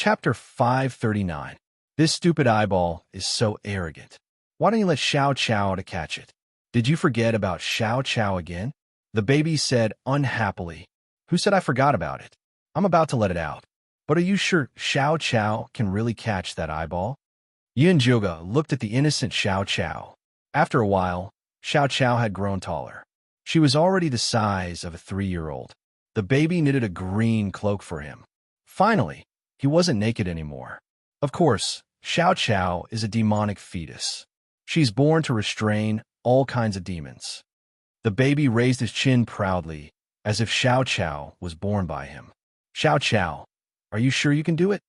Chapter 539. This stupid eyeball is so arrogant. Why don't you let Xiao Qiao to catch it? Did you forget about Xiao Qiao again? The baby said unhappily. Who said I forgot about it? I'm about to let it out. But are you sure Xiao Qiao can really catch that eyeball? Yin Zhuge looked at the innocent Xiao Qiao. After a while, Xiao Qiao had grown taller. She was already the size of a 3-year-old. The baby knitted a green cloak for him. Finally, he wasn't naked anymore. Of course, Xiao Qiao is a demonic fetus. She's born to restrain all kinds of demons. The baby raised his chin proudly, as if Xiao Qiao was born by him. Xiao Qiao, are you sure you can do it?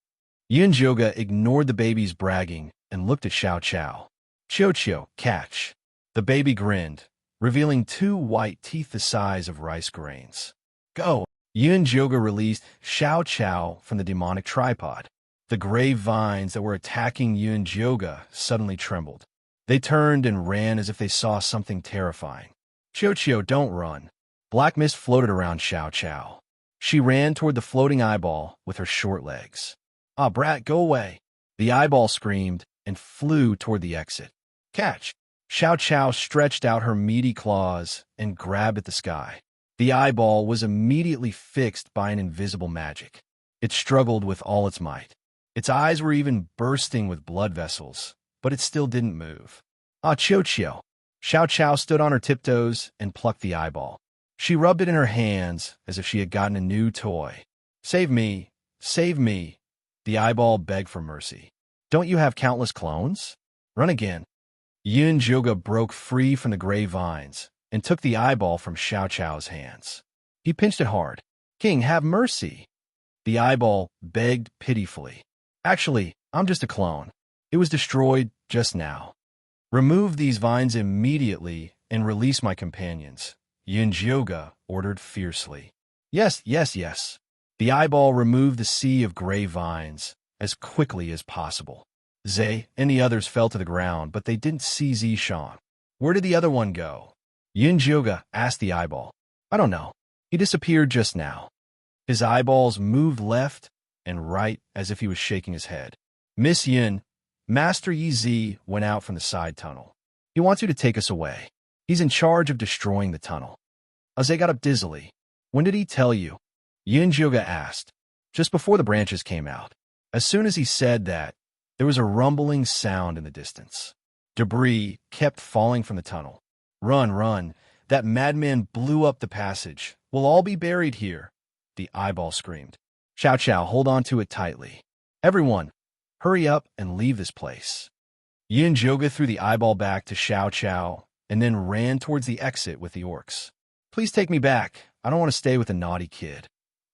Yin Zhuge ignored the baby's bragging and looked at Xiao Qiao. Qiao, catch. The baby grinned, revealing 2 white teeth the size of rice grains. Go! Yin Zhuge released Xiao Qiao from the demonic tripod. The gray vines that were attacking Yin Zhuge suddenly trembled. They turned and ran as if they saw something terrifying. Qiao, don't run. Black mist floated around Xiao Qiao. She ran toward the floating eyeball with her short legs. Ah, brat, go away. The eyeball screamed and flew toward the exit. Catch! Xiao Qiao stretched out her meaty claws and grabbed at the sky. The eyeball was immediately fixed by an invisible magic. It struggled with all its might. Its eyes were even bursting with blood vessels, but it still didn't move. Ah, Qiao. Xiao Qiao stood on her tiptoes and plucked the eyeball. She rubbed it in her hands as if she had gotten a new toy. Save me! Save me! The eyeball begged for mercy. Don't you have countless clones? Run again. Yin Zhuge broke free from the gray vines and took the eyeball from Xiao Qiao's hands. He pinched it hard. King, have mercy! The eyeball begged pitifully. Actually, I'm just a clone. It was destroyed just now. Remove these vines immediately and release my companions, Yin Zhuge ordered fiercely. Yes. The eyeball removed the sea of gray vines as quickly as possible. Zhe and the others fell to the ground, but they didn't see Zishan. Where did the other one go? Yin Zhuge asked the eyeball. I don't know. He disappeared just now. His eyeballs moved left and right as if he was shaking his head. Miss Yin, Master Yi Zi went out from the side tunnel. He wants you to take us away. He's in charge of destroying the tunnel. Zhe got up dizzily. When did he tell you? Yin Zhuge asked. Just before the branches came out. As soon as he said that, there was a rumbling sound in the distance. Debris kept falling from the tunnel. Run. That madman blew up the passage. We'll all be buried here. The eyeball screamed. Xiao Qiao, hold on to it tightly. Everyone, hurry up and leave this place. Yin Zhuge threw the eyeball back to Xiao Qiao and then ran towards the exit with the orcs. Please take me back. I don't want to stay with a naughty kid.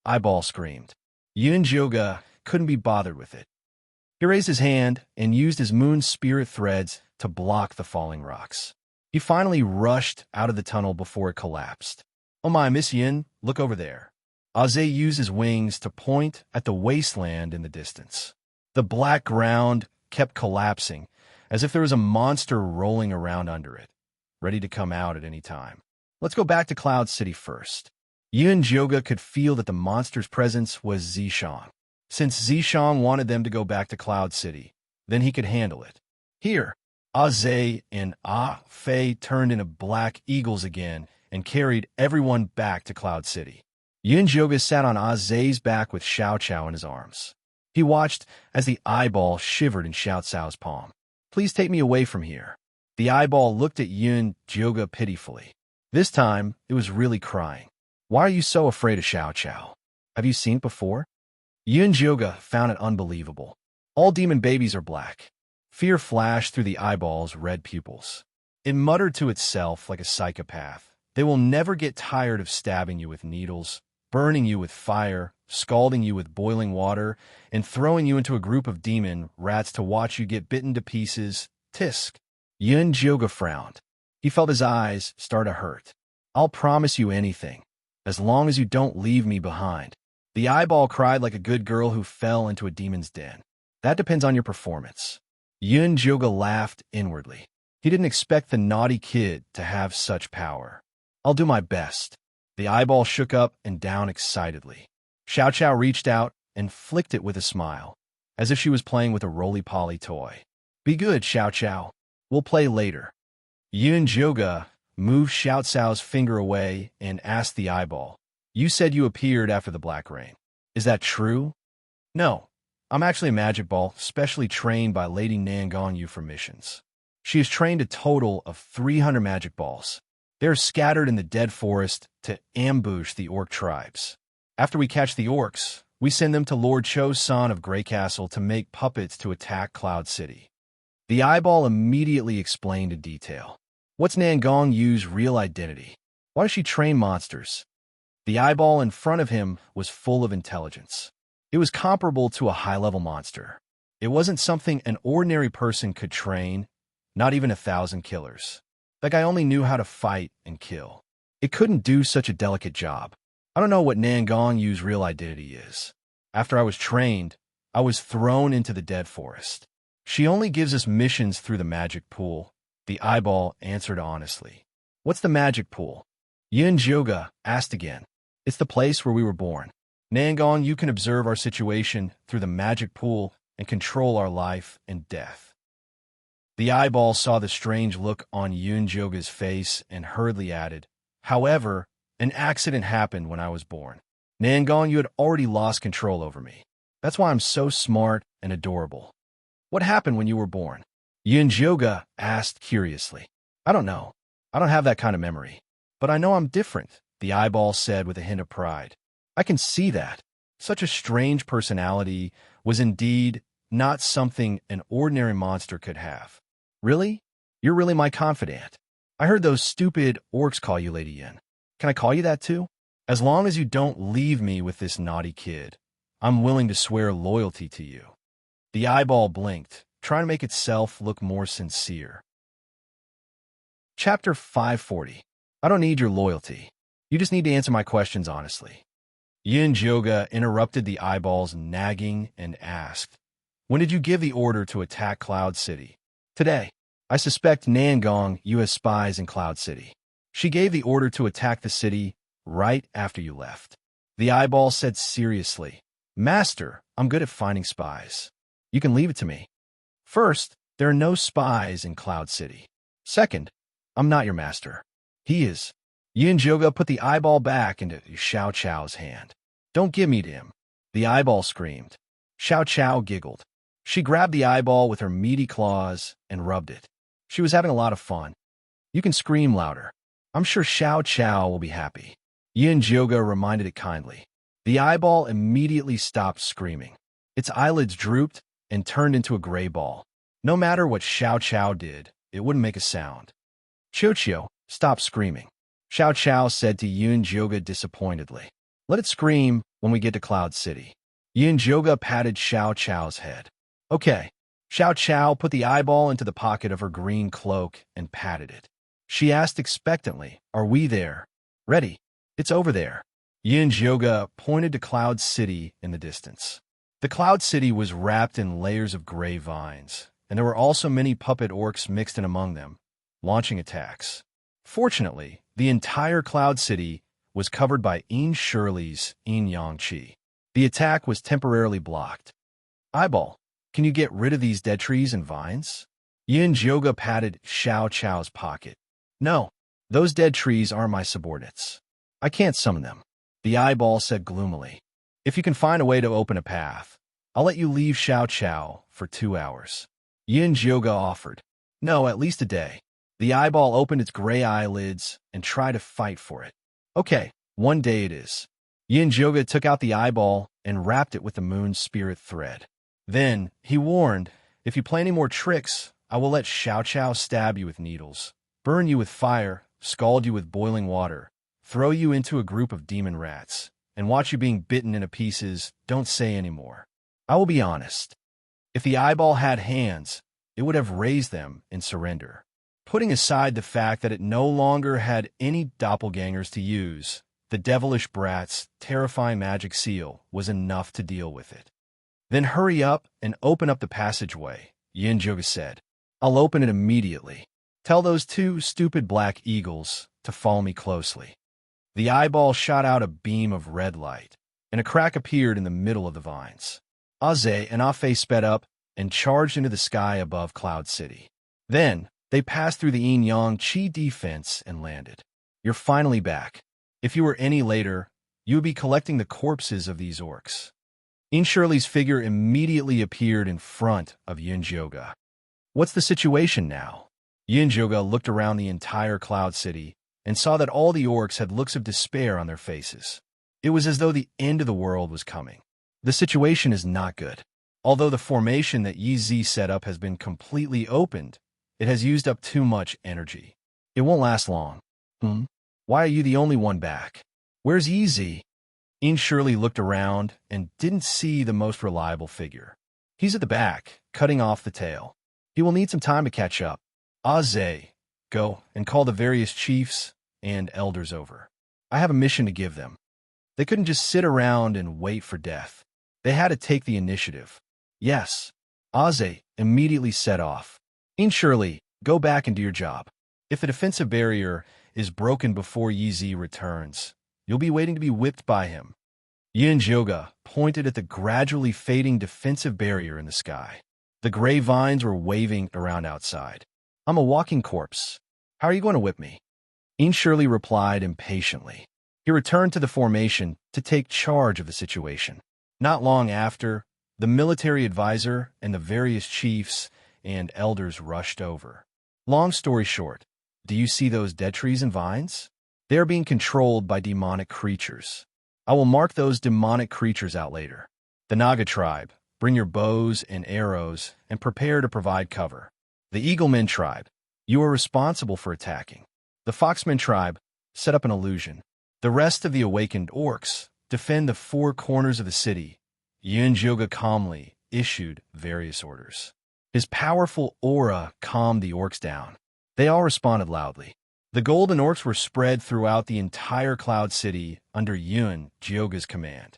Eyeball screamed. Yin Zhuge couldn't be bothered with it. He raised his hand and used his moon spirit threads to block the falling rocks. He finally rushed out of the tunnel before it collapsed. Oh my, Miss Yin, look over there. Zhe used his wings to point at the wasteland in the distance. The black ground kept collapsing, as if there was a monster rolling around under it, ready to come out at any time. Let's go back to Cloud City first. Yin Zhuge could feel that the monster's presence was Zishan. Since Zishan wanted them to go back to Cloud City, then he could handle it. Here, Zhe and Fei turned into black eagles again and carried everyone back to Cloud City. Yin Zhuge sat on Zhe's back with Xiao Qiao in his arms. He watched as the eyeball shivered in Xiao Cao's palm. Please take me away from here. The eyeball looked at Yin Zhuge pitifully. This time, it was really crying. Why are you so afraid of Xiao Qiao? Have you seen it before? Yin Zhuge found it unbelievable. All demon babies are black. Fear flashed through the eyeball's red pupils. It muttered to itself like a psychopath. They will never get tired of stabbing you with needles, burning you with fire, scalding you with boiling water, and throwing you into a group of demon rats to watch you get bitten to pieces. Tisk. Yin Zhuge frowned. He felt his eyes start to hurt. I'll promise you anything, as long as you don't leave me behind. The eyeball cried like a good girl who fell into a demon's den. That depends on your performance. Yin Zhuge laughed inwardly. He didn't expect the naughty kid to have such power. I'll do my best. The eyeball shook up and down excitedly. Xiao Qiao reached out and flicked it with a smile. as if she was playing with a roly-poly toy. Be good, Xiao Xiao. We'll play later. Yun Joga moved Xiao Cao's finger away and asked the eyeball, You said you appeared after the black rain. Is that true? No. I'm actually a magic ball, specially trained by Lady Nangongyu for missions. She has trained a total of 300 magic balls. They are scattered in the dead forest to ambush the orc tribes. After we catch the orcs, we send them to Lord Cho-san of Grey Castle to make puppets to attack Cloud City. The eyeball immediately explained in detail. What's Nangongyu's real identity? Why does she train monsters? The eyeball in front of him was full of intelligence. It was comparable to a high-level monster. It wasn't something an ordinary person could train, not even 1,000 killers. That guy only knew how to fight and kill. It couldn't do such a delicate job. I don't know what Nangongyu's real identity is. After I was trained, I was thrown into the dead forest. She only gives us missions through the magic pool, the eyeball answered honestly. What's the magic pool? Yun Joga asked again. It's the place where we were born. Nangong, you can observe our situation through the magic pool and control our life and death. The eyeball saw the strange look on Yun Joga's face and hurriedly added, However, an accident happened when I was born. Nangong, you had already lost control over me. That's why I'm so smart and adorable. What happened when you were born? Yun Joga asked curiously. I don't know. I don't have that kind of memory. But I know I'm different, the eyeball said with a hint of pride. I can see that. Such a strange personality was indeed not something an ordinary monster could have. Really? You're really my confidant. I heard those stupid orcs call you Lady Yin. Can I call you that too? As long as you don't leave me with this naughty kid, I'm willing to swear loyalty to you. The eyeball blinked, trying to make itself look more sincere. Chapter 540. I don't need your loyalty. You just need to answer my questions honestly. Yin Joga interrupted the eyeball's nagging and asked, When did you give the order to attack Cloud City? Today. I suspect Nangong you has spies in Cloud City. She gave the order to attack the city right after you left. The eyeball said seriously, Master, I'm good at finding spies. You can leave it to me. First, there are no spies in Cloud City. Second, I'm not your master. He is. Yin Joga put the eyeball back into Xiao Chao's hand. Don't give me to him. The eyeball screamed. Xiao Chao giggled. She grabbed the eyeball with her meaty claws and rubbed it. She was having a lot of fun. You can scream louder. I'm sure Xiao Chao will be happy. Yin Joga reminded it kindly. The eyeball immediately stopped screaming. Its eyelids drooped and turned into a gray ball. No matter what Xiao Chao did, it wouldn't make a sound. Qiu, stop screaming. Xiao Chao said to Yun Joga disappointedly. Let it scream when we get to Cloud City. Yun Joga patted Xiao Chao's head. Okay. Xiao Chao put the eyeball into the pocket of her green cloak and patted it. She asked expectantly, Are we there? Ready. It's over there. Yin Joga pointed to Cloud City in the distance. The Cloud City was wrapped in layers of gray vines, and there were also many puppet orcs mixed in among them, launching attacks. Fortunately, the entire Cloud City was covered by Yin Shirley's Yin Yangqi. The attack was temporarily blocked. Eyeball, can you get rid of these dead trees and vines? Yin Joga patted Xiao Chao's pocket. No, those dead trees aren't my subordinates. I can't summon them. The eyeball said gloomily. If you can find a way to open a path, I'll let you leave Xiao Chao for 2 hours. Yin Joga offered. No, at least a day. The eyeball opened its gray eyelids and tried to fight for it. Okay, 1 day it is. Yin Joga took out the eyeball and wrapped it with the moon's spirit thread. Then, he warned, if you play any more tricks, I will let Xiao Chao stab you with needles, burn you with fire, scald you with boiling water, throw you into a group of demon rats, and watch you being bitten into pieces. Don't say any more. I will be honest. If the eyeball had hands, it would have raised them in surrender. Putting aside the fact that it no longer had any doppelgangers to use, the devilish brat's terrifying magic seal was enough to deal with it. Then hurry up and open up the passageway, Yin Joga said. I'll open it immediately. Tell those 2 stupid black eagles to follow me closely. The eyeball shot out a beam of red light, and a crack appeared in the middle of the vines. Aze and Afe sped up and charged into the sky above Cloud City. Then, they passed through the Yin-Yang Chi defense and landed. You're finally back. If you were any later, you would be collecting the corpses of these orcs. In Shirley's figure immediately appeared in front of Yunjioga. What's the situation now? Yunjioga looked around the entire Cloud City and saw that all the orcs had looks of despair on their faces. It was as though the end of the world was coming. The situation is not good. Although the formation that Yi Zi set up has been completely opened, it has used up too much energy. It won't last long. Why are you the only one back? Where's Yi Zi? In Shirley looked around and didn't see the most reliable figure. He's at the back, cutting off the tail. He will need some time to catch up. Aze, go and call the various chiefs and elders over. I have a mission to give them. They couldn't just sit around and wait for death. They had to take the initiative. Yes. Aze immediately set off. In Shirley, go back and do your job. If the defensive barrier is broken before Yi Zi returns, you'll be waiting to be whipped by him. Yunjioga pointed at the gradually fading defensive barrier in the sky. The gray vines were waving around outside. I'm a walking corpse. How are you going to whip me? In Shirley replied impatiently. He returned to the formation to take charge of the situation. Not long after, the military advisor and the various chiefs and elders rushed over. Long story short, do you see those dead trees and vines? They are being controlled by demonic creatures. I will mark those demonic creatures out later. The Naga tribe, bring your bows and arrows and prepare to provide cover. The Eaglemen tribe, you are responsible for attacking. The Foxmen tribe, set up an illusion. The rest of the awakened orcs, defend the four corners of the city. Yunjioga calmly issued various orders. His powerful aura calmed the orcs down. They all responded loudly. The golden orcs were spread throughout the entire Cloud City under Yunjioga's command.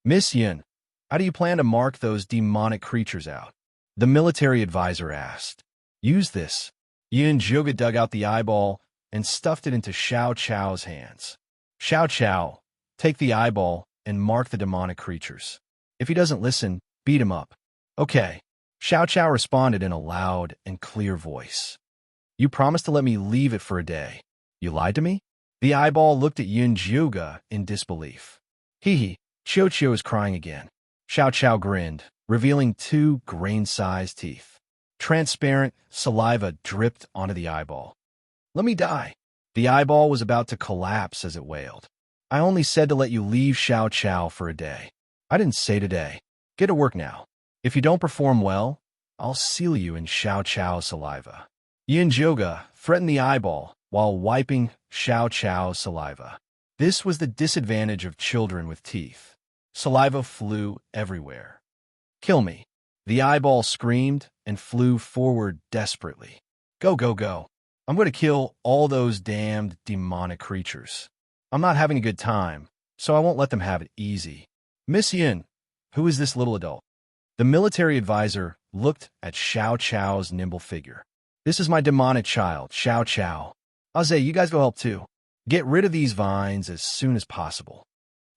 Miss Yun, how do you plan to mark those demonic creatures out? The military advisor asked. Use this. Yunjioga dug out the eyeball and stuffed it into Xiao Chao's hands. Xiao Chao, take the eyeball and mark the demonic creatures. If he doesn't listen, beat him up. Okay. Xiao Chao responded in a loud and clear voice. You promised to let me leave it for a day. You lied to me? The eyeball looked at Yunjioga in disbelief. Hee, Qiu Qiu is crying again. Xiao Chao grinned, revealing two grain-sized teeth. Transparent saliva dripped onto the eyeball. Let me die. The eyeball was about to collapse as it wailed. I only said to let you leave Xiao Chao for a day. I didn't say today. Get to work now. If you don't perform well, I'll seal you in Xiao Chao's saliva. Yunjioga threatened the eyeball while wiping Xiao Chao's saliva. This was the disadvantage of children with teeth. Saliva flew everywhere. Kill me. The eyeball screamed and flew forward desperately. Go, go, go. I'm going to kill all those damned demonic creatures. I'm not having a good time, so I won't let them have it easy. Miss Yin, who is this little adult? The military advisor looked at Xiao Chao's nimble figure. This is my demonic child, Xiao Chao. Aze, you guys go help too. Get rid of these vines as soon as possible.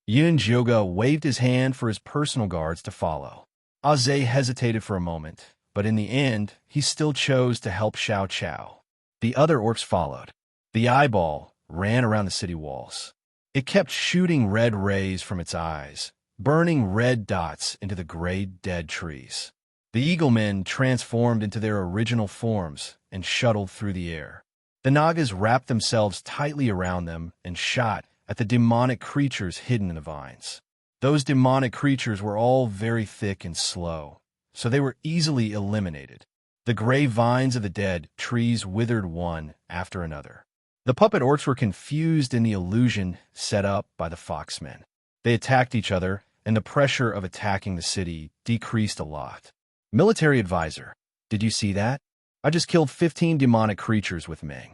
Yunjioga waved his hand for his personal guards to follow. Aze hesitated for a moment, but in the end, he still chose to help Xiao Chao. The other orcs followed. The eyeball ran around the city walls. It kept shooting red rays from its eyes, burning red dots into the gray dead trees. The Eaglemen transformed into their original forms and shuttled through the air. The Nagas wrapped themselves tightly around them and shot at the demonic creatures hidden in the vines. Those demonic creatures were all very thick and slow, so they were easily eliminated. The gray vines of the dead trees withered one after another. The puppet orcs were confused in the illusion set up by the foxmen. They attacked each other, and the pressure of attacking the city decreased a lot. Military advisor, did you see that? I just killed 15 demonic creatures with Meng.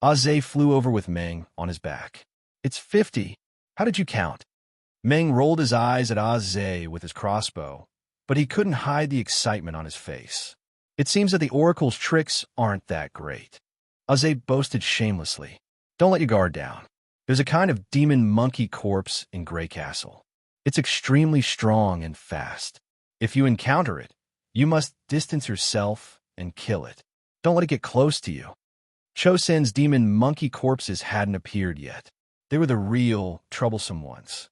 Aze flew over with Meng on his back. It's 50. How did you count? Meng rolled his eyes at Aze with his crossbow, but he couldn't hide the excitement on his face. It seems that the Oracle's tricks aren't that great. Aze boasted shamelessly. Don't let your guard down. There's a kind of demon monkey corpse in Grey Castle. It's extremely strong and fast. If you encounter it, you must distance yourself and kill it. Don't let it get close to you. Chosen's demon monkey corpses hadn't appeared yet. They were the real, troublesome ones.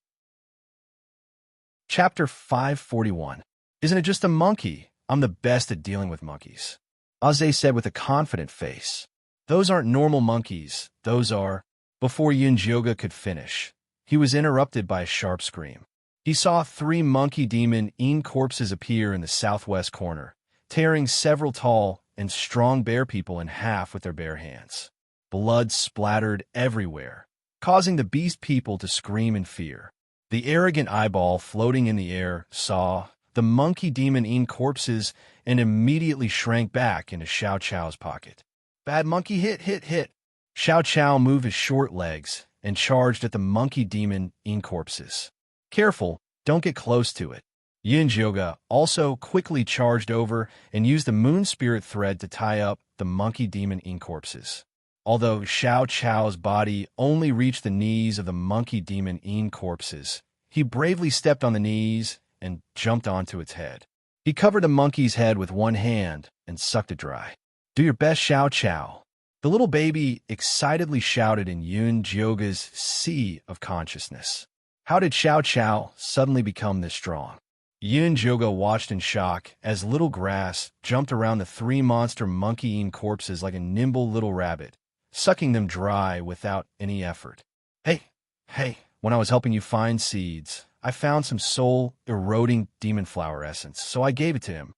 Chapter 541. Isn't it just a monkey? I'm the best at dealing with monkeys, Aze said with a confident face. Those aren't normal monkeys, those are... Before Yunjioga could finish, he was interrupted by a sharp scream. He saw 3 monkey demon corpses appear in the southwest corner, tearing several tall and strong bear people in half with their bare hands. Blood splattered everywhere, causing the beast people to scream in fear. The arrogant eyeball floating in the air saw the monkey demon corpses and immediately shrank back into Xiao Chao's pocket. Bad monkey hit. Xiao Chao moved his short legs and charged at the monkey demon corpses. Careful, don't get close to it. Yunjioga also quickly charged over and used the moon spirit thread to tie up the monkey demon corpses. Although Xiao Chao's body only reached the knees of the monkey demon corpses, he bravely stepped on the knees and jumped onto its head. He covered the monkey's head with one hand and sucked it dry. Do your best, Xiao Chao. The little baby excitedly shouted in Yunjioga's sea of consciousness. How did Xiao Chao suddenly become this strong? Yunjioga watched in shock as little grass jumped around the 3 monster monkey corpses like a nimble little rabbit, sucking them dry without any effort. Hey, when I was helping you find seeds, I found some soul-eroding demon flower essence, so I gave it to him.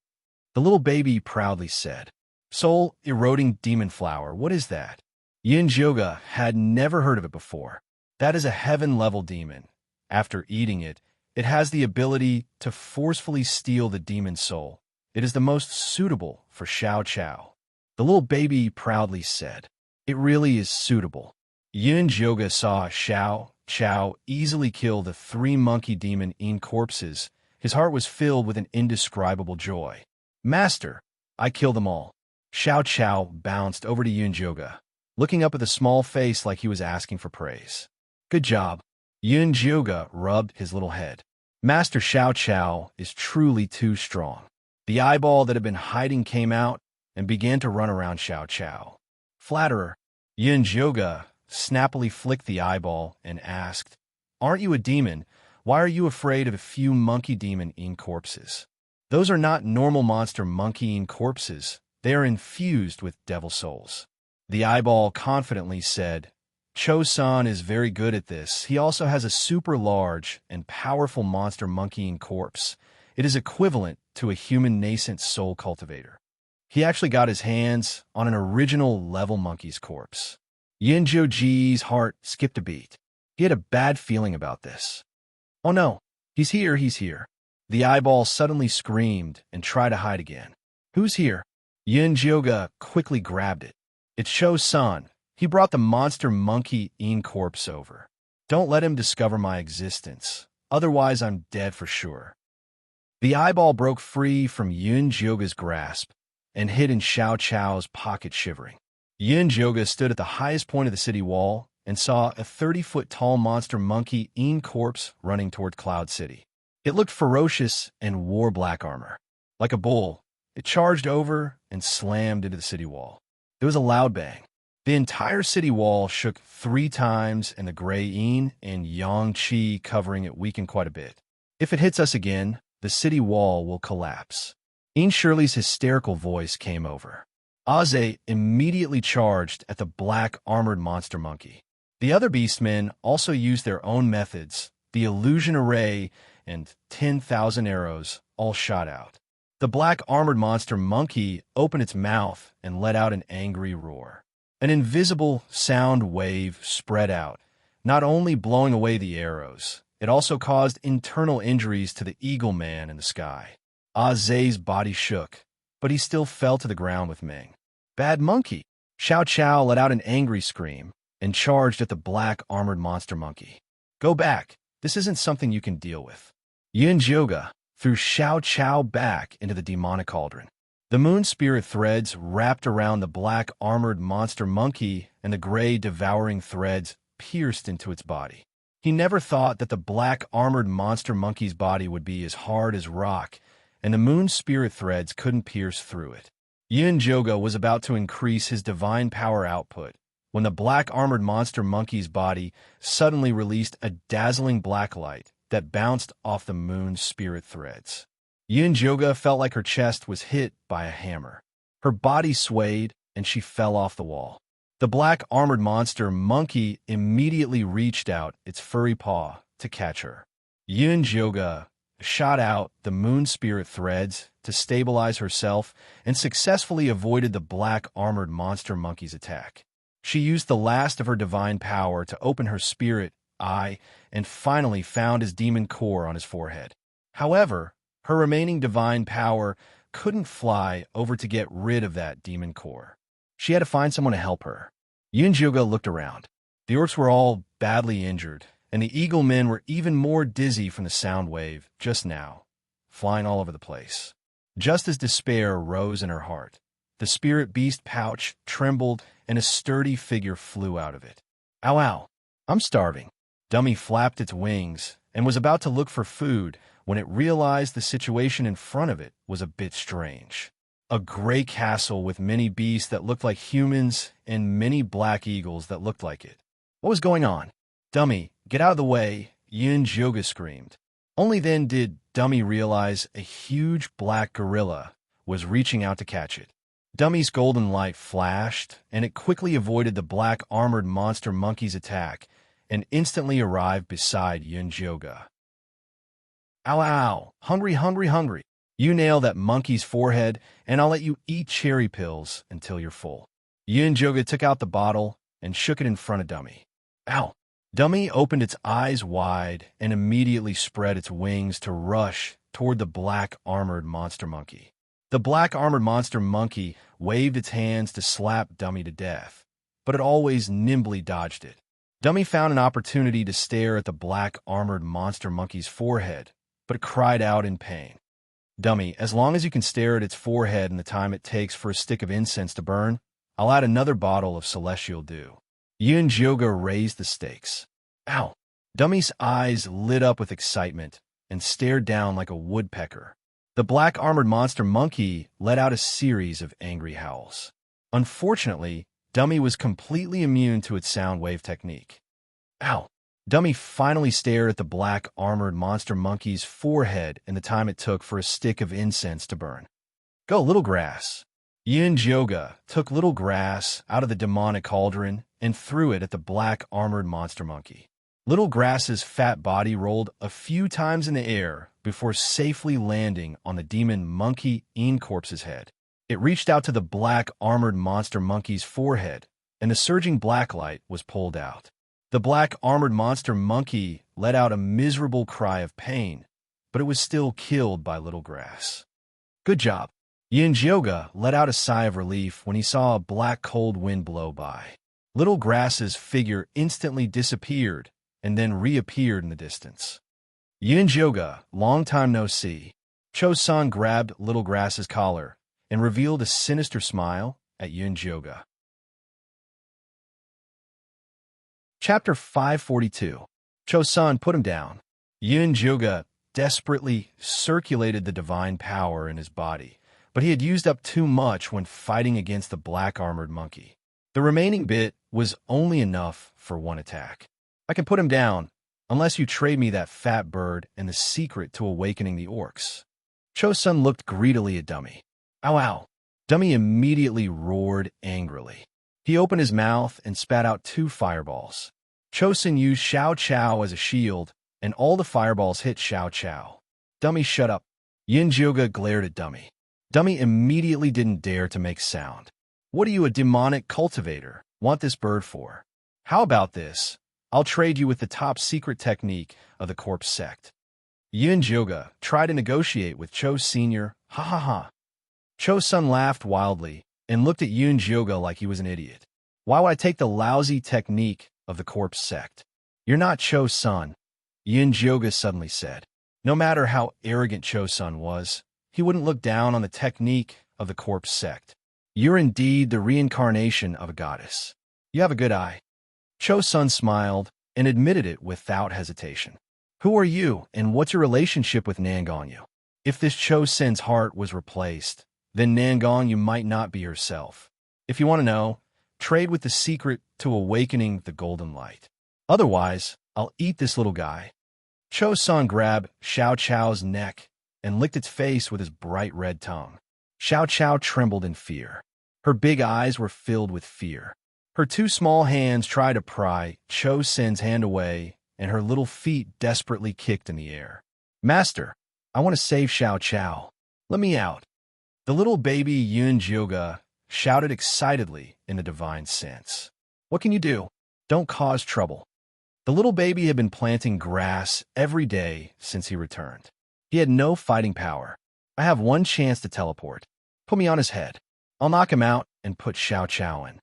The little baby proudly said. Soul-eroding demon flower, what is that? Yunjioga had never heard of it before. That is a heaven-level demon. After eating it, it has the ability to forcefully steal the demon's soul. It is the most suitable for Xiao Chao. The little baby proudly said. It really is suitable. Yunjioga saw Xiao Chao easily kill the 3 monkey demon corpses. His heart was filled with an indescribable joy. Master, I killed them all. Xiao Chao bounced over to Yunjioga, looking up with a small face like he was asking for praise. Good job. Yunjioga rubbed his little head. Master Xiao Chao is truly too strong. The eyeball that had been hiding came out and began to run around Xiao Chao. Flatterer. Yunjioga snappily flicked the eyeball and asked, Aren't you a demon? Why are you afraid of a few monkey demon corpses? Those are not normal monster monkey corpses. They are infused with devil souls. The eyeball confidently said, Cho-san is very good at this. He also has a super large and powerful monster monkey corpse. It is equivalent to a human nascent soul cultivator. He actually got his hands on an original level monkey's corpse. Yunjioji's heart skipped a beat. He had a bad feeling about this. Oh no, he's here. The eyeball suddenly screamed and tried to hide again. Who's here? Yunjioga quickly grabbed it. It's Cho-san. He brought the monster monkey corpse over. Don't let him discover my existence. Otherwise, I'm dead for sure. The eyeball broke free from Yunjioga's grasp and hid in Xiao Chao's pocket shivering. Yunjioga stood at the highest point of the city wall and saw a 30-foot-tall monster monkey corpse running toward Cloud City. It looked ferocious and wore black armor. Like a bull, it charged over and slammed into the city wall. There was a loud bang. The entire city wall shook 3 times, and the gray yin and yang qi covering it weakened quite a bit. If it hits us again, the city wall will collapse. Shirley's hysterical voice came over. Aze immediately charged at the black armored monster monkey. The other beastmen also used their own methods. The illusion array and 10,000 arrows all shot out. The black armored monster monkey opened its mouth and let out an angry roar. An invisible sound wave spread out, not only blowing away the arrows, it also caused internal injuries to the eagle man in the sky. Aze's body shook, but he still fell to the ground with Ming. Bad monkey! Xiao Chao let out an angry scream and charged at the black armored monster monkey. Go back. This isn't something you can deal with. Yunjioga threw Xiao Chao back into the demonic cauldron. The moon spirit threads wrapped around the black armored monster monkey, and the gray devouring threads pierced into its body. He never thought that the black armored monster monkey's body would be as hard as rock and the moon's spirit threads couldn't pierce through it. Yoga was about to increase his divine power output when the black armored monster monkey's body suddenly released a dazzling black light that bounced off the moon's spirit threads. Yoga felt like her chest was hit by a hammer. Her body swayed, and she fell off the wall. The black armored monster monkey immediately reached out its furry paw to catch her. Yoga shot out the moon spirit threads to stabilize herself and successfully avoided the black armored monster monkey's attack. She used the last of her divine power to open her spirit eye and finally found his demon core on his forehead. However, her remaining divine power couldn't fly over to get rid of that demon core. She had to find someone to help her. Yoga looked around. The orcs were all badly injured, and the eagle men were even more dizzy from the sound wave just now, flying all over the place. Just as despair rose in her heart, the spirit beast pouch trembled and a sturdy figure flew out of it. Ow, ow, I'm starving. Dummy flapped its wings and was about to look for food when it realized the situation in front of it was a bit strange. A gray castle with many beasts that looked like humans and many black eagles that looked like it. What was going on? Dummy, get out of the way, Yoga screamed. Only then did Dummy realize a huge black gorilla was reaching out to catch it. Dummy's golden light flashed, and it quickly avoided the black armored monster monkey's attack and instantly arrived beside Yoga. Ow, ow, hungry, hungry, hungry. You nail that monkey's forehead, and I'll let you eat cherry pills until you're full. Yoga took out the bottle and shook it in front of Dummy. Ow! Dummy opened its eyes wide and immediately spread its wings to rush toward the black armored monster monkey. The black armored monster monkey waved its hands to slap Dummy to death, but it always nimbly dodged it. Dummy found an opportunity to stare at the black armored monster monkey's forehead, but it cried out in pain. Dummy, as long as you can stare at its forehead in the time it takes for a stick of incense to burn, I'll add another bottle of celestial dew. Yoga raised the stakes. Ow! Dummy's eyes lit up with excitement and stared down like a woodpecker. The black armored monster monkey let out a series of angry howls. Unfortunately, Dummy was completely immune to its sound wave technique. Ow! Dummy finally stared at the black armored monster monkey's forehead in the time it took for a stick of incense to burn. Go, little grass. Yoga took little grass out of the demonic cauldron and threw it at the black armored monster monkey. Little grass's fat body rolled a few times in the air before safely landing on the demon monkey corpse's head. It reached out to the black armored monster monkey's forehead, and the surging black light was pulled out. The black armored monster monkey let out a miserable cry of pain, but it was still killed by little grass. Good job. Yoga let out a sigh of relief when he saw a black cold wind blow by. Little grass's figure instantly disappeared and then reappeared in the distance. Yoga, long time no see. Cho-san grabbed little grass's collar and revealed a sinister smile at Yoga. Chapter 542. Cho-san put him down. Yoga desperately circulated the divine power in his body, but he had used up too much when fighting against the black armored monkey. The remaining bit was only enough for one attack. I can put him down, unless you trade me that fat bird and the secret to awakening the orcs. Cho-san looked greedily at Dummy. Ow, ow. Dummy immediately roared angrily. He opened his mouth and spat out 2 fireballs. Cho-san used Xiao Chao as a shield, and all the fireballs hit Xiao Chao. Dummy, shut up. Yoga glared at Dummy. Dummy immediately didn't dare to make sound. What are you, a demonic cultivator? Want this bird for? How about this? I'll trade you with the top secret technique of the corpse sect. Yoga tried to negotiate with Cho Sr. Ha ha ha. Cho-san laughed wildly and looked at Yoga like he was an idiot. Why would I take the lousy technique of the corpse sect? You're not Cho-san, Yoga suddenly said. No matter how arrogant Cho-san was, he wouldn't look down on the technique of the corpse sect. You're indeed the reincarnation of a goddess. You have a good eye. Cho-san smiled and admitted it without hesitation. Who are you, and what's your relationship with Nangonyu? If this Cho Sin's heart was replaced, then Nangong you might not be herself. If you want to know, trade with the secret to awakening the golden light. Otherwise, I'll eat this little guy. Cho Sun grabbed Xiao Chao's neck and licked its face with his bright red tongue. Xiao Chao trembled in fear. Her big eyes were filled with fear. Her two small hands tried to pry Cho Sin's hand away, and her little feet desperately kicked in the air. Master, I want to save Xiao Chao. Let me out. The little baby Yun Jioga shouted excitedly in a divine sense. What can you do? Don't cause trouble. The little baby had been planting grass every day since he returned. He had no fighting power. I have one chance to teleport. Put me on his head. I'll knock him out and put Xiao Chao in.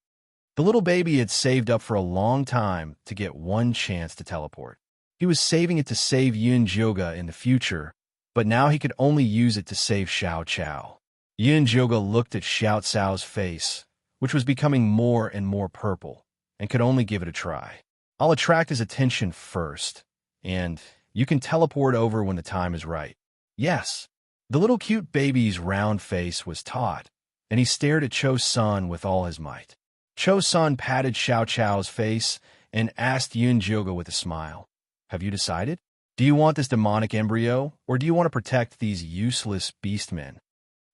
The little baby had saved up for a long time to get one chance to teleport. He was saving it to save Yun Jioga in the future, but now he could only use it to save Xiao Chao. Yun Jioga looked at Xiao Cao's face, which was becoming more and more purple, and could only give it a try. I'll attract his attention first, and you can teleport over when the time is right. Yes. The little cute baby's round face was taut, and he stared at Cho Sun with all his might. Cho Sun patted Xiao Chao's face and asked Yun Jioga with a smile, "Have you decided? Do you want this demonic embryo, or do you want to protect these useless beastmen?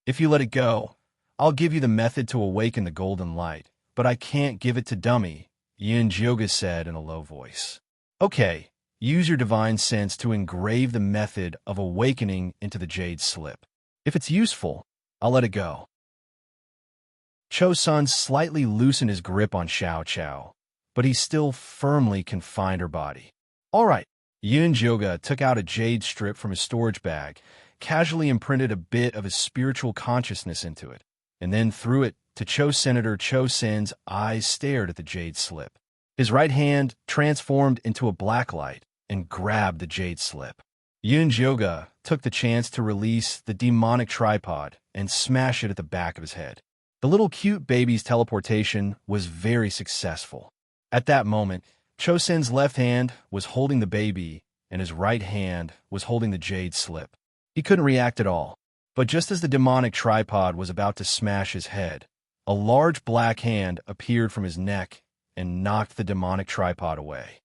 If you let it go, I'll give you the method to awaken the golden light, but I can't give it to dummy," Yun Jioga said in a low voice. Okay, use your divine sense to engrave the method of awakening into the jade slip. If it's useful, I'll let it go. Cho Sun slightly loosened his grip on Xiao Chao, but he still firmly confined her body. All right, Yun Jioga took out a jade strip from his storage bag, casually imprinted a bit of his spiritual consciousness into it, and then threw it to Cho Senator. Cho Sin's eyes stared at the jade slip. His right hand transformed into a black light and grabbed the jade slip. Yun Jioga took the chance to release the demonic tripod and smash it at the back of his head. The little cute baby's teleportation was very successful. At that moment, Cho Sin's left hand was holding the baby, and his right hand was holding the jade slip. He couldn't react at all. But just as the demonic tripod was about to smash his head, a large black hand appeared from his neck and knocked the demonic tripod away.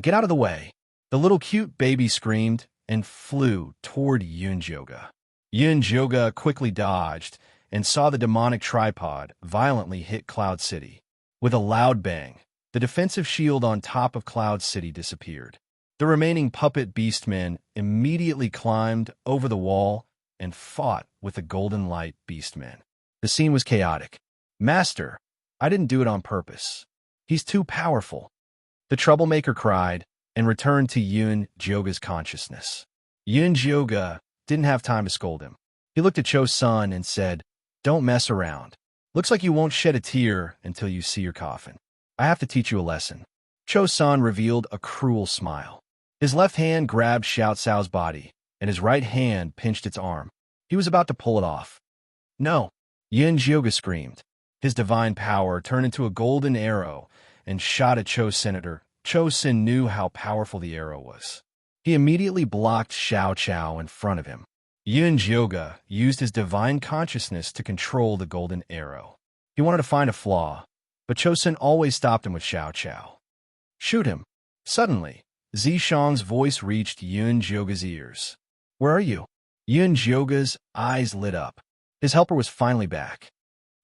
Get out of the way. The little cute baby screamed and flew toward Yun Jioga. Yun Jioga quickly dodged and saw the demonic tripod violently hit Cloud City. With a loud bang, the defensive shield on top of Cloud City disappeared. The remaining puppet beastmen immediately climbed over the wall and fought with the Golden Light beastmen. The scene was chaotic. Master, I didn't do it on purpose. He's too powerful. The troublemaker cried and returned to Yun Jioga's consciousness. Yun Jioga didn't have time to scold him. He looked at Cho Sun and said, "Don't mess around. Looks like you won't shed a tear until you see your coffin. I have to teach you a lesson." Cho Sun revealed a cruel smile. His left hand grabbed Xiao Cao's body, and his right hand pinched its arm. He was about to pull it off. No! Yun Jioga screamed. His divine power turned into a golden arrow and shot at Cho Senator. Cho Sin knew how powerful the arrow was. He immediately blocked Xiao Chao in front of him. Yun Jioga used his divine consciousness to control the golden arrow. He wanted to find a flaw, but Cho Sin always stopped him with Xiao Chao. Shoot him. Suddenly, Zishang's voice reached Yun Jioga's ears. Where are you? Yun Jioga's eyes lit up. His helper was finally back.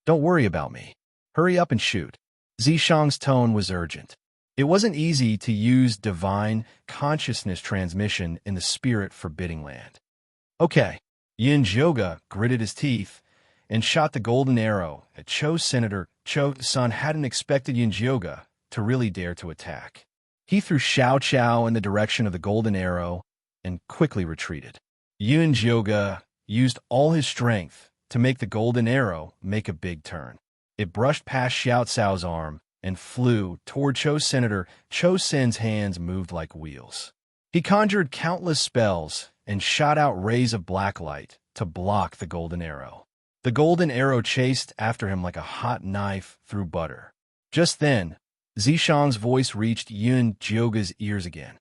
Don't worry about me. Hurry up and shoot. Zishang's tone was urgent. It wasn't easy to use divine consciousness transmission in the spirit forbidding land. Okay. Yun Jioga gritted his teeth and shot the golden arrow at Cho Senator. Cho Sun hadn't expected Yun Jioga to really dare to attack. He threw Xiao Chao in the direction of the golden arrow and quickly retreated. Yun Jioga used all his strength to make the golden arrow make a big turn. It brushed past Xiao Cao's arm and flew toward Cho Senator. Cho Sin's hands moved like wheels. He conjured countless spells and shot out rays of black light to block the golden arrow. The golden arrow chased after him like a hot knife through butter. Just then, Zishang's voice reached Yun Jioga's ears again.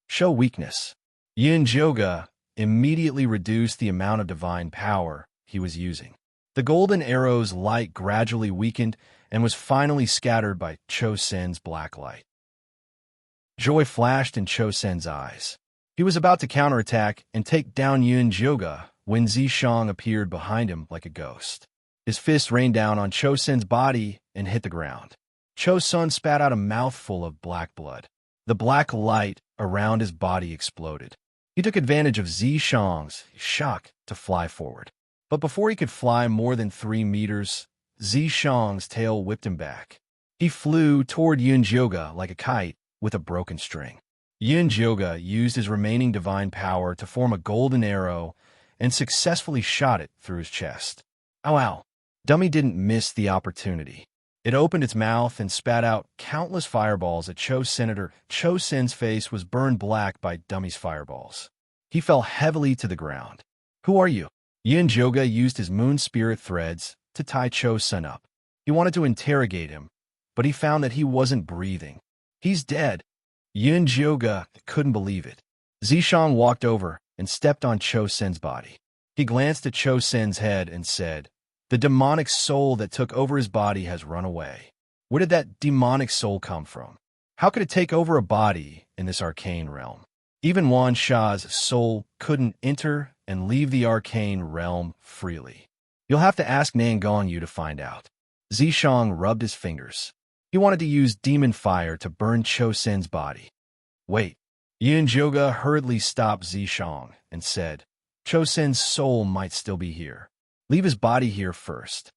Show weakness. Yun Jioga immediately reduced the amount of divine power he was using. The golden arrow's light gradually weakened and was finally scattered by Chosen's black light. Joy flashed in Chosen's eyes. He was about to counterattack and take down Yunjoga when Zishang appeared behind him like a ghost. His fist rained down on Chosen's body and hit the ground. Chosen spat out a mouthful of black blood. The black light around his body exploded. He took advantage of Zishang's shock to fly forward. But before he could fly more than 3 meters, Zishang's tail whipped him back. He flew toward Yunjoga like a kite with a broken string. Yunjoga used his remaining divine power to form a golden arrow and successfully shot it through his chest. Ow, ow. Dummy didn't miss the opportunity. It opened its mouth and spat out countless fireballs at Senator Chosen's face was burned black by Dummy's fireballs. He fell heavily to the ground. Who are you? Yunjoga used his moon spirit threads to tie Chosen up. He wanted to interrogate him, but he found that he wasn't breathing. He's dead. Yunjoga couldn't believe it. Zishang walked over and stepped on Chosen's body. He glanced at Chosen's head and said, "The demonic soul that took over his body has run away." Where did that demonic soul come from? How could it take over a body in this arcane realm? Even Wan Sha's soul couldn't enter and leave the arcane realm freely. You'll have to ask Nangonyu to find out. Zishang rubbed his fingers. He wanted to use demon fire to burn Chosen's body. Wait. Yunjoga hurriedly stopped Zishang and said, "Chosen's soul might still be here. Leave his body here first."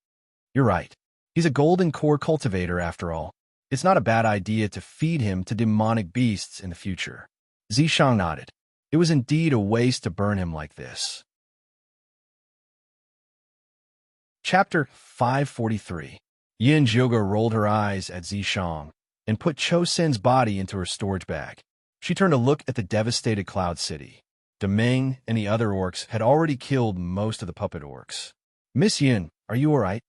You're right. He's a golden core cultivator after all. It's not a bad idea to feed him to demonic beasts in the future. Zishang nodded. It was indeed a waste to burn him like this. Chapter 543. Yunjoga rolled her eyes at Zishang and put Chosen's body into her storage bag. She turned to look at the devastated Cloud City. Demeng and the other orcs had already killed most of the puppet orcs. "Miss Yun, are you all right?"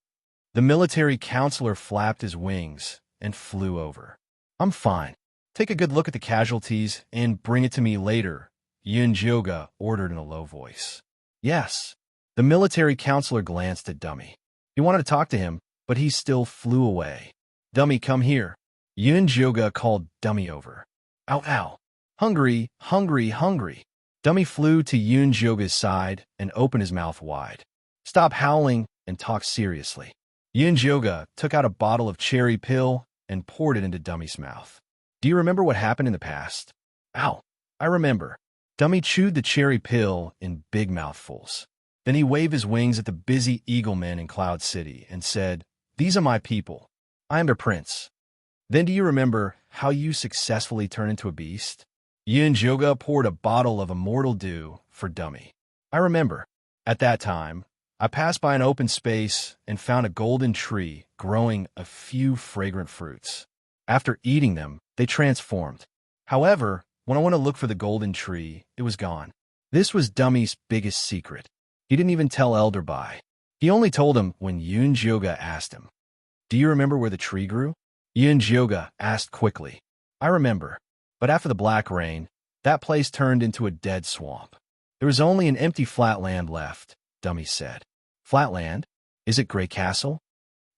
The military counselor flapped his wings and flew over. "I'm fine. Take a good look at the casualties and bring it to me later," Yunjoga ordered in a low voice. "Yes." The military counselor glanced at Dummy. He wanted to talk to him, but he still flew away. "Dummy, come here." Yunjoga called Dummy over. "Ow, ow. Hungry, hungry, hungry." Dummy flew to Yunjoga's side and opened his mouth wide. "Stop howling and talk seriously." Yunjoga took out a bottle of cherry pill and poured it into Dummy's mouth. "Do you remember what happened in the past?" "Ow, I remember." Dummy chewed the cherry pill in big mouthfuls. Then he waved his wings at the busy eaglemen in Cloud City and said, "These are my people. I am their prince." "Then do you remember how you successfully turned into a beast?" Yunjoga poured a bottle of immortal dew for Dummy. "I remember. At that time, I passed by an open space and found a golden tree growing a few fragrant fruits. After eating them, they transformed. However, when I went to look for the golden tree, it was gone. This was Dummy's biggest secret. He didn't even tell Elderby. He only told him when Yunjoga asked him. "Do you remember where the tree grew?" Yunjoga asked quickly. "I remember. But after the black rain, that place turned into a dead swamp. There was only an empty flat land left," Dummy said. "Flatland? Is it Grey Castle?"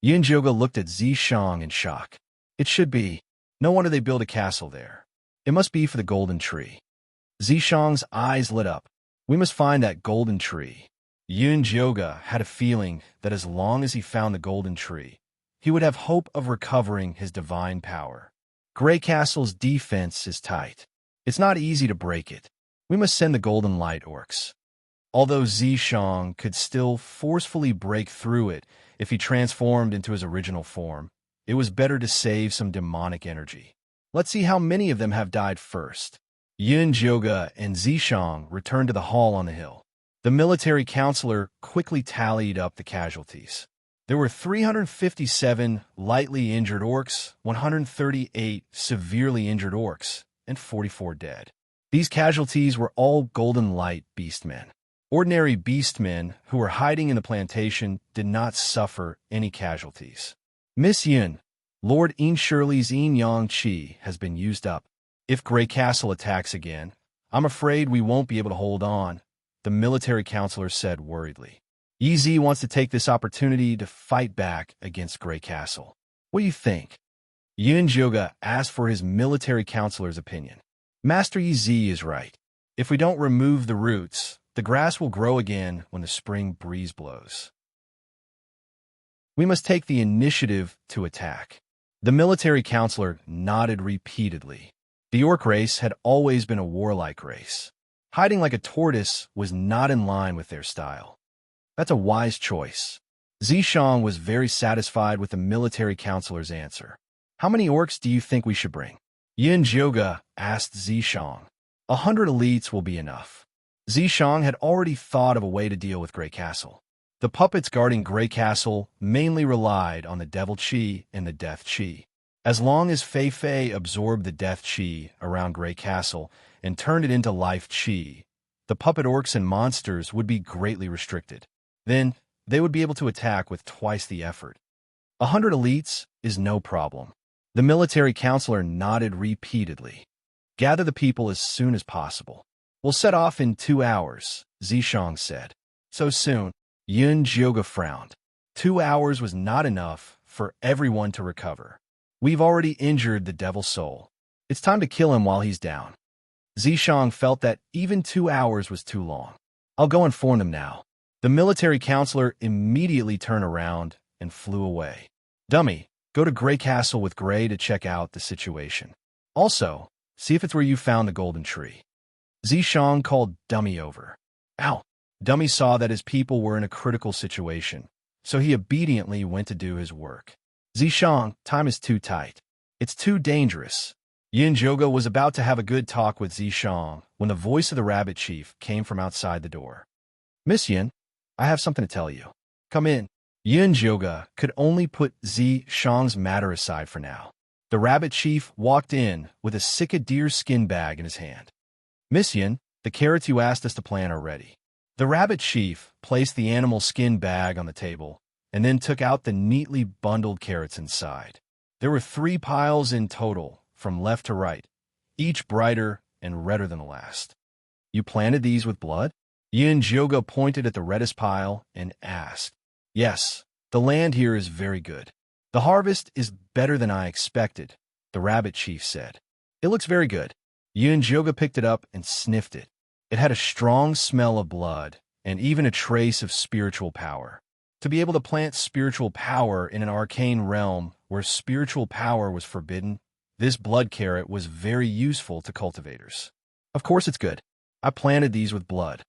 Yunjoga looked at Zishang in shock. "It should be. No wonder they built a castle there. It must be for the golden tree." Zishang's eyes lit up. "We must find that golden tree." Yunjoga had a feeling that as long as he found the golden tree, he would have hope of recovering his divine power. Grey Castle's defense is tight. It's not easy to break it. We must send the Golden Light orcs. Although Zishang could still forcefully break through it if he transformed into his original form, it was better to save some demonic energy. Let's see how many of them have died first. Yunjoga and Zishang returned to the hall on the hill. The military counselor quickly tallied up the casualties. There were 357 lightly injured orcs, 138 severely injured orcs, and 44 dead. These casualties were all Golden Light beastmen. Ordinary beastmen who were hiding in the plantation did not suffer any casualties. "Miss Yun, Lord Shirley's Yang Chi has been used up. If Grey Castle attacks again, I'm afraid we won't be able to hold on," the military counselor said worriedly. Yi wants to take this opportunity to fight back against Grey Castle. What do you think? Yun Jioga asked for his military counselor's opinion. Master Yi is right. If we don't remove the roots, the grass will grow again when the spring breeze blows. We must take the initiative to attack. The military counselor nodded repeatedly. The orc race had always been a warlike race. Hiding like a tortoise was not in line with their style. That's a wise choice. Zishang was very satisfied with the military counselor's answer. How many orcs do you think we should bring? Yin Jioga asked Zishang. 100 elites will be enough. Zishang had already thought of a way to deal with Grey Castle. The puppets guarding Grey Castle mainly relied on the Devil Chi and the Death Chi. As long as Fei Fei absorbed the Death Chi around Grey Castle and turned it into Life Chi, the puppet orcs and monsters would be greatly restricted. Then, they would be able to attack with twice the effort. 100 elites is no problem. The military counselor nodded repeatedly. Gather the people as soon as possible. We'll set off in 2 hours, Zishang said. So soon? Yun Jioga frowned. 2 hours was not enough for everyone to recover. We've already injured the Devil's Soul. It's time to kill him while he's down. Zishang felt that even 2 hours was too long. I'll go inform them now. The military counselor immediately turned around and flew away. Dummy, go to Grey Castle with Grey to check out the situation. Also, see if it's where you found the golden tree. Zishang called Dummy over. Ow! Dummy saw that his people were in a critical situation, so he obediently went to do his work. Zishang, time is too tight. It's too dangerous. Yin Jioga was about to have a good talk with Zishang when the voice of the rabbit chief came from outside the door. Miss Yin, I have something to tell you. Come in. Yin Jioga could only put Zishang's matter aside for now. The rabbit chief walked in with a sick deer skin bag in his hand. Miss Yin, the carrots you asked us to plant are ready. The rabbit chief placed the animal skin bag on the table and then took out the neatly bundled carrots inside. There were 3 piles in total, from left to right, each brighter and redder than the last. You planted these with blood? Yin Jioga pointed at the reddest pile and asked. Yes, the land here is very good. The harvest is better than I expected, the rabbit chief said. It looks very good. Yin Jioga picked it up and sniffed it. It had a strong smell of blood and even a trace of spiritual power. To be able to plant spiritual power in an arcane realm where spiritual power was forbidden, this blood carrot was very useful to cultivators. Of course it's good. I planted these with blood.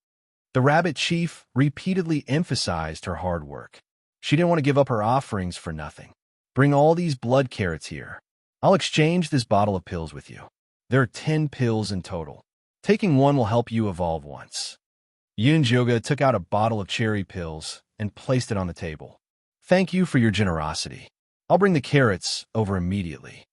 The rabbit chief repeatedly emphasized her hard work. She didn't want to give up her offerings for nothing. Bring all these blood carrots here. I'll exchange this bottle of pills with you. There are 10 pills in total. Taking one will help you evolve once. Yin Jioga took out a bottle of cherry pills and placed it on the table. Thank you for your generosity. I'll bring the carrots over immediately.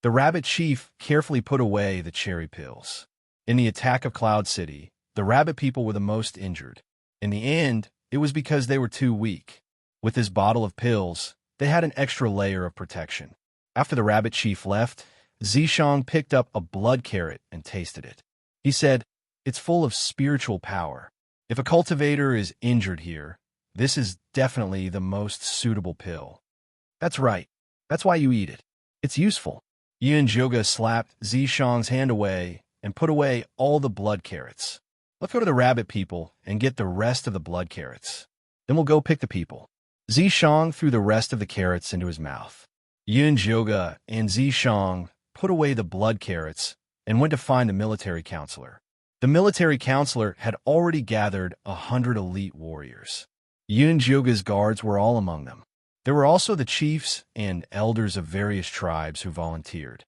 The rabbit chief carefully put away the cherry pills. In the attack of Cloud City, the rabbit people were the most injured. In the end, it was because they were too weak. With this bottle of pills, they had an extra layer of protection. After the rabbit chief left, Zishang picked up a blood carrot and tasted it. He said, it's full of spiritual power. If a cultivator is injured here, this is definitely the most suitable pill. That's right. That's why you eat it. It's useful. Yin Jioga slapped Zishang's hand away and put away all the blood carrots. Let's go to the rabbit people and get the rest of the blood carrots. Then we'll go pick the people. Zishang threw the rest of the carrots into his mouth. Yin Jioga and Zishang put away the blood carrots and went to find the military counselor. The military counselor had already gathered 100 elite warriors. Yin Jioga's guards were all among them. There were also the chiefs and elders of various tribes who volunteered.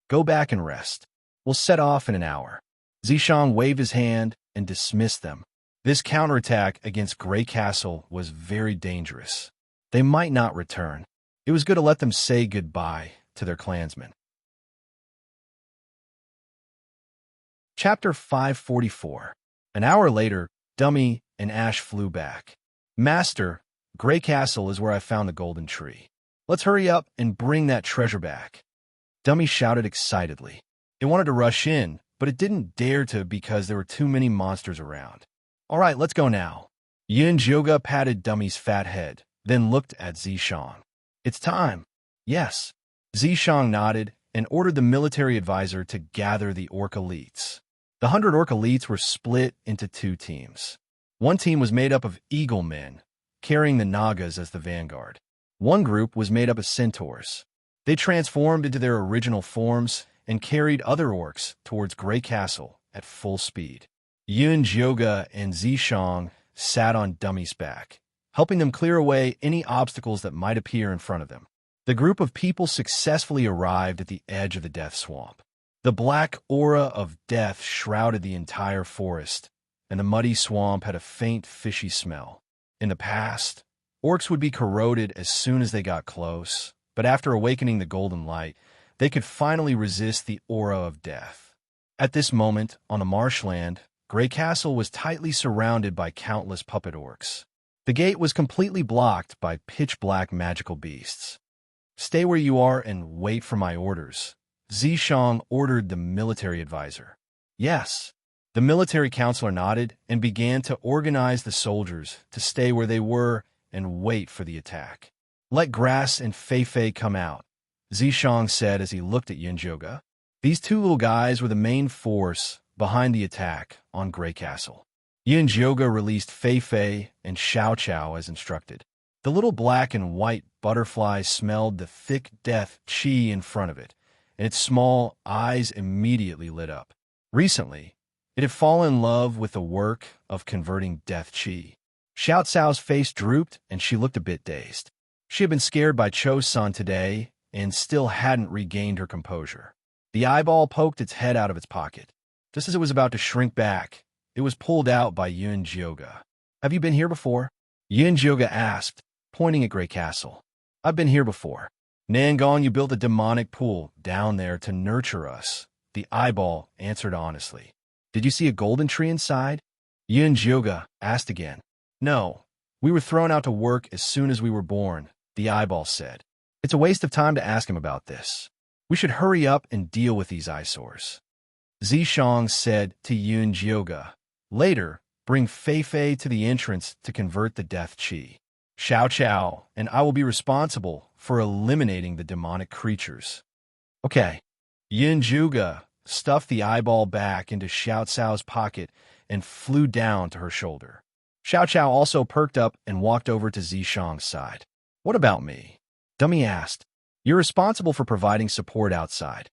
Go back and rest. We'll set off in an hour. Zishang waved his hand and dismissed them. This counterattack against Grey Castle was very dangerous. They might not return. It was good to let them say goodbye to their clansmen. Chapter 544. An hour later, Dummy and Ash flew back. Master, Grey Castle is where I found the golden tree. Let's hurry up and bring that treasure back. Dummy shouted excitedly. It wanted to rush in, but it didn't dare to because there were too many monsters around. All right, let's go now. Yin Joga patted Dummy's fat head, then looked at Zishang. It's time. Yes. Zishang nodded and ordered the military advisor to gather the orc elites. The 100 orc elites were split into 2 teams. One team was made up of eagle men, carrying the Nagas as the vanguard. One group was made up of centaurs. They transformed into their original forms and carried other orcs towards Grey Castle at full speed. Yun Jyoga and Zishang sat on Dummy's back, helping them clear away any obstacles that might appear in front of them. The group of people successfully arrived at the edge of the death swamp. The black aura of death shrouded the entire forest, and the muddy swamp had a faint fishy smell. In the past, orcs would be corroded as soon as they got close, but after awakening the golden light, they could finally resist the aura of death. At this moment, on the marshland, Grey Castle was tightly surrounded by countless puppet orcs. The gate was completely blocked by pitch-black magical beasts. Stay where you are and wait for my orders, Zishang ordered the military advisor. Yes. The military counselor nodded and began to organize the soldiers to stay where they were and wait for the attack. Let Grass and Fei come out, Zishang said as he looked at Yinjoga. These 2 little guys were the main force behind the attack on Grey Castle. Yinjoga released Fei and Xiao Xiao as instructed. The little black and white butterfly smelled the thick death qi in front of it, and its small eyes immediately lit up. Recently, it had fallen in love with the work of converting death qi. Xiao Xiao's face drooped, and she looked a bit dazed. She had been scared by Cho-san today and still hadn't regained her composure. The eyeball poked its head out of its pocket. Just as it was about to shrink back, it was pulled out by Yun Jyoga. Have you been here before? Yun Jyoga asked, pointing at Grey Castle. I've been here before. Nangon, you built a demonic pool down there to nurture us, the eyeball answered honestly. Did you see a golden tree inside? Yun Jyoga asked again. No, we were thrown out to work as soon as we were born, the eyeball said. It's a waste of time to ask him about this. We should hurry up and deal with these eyesores. Zishang said to Yun Jyoga. Later, bring Fei to the entrance to convert the death qi. Xiao Xiao and I will be responsible for eliminating the demonic creatures. Okay. Yin Juga stuffed the eyeball back into Xiao Xiao's pocket and flew down to her shoulder. Xiao Xiao also perked up and walked over to Zishang's side. What about me? Dummy asked. You're responsible for providing support outside.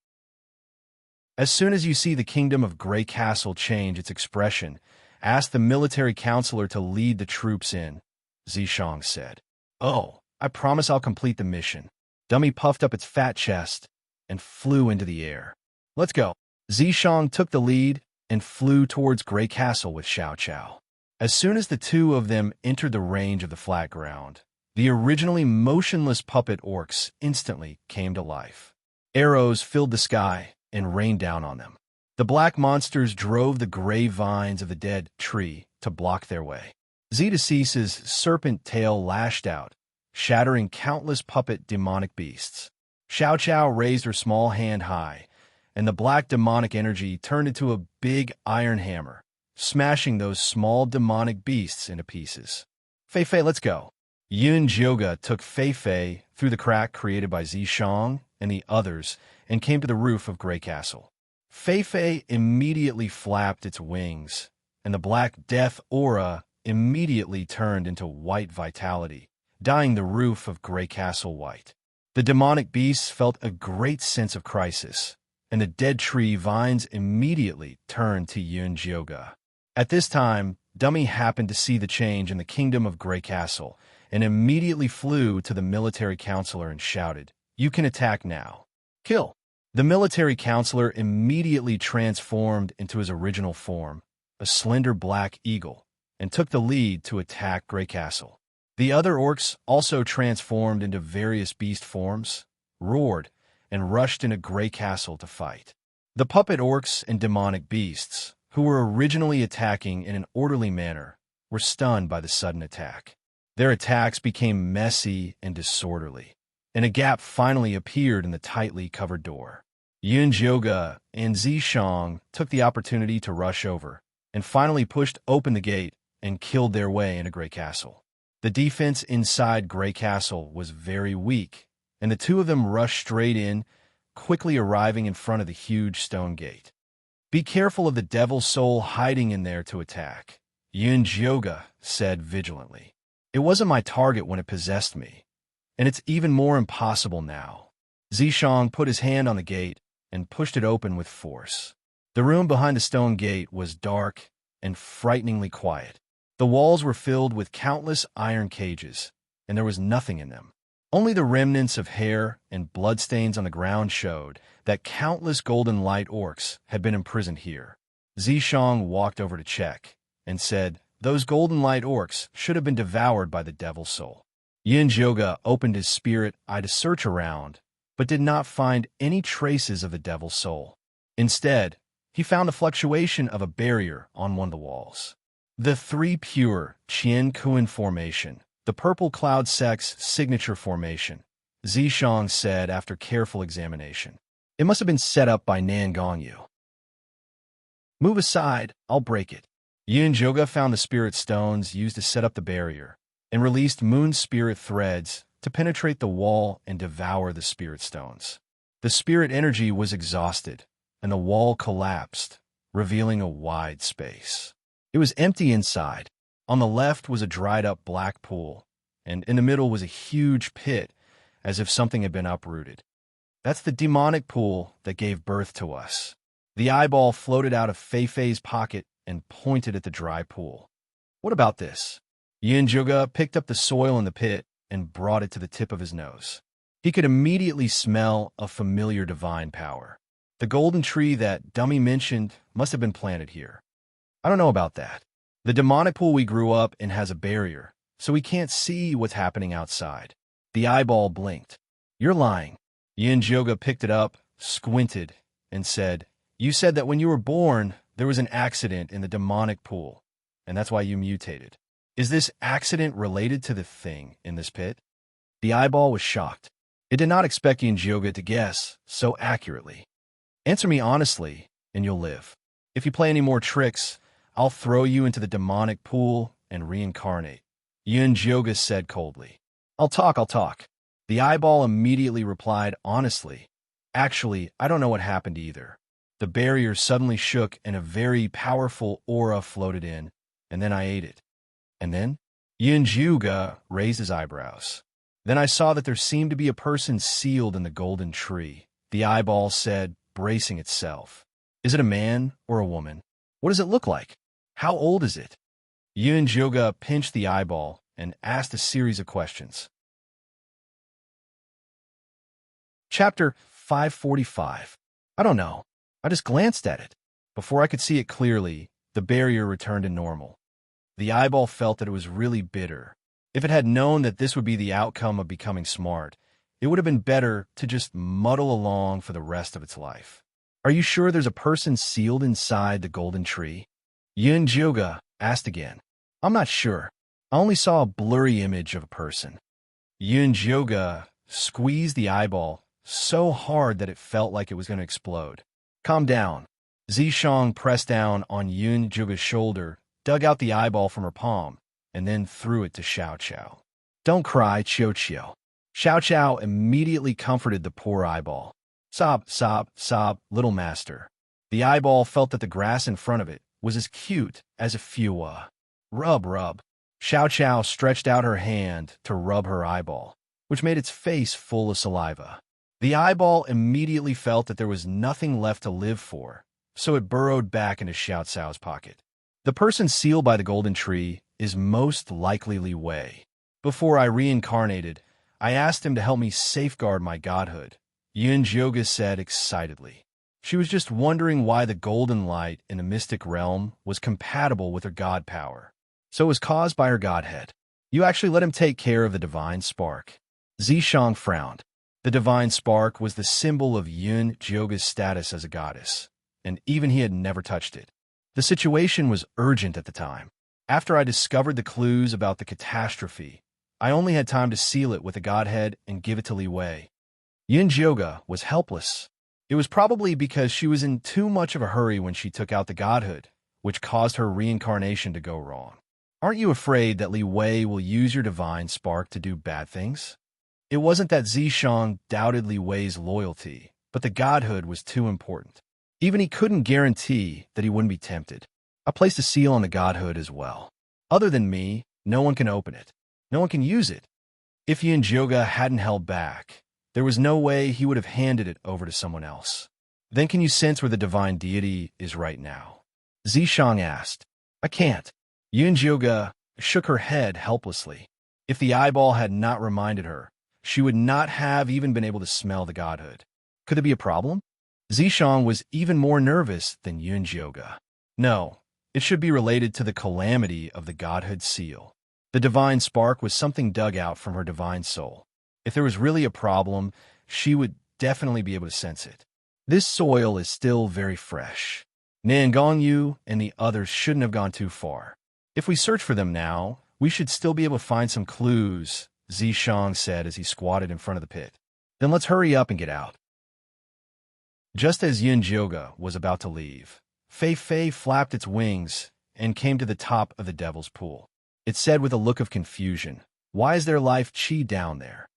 As soon as you see the kingdom of Grey Castle change its expression, ask the military counselor to lead the troops in, Zishang said. Oh, I promise I'll complete the mission. Dummy puffed up its fat chest and flew into the air. Let's go. Zishang took the lead and flew towards Grey Castle with Xiao Xiao. As soon as the 2 of them entered the range of the flat ground, the originally motionless puppet orcs instantly came to life. Arrows filled the sky and rained down on them. The black monsters drove the gray vines of the dead tree to block their way. Zetacese's serpent tail lashed out, shattering countless puppet demonic beasts. Xiao Xiao raised her small hand high, and the black demonic energy turned into a big iron hammer, smashing those small demonic beasts into pieces. Fei, let's go. Yun Jyoga took Fei through the crack created by Zishang and the others and came to the roof of Grey Castle. Fei immediately flapped its wings, and the black death aura immediately turned into white vitality, dyeing the roof of Grey Castle white. The demonic beasts felt a great sense of crisis, and the dead tree vines immediately turned to Yun Jyoga. At this time, Dummy happened to see the change in the kingdom of Grey Castle, and immediately flew to the military counselor and shouted, "You can attack now. Kill!" The military counselor immediately transformed into his original form, a slender black eagle, and took the lead to attack Grey Castle. The other orcs also transformed into various beast forms, roared, and rushed into Grey Castle to fight. The puppet orcs and demonic beasts, who were originally attacking in an orderly manner, were stunned by the sudden attack. Their attacks became messy and disorderly, and a gap finally appeared in the tightly covered door. Yun Jioga and Zishang took the opportunity to rush over, and finally pushed open the gate and killed their way into Grey Castle. The defense inside Grey Castle was very weak, and the two of them rushed straight in, quickly arriving in front of the huge stone gate. "Be careful of the devil's soul hiding in there to attack," Yun Jioga said vigilantly. "It wasn't my target when it possessed me, and it's even more impossible now." Zishang put his hand on the gate and pushed it open with force. The room behind the stone gate was dark and frighteningly quiet. The walls were filled with countless iron cages, and there was nothing in them. Only the remnants of hair and bloodstains on the ground showed that countless golden light orcs had been imprisoned here. Zishang walked over to check and said, "Those golden light orcs should have been devoured by the devil's soul." Yun Jioga opened his spirit eye to search around, but did not find any traces of the devil's soul. Instead, he found a fluctuation of a barrier on one of the walls. The three pure Qian Kuan formation, the purple cloud sect's signature formation, Zishang said after careful examination. "It must have been set up by Nan Gongyu." "Move aside, I'll break it." Yun Jioga found the spirit stones used to set up the barrier, and released moon spirit threads to penetrate the wall and devour the spirit stones. The spirit energy was exhausted, and the wall collapsed, revealing a wide space. It was empty inside. On the left was a dried-up black pool, and in the middle was a huge pit, as if something had been uprooted. "That's the demonic pool that gave birth to us." The eyeball floated out of Fei-Fei's pocket and pointed at the dry pool. "What about this?" Yun Jioga picked up the soil in the pit and brought it to the tip of his nose. He could immediately smell a familiar divine power. The golden tree that Dummy mentioned must have been planted here. "I don't know about that. The demonic pool we grew up in has a barrier, so we can't see what's happening outside." The eyeball blinked. "You're lying." Yun Jioga picked it up, squinted, and said, "You said that when you were born, there was an accident in the demonic pool, and that's why you mutated. Is this accident related to the thing in this pit?" The eyeball was shocked. It did not expect Yun Jioga to guess so accurately. "Answer me honestly, and you'll live. If you play any more tricks, I'll throw you into the demonic pool and reincarnate," Yun Jioga said coldly. I'll talk. The eyeball immediately replied honestly, "Actually, I don't know what happened either." The barrier suddenly shook and a very powerful aura floated in, and then I ate it. "And then?" Yun Jioga raised his eyebrows. "Then I saw that there seemed to be a person sealed in the golden tree," the eyeball said, bracing itself. "Is it a man or a woman? What does it look like? How old is it?" Yun Jioga pinched the eyeball and asked a series of questions. Chapter 545. "I don't know. I just glanced at it. Before I could see it clearly, the barrier returned to normal." The eyeball felt that it was really bitter. If it had known that this would be the outcome of becoming smart, it would have been better to just muddle along for the rest of its life. "Are you sure there's a person sealed inside the golden tree?" Yun Jioga asked again. "I'm not sure. I only saw a blurry image of a person." Yun Jioga squeezed the eyeball so hard that it felt like it was going to explode. "Calm down." Zishang pressed down on Yun Jioga's shoulder, dug out the eyeball from her palm, and then threw it to Xiao Qiao. "Don't cry, Qiao Qiao." Xiao Qiao immediately comforted the poor eyeball. "Sob, little master." The eyeball felt that the grass in front of it was as cute as a Fua. Rub. Xiao Qiao stretched out her hand to rub her eyeball, which made its face full of saliva. The eyeball immediately felt that there was nothing left to live for, so it burrowed back into Xiao Cao's pocket. "The person sealed by the golden tree is most likely Li Wei. Before I reincarnated, I asked him to help me safeguard my godhood," Yun Jioga said excitedly. She was just wondering why the golden light in the mystic realm was compatible with her god power. So it was caused by her godhead. "You actually let him take care of the divine spark." Zishang frowned. The divine spark was the symbol of Yun Jioga's status as a goddess, and even he had never touched it. The situation was urgent at the time. After I discovered the clues about the catastrophe, I only had time to seal it with the godhead and give it to Li Wei. Yun Jioga was helpless. It was probably because she was in too much of a hurry when she took out the godhood, which caused her reincarnation to go wrong. Aren't you afraid that Li Wei will use your divine spark to do bad things? It wasn't that Zishang doubted Li Wei's loyalty, but the godhood was too important. Even he couldn't guarantee that he wouldn't be tempted. I placed a seal on the godhood as well. Other than me, no one can open it. No one can use it. If Yin Jioga hadn't held back, there was no way he would have handed it over to someone else. Then can you sense where the divine deity is right now? Zishang asked. I can't. Yin Jioga shook her head helplessly. If the eyeball had not reminded her, she would not have even been able to smell the godhood. Could there be a problem? Zishang was even more nervous than Yin Jioga. No, it should be related to the calamity of the godhood seal. The divine spark was something dug out from her divine soul. If there was really a problem, she would definitely be able to sense it. This soil is still very fresh. Nan Gongyu and the others shouldn't have gone too far. If we search for them now, we should still be able to find some clues, Zishang said as he squatted in front of the pit. Then let's hurry up and get out. Just as Yin Jioga was about to leave, Fei Fei flapped its wings and came to the top of the devil's pool. It said with a look of confusion, "Why is there life chi down there?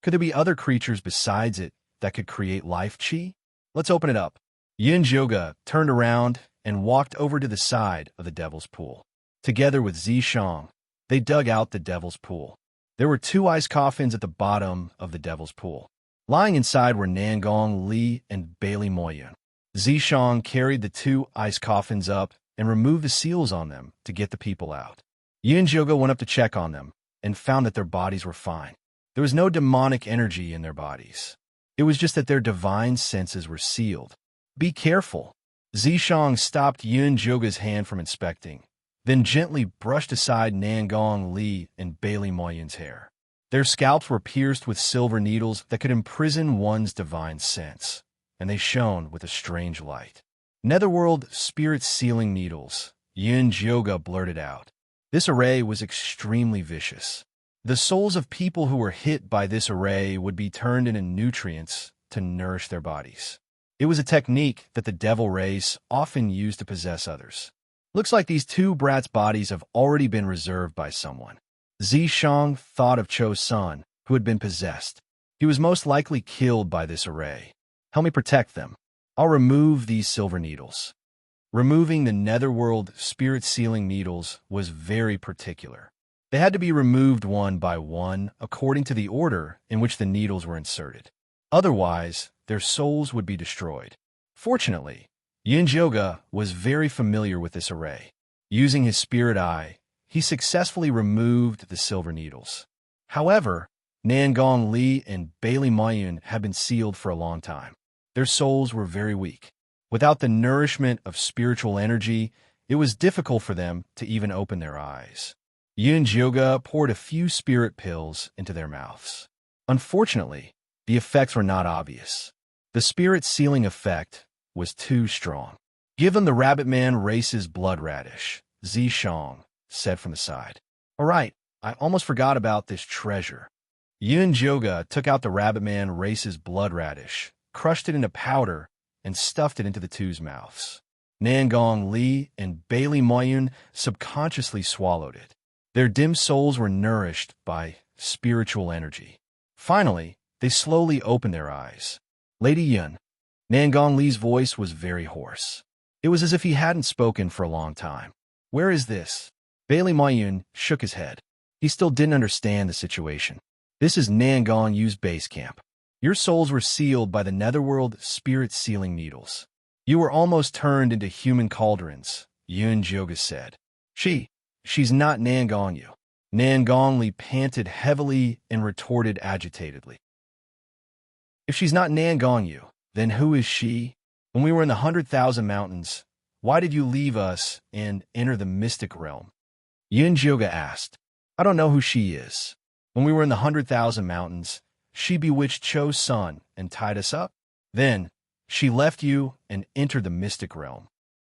Could there be other creatures besides it that could create life chi? Let's open it up." Yin Jioga turned around and walked over to the side of the devil's pool. Together with Zishang, they dug out the devil's pool. There were 2 ice coffins at the bottom of the devil's pool. Lying inside were Nangong Li and Bailey Moyun. Zishang carried the 2 ice coffins up and removed the seals on them to get the people out. Yin Jioga went up to check on them and found that their bodies were fine. There was no demonic energy in their bodies. It was just that their divine senses were sealed. Be careful. Zishang stopped Yin Jioga's hand from inspecting, then gently brushed aside Nangong Li and Bailey Moyun's hair. Their scalps were pierced with silver needles that could imprison one's divine sense, and they shone with a strange light. Netherworld spirit-sealing needles, Yin Jioga blurted out. This array was extremely vicious. The souls of people who were hit by this array would be turned into nutrients to nourish their bodies. It was a technique that the devil race often used to possess others. Looks like these 2 brats' bodies have already been reserved by someone. Zishang thought of Cho's son, who had been possessed. He was most likely killed by this array. Help me protect them. I'll remove these silver needles. Removing the netherworld spirit-sealing needles was very particular. They had to be removed one by one according to the order in which the needles were inserted. Otherwise, their souls would be destroyed. Fortunately, Yin Jioga was very familiar with this array. Using his spirit eye, he successfully removed the silver needles. However, Nangong Li and Bailey Moyun had been sealed for a long time. Their souls were very weak. Without the nourishment of spiritual energy, it was difficult for them to even open their eyes. Yin Jioga poured a few spirit pills into their mouths. Unfortunately, the effects were not obvious. The spirit-sealing effect was too strong. Give them the Rabbit Man race's blood radish, Zishang said from the side. All right, I almost forgot about this treasure. Yin Jioga took out the Rabbit Man race's blood radish, crushed it into powder, and stuffed it into the 2's mouths. Nangong Li and Bailey Moyun subconsciously swallowed it. Their dim souls were nourished by spiritual energy. Finally, they slowly opened their eyes. Lady Yun. Nangong Li's voice was very hoarse. It was as if he hadn't spoken for a long time. Where is this? Bailey Moyun shook his head. He still didn't understand the situation. This is Nangong Yu's base camp. Your souls were sealed by the netherworld spirit-sealing needles. You were almost turned into human cauldrons, Yin Jioga said. She's not Nangong Yu. Nangong Li panted heavily and retorted agitatedly. If she's not Nangong Yu, then who is she? When we were in the 100,000 mountains, why did you leave us and enter the mystic realm? Yin Jioga asked. I don't know who she is. When we were in the 100,000 mountains, she bewitched Cho's son and tied us up. Then, she left you and entered the mystic realm.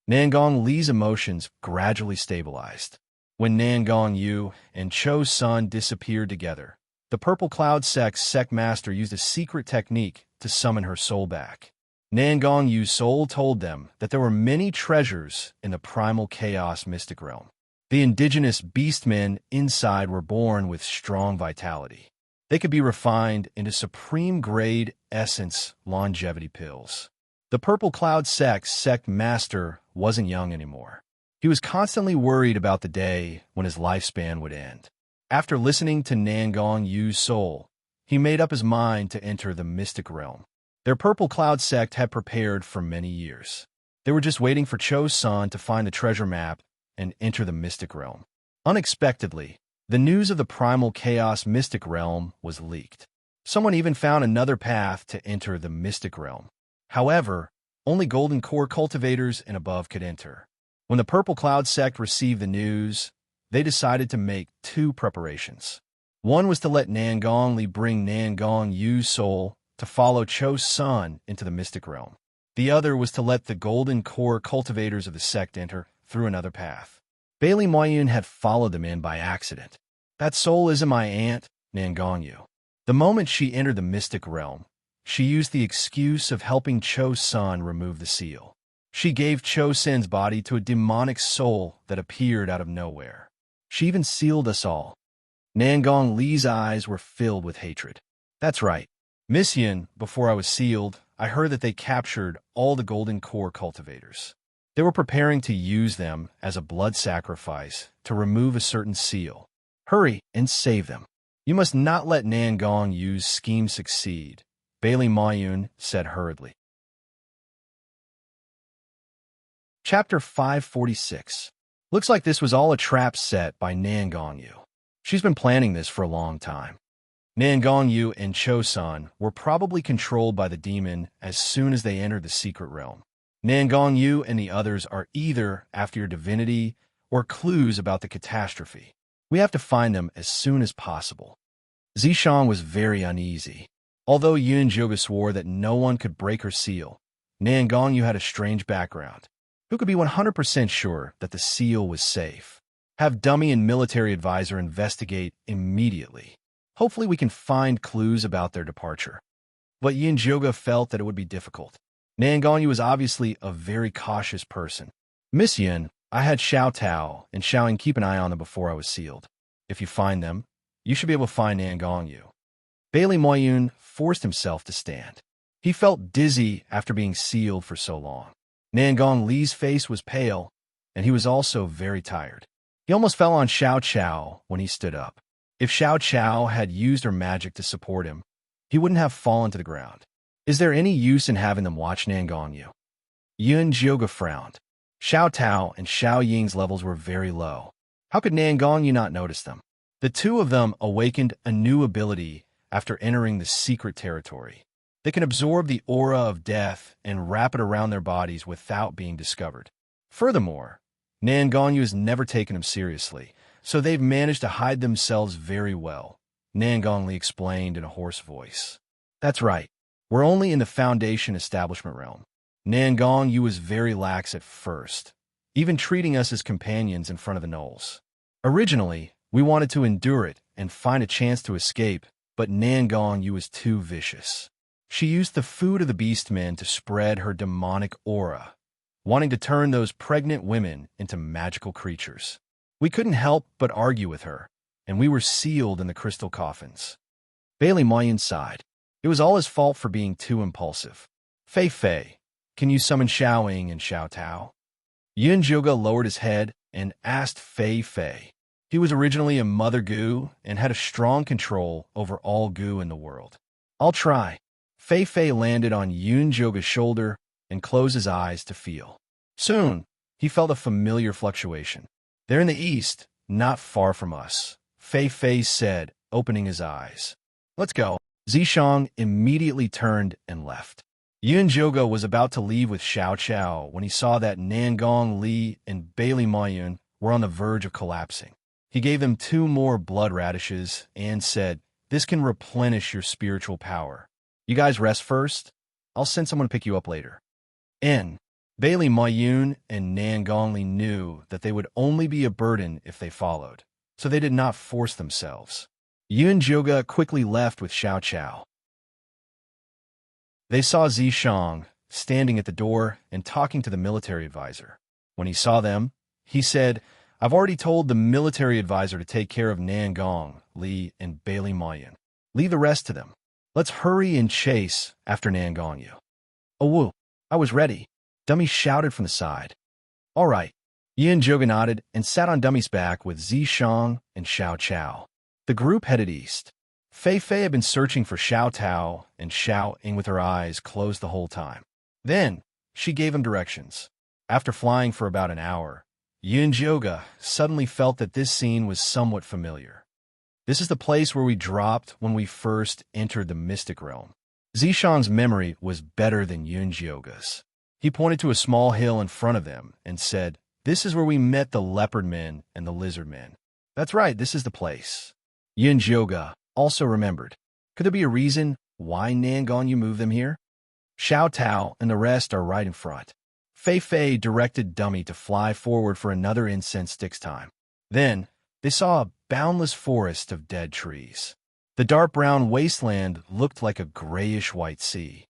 Nangong Li's emotions gradually stabilized. When Nangong Yu and Cho's son disappeared together, the Purple Cloud Sect's sect master used a secret technique to summon her soul back. Nangong Yu's soul told them that there were many treasures in the primal chaos mystic realm. The indigenous beastmen inside were born with strong vitality. They could be refined into supreme-grade essence longevity pills. The Purple Cloud sect master wasn't young anymore. He was constantly worried about the day when his lifespan would end. After listening to Nangong Yu's soul, he made up his mind to enter the mystic realm. Their Purple Cloud sect had prepared for many years. They were just waiting for Cho-san to find the treasure map and enter the mystic realm. Unexpectedly, the news of the primal chaos mystic realm was leaked. Someone even found another path to enter the mystic realm. However, only golden core cultivators and above could enter. When the Purple Cloud sect received the news, they decided to make two preparations. One was to let Nangong Li bring Nangong Yu's soul to follow Cho-san into the mystic realm. The other was to let the golden core cultivators of the sect enter through another path. Bailey Moyun had followed them in by accident. That soul isn't my aunt, Nangong Yu. The moment she entered the mystic realm, she used the excuse of helping Cho-san remove the seal. She gave Cho-san's body to a demonic soul that appeared out of nowhere. She even sealed us all. Nangong Li's eyes were filled with hatred. That's right. Miss Yin, before I was sealed, I heard that they captured all the golden core cultivators. They were preparing to use them as a blood sacrifice to remove a certain seal. Hurry and save them. You must not let Nangong Yu's scheme succeed, Bailey Moyun said hurriedly. Chapter 546. Looks like this was all a trap set by Nangong Yu. She's been planning this for a long time. Nangong Yu and Cho-san were probably controlled by the demon as soon as they entered the secret realm. Nangong Yu and the others are either after your divinity or clues about the catastrophe. We have to find them as soon as possible. Zishang was very uneasy. Although Yun Zhuge swore that no one could break her seal, Nangong Yu had a strange background. Who could be 100% sure that the seal was safe? Have dummy and military advisor investigate immediately. Hopefully we can find clues about their departure. But Yin Zhuge felt that it would be difficult. Nangong Yu was obviously a very cautious person. Miss Yin, I had Xiao Tao and Xiao Ying keep an eye on them before I was sealed. If you find them, you should be able to find Nangong Yu. Bailey Moyun forced himself to stand. He felt dizzy after being sealed for so long. Nangong Li's face was pale, and he was also very tired. He almost fell on Xiao Chao when he stood up. If Xiao Chao had used her magic to support him, he wouldn't have fallen to the ground. Is there any use in having them watch Nangong Yu? Yun Zhuge frowned. Xiao Tao and Xiao Ying's levels were very low. How could Nangong Yu not notice them? The two of them awakened a new ability after entering the secret territory. They can absorb the aura of death and wrap it around their bodies without being discovered. Furthermore, Nangong Yu has never taken them seriously, so they've managed to hide themselves very well, Nangong Li explained in a hoarse voice. That's right. We're only in the Foundation establishment realm. Nangong Yu was very lax at first, even treating us as companions in front of the gnolls. Originally, we wanted to endure it and find a chance to escape, but Nangong Yu was too vicious. She used the food of the beastmen to spread her demonic aura, wanting to turn those pregnant women into magical creatures. We couldn't help but argue with her, and we were sealed in the crystal coffins. Bailey Moyun sighed. It was all his fault for being too impulsive. Fei Fei, can you summon Xiao Ying and Xiao Tao? Yun Zhuge lowered his head and asked Fei Fei. He was originally a mother goo and had a strong control over all goo in the world. I'll try. Fei Fei landed on Yun Zhuge's shoulder and closed his eyes to feel. Soon, he felt a familiar fluctuation. They're in the east, not far from us, Fei Fei said, opening his eyes. Let's go. Zishang immediately turned and left. Yun Zhuge was about to leave with Xiao Chao when he saw that Nangong Li and Bailey Moyun were on the verge of collapsing. He gave them 2 more blood radishes and said, "This can replenish your spiritual power. You guys rest first. I'll send someone to pick you up later." Bailey Moyun and Nangong Li knew that they would only be a burden if they followed, so they did not force themselves. Yun Zhuge quickly left with Xiao Chao. They saw Zishang standing at the door and talking to the military advisor. When he saw them, he said, "I've already told the military advisor to take care of Nangong, Li, and Bailey Mayan. Leave the rest to them. Let's hurry and chase after Nangong Yu." "Oh, woo, I was ready," Dummy shouted from the side. "All right." Yin Joga nodded and sat on Dummy's back with Zishang and Xiao Chao. The group headed east. Fei Fei had been searching for Xiao Tao and Xiao Ying with her eyes closed the whole time. Then, she gave him directions. After flying for about an hour, Yin Joga suddenly felt that this scene was somewhat familiar. This is the place where we dropped when we first entered the mystic realm. Zishang's memory was better than Yin Joga's. He pointed to a small hill in front of them and said, "This is where we met the leopard men and the lizard men." "That's right, this is the place." Yin Joga also remembered. Could there be a reason why Nangong Yu moved them here? Xiao Tao and the rest are right in front. Fei Fei directed Dummy to fly forward for another incense stick's time. Then, they saw a boundless forest of dead trees. The dark brown wasteland looked like a grayish-white sea.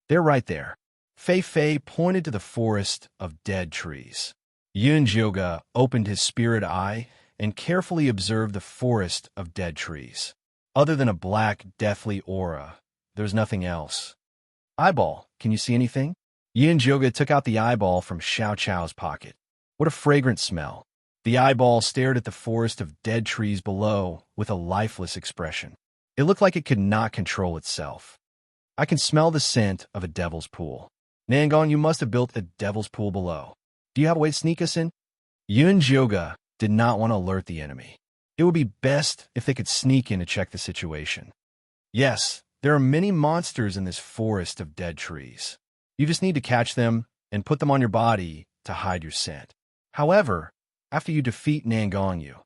"They're right there." Fei Fei pointed to the forest of dead trees. Yin Joga opened his spirit eye and carefully observed the forest of dead trees. Other than a black, deathly aura, there's nothing else. "Eyeball, can you see anything?" Yin Joga took out the eyeball from Xiao Chao's pocket. What a fragrant smell. The eyeball stared at the forest of dead trees below with a lifeless expression. It looked like it could not control itself. "I can smell the scent of a devil's pool. Nangong, you must have built a devil's pool below. Do you have a way to sneak us in?" Yin Joga did not want to alert the enemy. It would be best if they could sneak in to check the situation. "Yes, there are many monsters in this forest of dead trees. You just need to catch them and put them on your body to hide your scent. However, after you defeat Nangong Yu,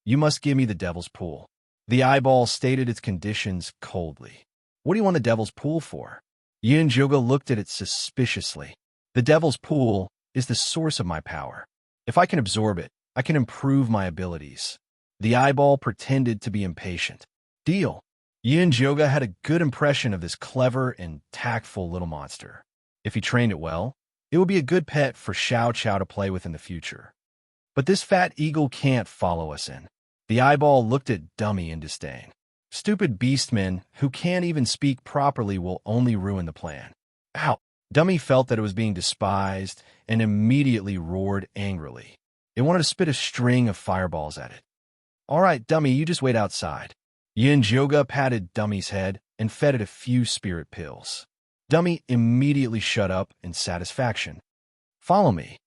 you must give me the devil's pool." The eyeball stated its conditions coldly. "What do you want the devil's pool for?" Yin Joga looked at it suspiciously. "The devil's pool is the source of my power. If I can absorb it, I can improve my abilities." The eyeball pretended to be impatient. "Deal." Yin Joga had a good impression of this clever and tactful little monster. If he trained it well, it would be a good pet for Xiao Chao to play with in the future. But this fat eagle can't follow us in. The eyeball looked at Dummy in disdain. "Stupid beastmen who can't even speak properly will only ruin the plan." Ow! Dummy felt that it was being despised and immediately roared angrily. It wanted to spit a string of fireballs at it. "All right, Dummy, you just wait outside." Yin Joga patted Dummy's head and fed it a few spirit pills. Dummy immediately shut up in satisfaction. "Follow me."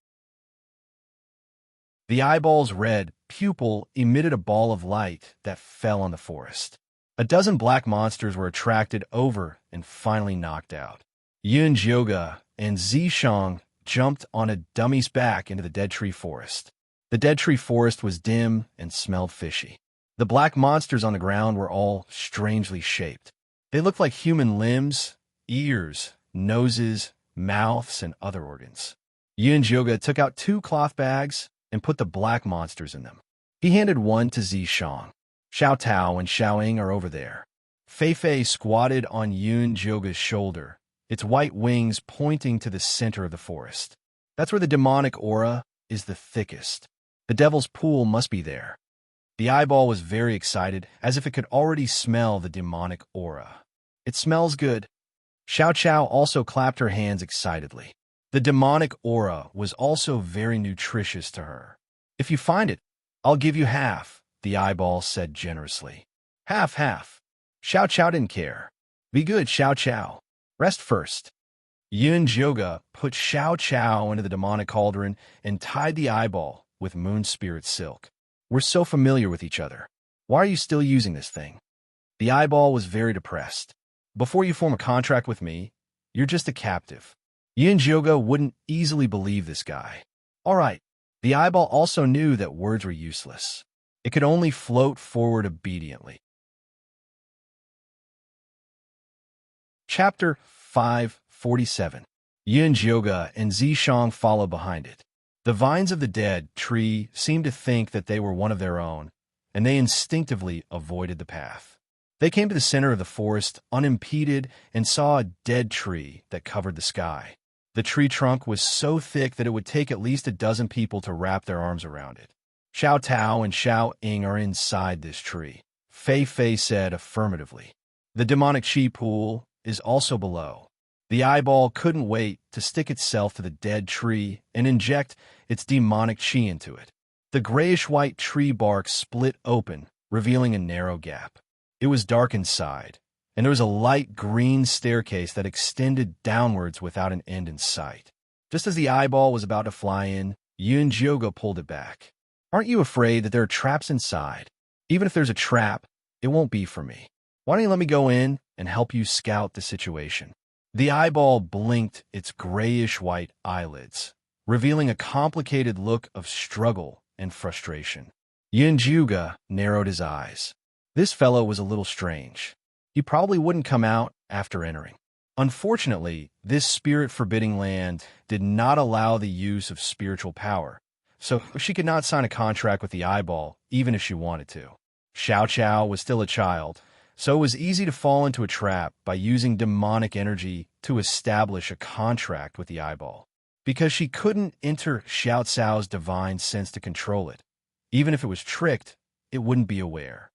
The eyeball's red pupil emitted a ball of light that fell on the forest. A dozen black monsters were attracted over and finally knocked out. Yin Joga and Zishang jumped on a Dummy's back into the dead tree forest. The dead tree forest was dim and smelled fishy. The black monsters on the ground were all strangely shaped. They looked like human limbs, ears, noses, mouths, and other organs. Yin Joga took out 2 cloth bags and put the black monsters in them. He handed one to Zishang. "Xiao Tao and Xiao Ying are over there." Fei Fei squatted on Yin Joga's shoulder, its white wings pointing to the center of the forest. "That's where the demonic aura is the thickest. The devil's pool must be there." The eyeball was very excited, as if it could already smell the demonic aura. "It smells good." Xiao Chao also clapped her hands excitedly. The demonic aura was also very nutritious to her. "If you find it, I'll give you half," the eyeball said generously. "Half, half." Xiao Chao didn't care. "Be good, Xiao Chao. Rest first." Yin Joga put Xiao Chao into the demonic cauldron and tied the eyeball with moon spirit silk. "We're so familiar with each other. Why are you still using this thing?" The eyeball was very depressed. "Before you form a contract with me, you're just a captive." Yin Joga wouldn't easily believe this guy. "All right." The eyeball also knew that words were useless. It could only float forward obediently. Chapter 547. Yin Joga and Zishang followed behind it. The vines of the dead tree seemed to think that they were one of their own, and they instinctively avoided the path. They came to the center of the forest unimpeded and saw a dead tree that covered the sky. The tree trunk was so thick that it would take at least a dozen people to wrap their arms around it. Xiao Tao and Xiao Ying are inside this tree, Fei Fei said affirmatively. The demonic chi pool is also below. The eyeball couldn't wait to stick itself to the dead tree and inject its demonic chi into it. The grayish-white tree bark split open, revealing a narrow gap. It was dark inside, and there was a light green staircase that extended downwards without an end in sight. Just as the eyeball was about to fly in, Yun Jioga pulled it back. Aren't you afraid that there are traps inside? Even if there's a trap, it won't be for me. Why don't you let me go in and help you scout the situation? The eyeball blinked its grayish-white eyelids, revealing a complicated look of struggle and frustration. Yun Jioga narrowed his eyes. This fellow was a little strange. He probably wouldn't come out after entering. Unfortunately, this spirit-forbidding land did not allow the use of spiritual power, so she could not sign a contract with the eyeball, even if she wanted to. Xiao Qiao was still a child, so it was easy to fall into a trap by using demonic energy to establish a contract with the eyeball. Because she couldn't enter Xiao Cao's divine sense to control it. Even if it was tricked, it wouldn't be aware.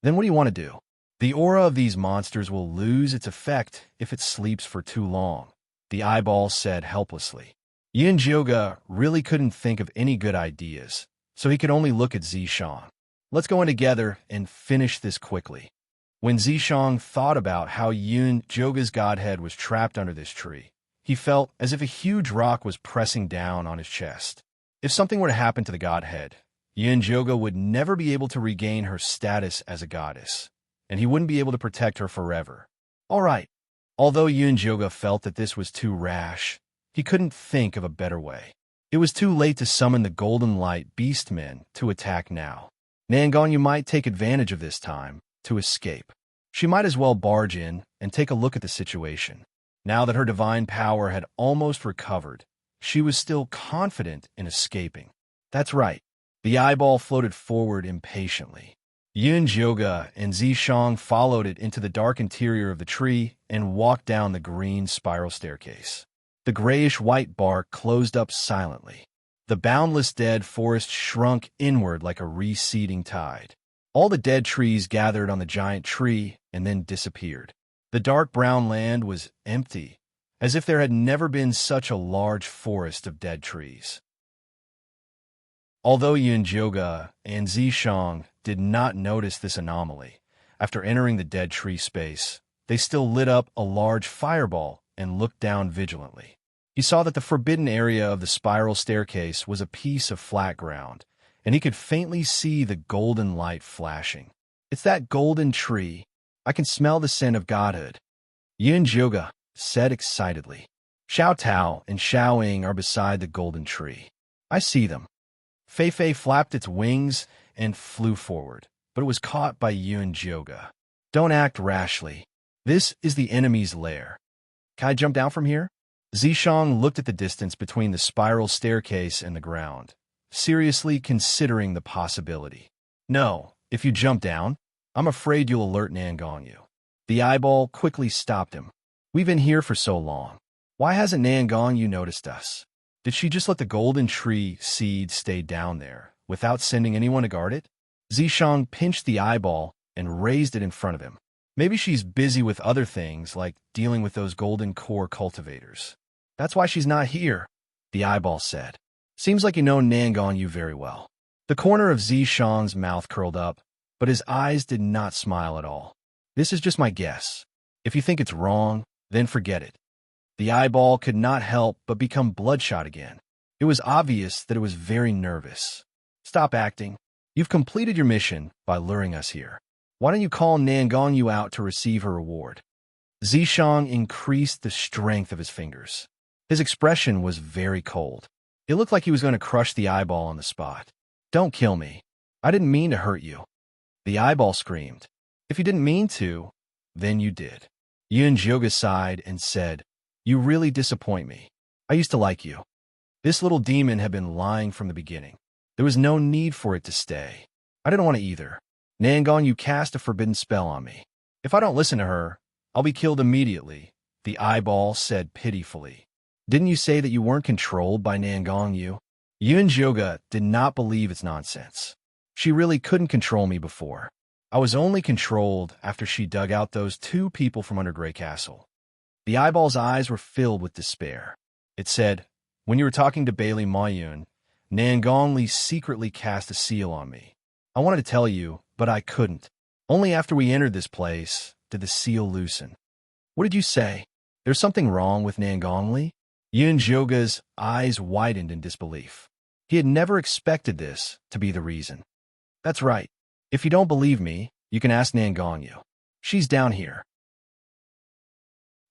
Then what do you want to do? The aura of these monsters will lose its effect if it sleeps for too long, the eyeball said helplessly. Yin Jioga really couldn't think of any good ideas, so he could only look at Zishang. Let's go in together and finish this quickly. When Zishang thought about how Yun Jioga's godhead was trapped under this tree, he felt as if a huge rock was pressing down on his chest. If something were to happen to the godhead, Yun Jioga would never be able to regain her status as a goddess, and he wouldn't be able to protect her forever. All right. Although Yun Jioga felt that this was too rash, he couldn't think of a better way. It was too late to summon the Golden Light Beastmen to attack now. Nangonyu might take advantage of this time to escape. She might as well barge in and take a look at the situation. Now that her divine power had almost recovered, she was still confident in escaping. That's right. The eyeball floated forward impatiently. Yun Jioga and Zishang followed it into the dark interior of the tree and walked down the green spiral staircase. The grayish-white bark closed up silently. The boundless dead forest shrunk inward like a receding tide. All the dead trees gathered on the giant tree and then disappeared. The dark brown land was empty, as if there had never been such a large forest of dead trees. Although Yun Jioga and Zishang did not notice this anomaly, after entering the dead tree space, they still lit up a large fireball and looked down vigilantly. He saw that the forbidden area of the spiral staircase was a piece of flat ground, and he could faintly see the golden light flashing. It's that golden tree. I can smell the scent of godhood, Yun Jioga said excitedly. Xiao Tao and Xiao Ying are beside the golden tree. I see them. Fei Fei flapped its wings and flew forward, but it was caught by Yun Jioga. Don't act rashly. This is the enemy's lair. Can I jump down from here? Zishang looked at the distance between the spiral staircase and the ground, seriously considering the possibility. No, if you jump down, I'm afraid you'll alert Nangonyu. The eyeball quickly stopped him. We've been here for so long. Why hasn't Nangonyu noticed us? Did she just let the golden tree seed stay down there without sending anyone to guard it? Zishang pinched the eyeball and raised it in front of him. Maybe she's busy with other things like dealing with those golden core cultivators. That's why she's not here, the eyeball said. Seems like you know Nangonyu very well. The corner of Zishang's mouth curled up, but his eyes did not smile at all. This is just my guess. If you think it's wrong, then forget it. The eyeball could not help but become bloodshot again. It was obvious that it was very nervous. Stop acting. You've completed your mission by luring us here. Why don't you call Nangonyu out to receive her reward? Zishang increased the strength of his fingers. His expression was very cold. It looked like he was going to crush the eyeball on the spot. Don't kill me. I didn't mean to hurt you. The eyeball screamed. If you didn't mean to, then you did. Yun Jioga sighed and said, You really disappoint me. I used to like you. This little demon had been lying from the beginning. There was no need for it to stay. I didn't want to either. Nangonyu cast a forbidden spell on me. If I don't listen to her, I'll be killed immediately, the eyeball said pitifully. Didn't you say that you weren't controlled by Nangong Yu? Yun Joga did not believe its nonsense. She really couldn't control me before. I was only controlled after she dug out those two people from under Grey Castle. The eyeball's eyes were filled with despair. It said, when you were talking to Bailey Mayun, Nangong Li secretly cast a seal on me. I wanted to tell you, but I couldn't. Only after we entered this place did the seal loosen. What did you say? There's something wrong with Nangong Li? Yun Joga's eyes widened in disbelief. He had never expected this to be the reason. That's right. If you don't believe me, you can ask Nangong Yu. She's down here.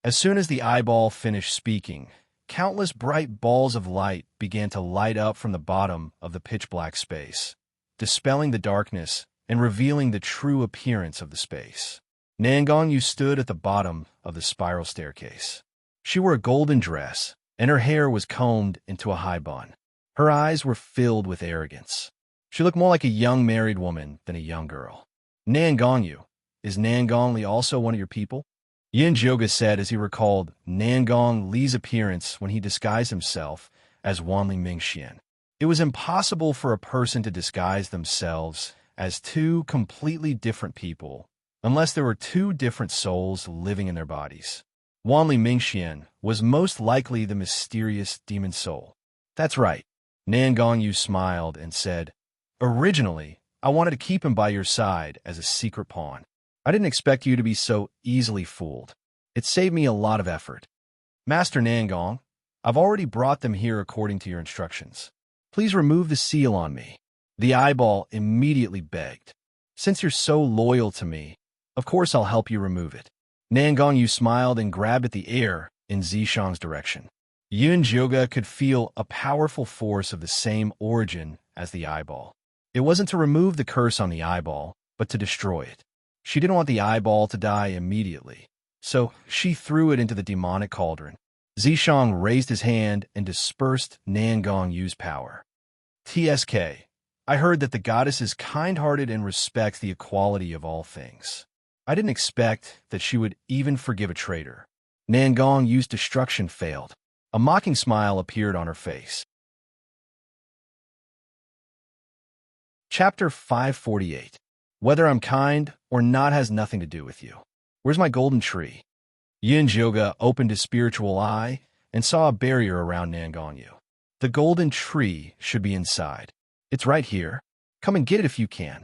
As soon as the eyeball finished speaking, countless bright balls of light began to light up from the bottom of the pitch-black space, dispelling the darkness and revealing the true appearance of the space. Nangong Yu stood at the bottom of the spiral staircase. She wore a golden dress, and her hair was combed into a high bun. Her eyes were filled with arrogance. She looked more like a young married woman than a young girl. Nangong Yu, is Nangong Li also one of your people? Yin Joga said as he recalled Nangong Li's appearance when he disguised himself as Wanli Mingxian. It was impossible for a person to disguise themselves as two completely different people unless there were two different souls living in their bodies. Wanli Mingxian was most likely the mysterious demon soul. That's right. Nangong Yu smiled and said, originally, I wanted to keep him by your side as a secret pawn. I didn't expect you to be so easily fooled. It saved me a lot of effort. Master Nangong, I've already brought them here according to your instructions. Please remove the seal on me. The eyeball immediately begged. Since you're so loyal to me, of course I'll help you remove it. Nangong Yu smiled and grabbed at the air in Zishang's direction. Yun Joga could feel a powerful force of the same origin as the eyeball. It wasn't to remove the curse on the eyeball, but to destroy it. She didn't want the eyeball to die immediately, so she threw it into the demonic cauldron. Zishang raised his hand and dispersed Nangong Yu's power. TSK, I heard that the goddess is kind-hearted and respects the equality of all things. I didn't expect that she would even forgive a traitor. Nangong Yu's destruction failed. A mocking smile appeared on her face. Chapter 548. Whether I'm kind or not has nothing to do with you. Where's my golden tree? Yin Joga opened his spiritual eye and saw a barrier around Nangong Yu. The golden tree should be inside. It's right here. Come and get it if you can.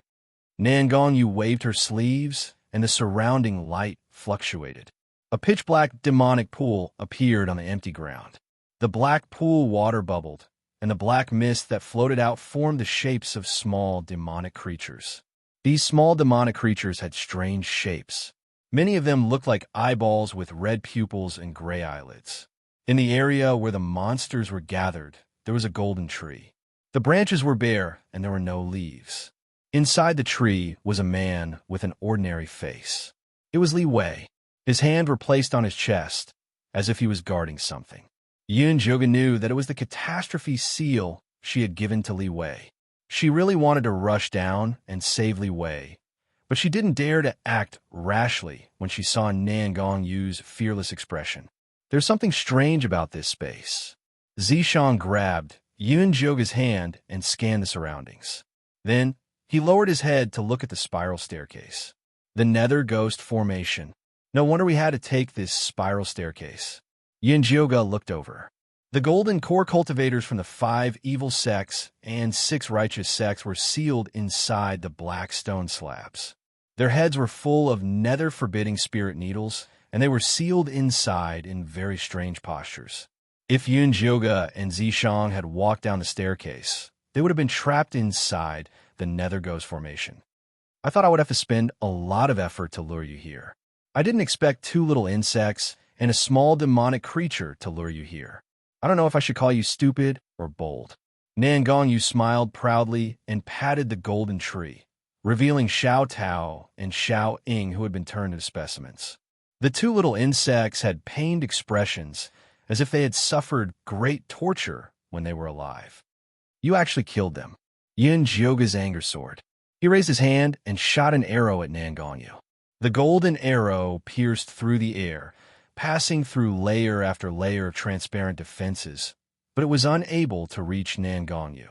Nangong Yu waved her sleeves, and the surrounding light fluctuated. A pitch-black demonic pool appeared on the empty ground. The black pool water bubbled, and the black mist that floated out formed the shapes of small demonic creatures. These small demonic creatures had strange shapes. Many of them looked like eyeballs with red pupils and gray eyelids. In the area where the monsters were gathered, there was a golden tree. The branches were bare, and there were no leaves. Inside the tree was a man with an ordinary face. It was Li Wei. His hands were placed on his chest, as if he was guarding something. Yun Joga knew that it was the catastrophe seal she had given to Li Wei. She really wanted to rush down and save Li Wei, but she didn't dare to act rashly when she saw Nangong Yu's fearless expression. There's something strange about this space. Zishang grabbed Yun Joga's hand and scanned the surroundings. Then, he lowered his head to look at the spiral staircase. The nether ghost formation. No wonder we had to take this spiral staircase. Yin Joga looked over. The golden core cultivators from the 5 evil sects and 6 righteous sects were sealed inside the black stone slabs. Their heads were full of nether-forbidding spirit needles, and they were sealed inside in very strange postures. If Yun Joga and Zishang had walked down the staircase, they would have been trapped inside the nether ghost formation. I thought I would have to spend a lot of effort to lure you here. I didn't expect 2 little insects and a small demonic creature to lure you here. I don't know if I should call you stupid or bold. Nangong Yu smiled proudly and patted the golden tree, revealing Xiao Tao and Xiao Ying, who had been turned into specimens. The 2 little insects had pained expressions, as if they had suffered great torture when they were alive. You actually killed them. Yin Joga's anger soared. He raised his hand and shot an arrow at Nangong Yu. The golden arrow pierced through the air, passing through layer after layer of transparent defenses, but it was unable to reach Nangongyu.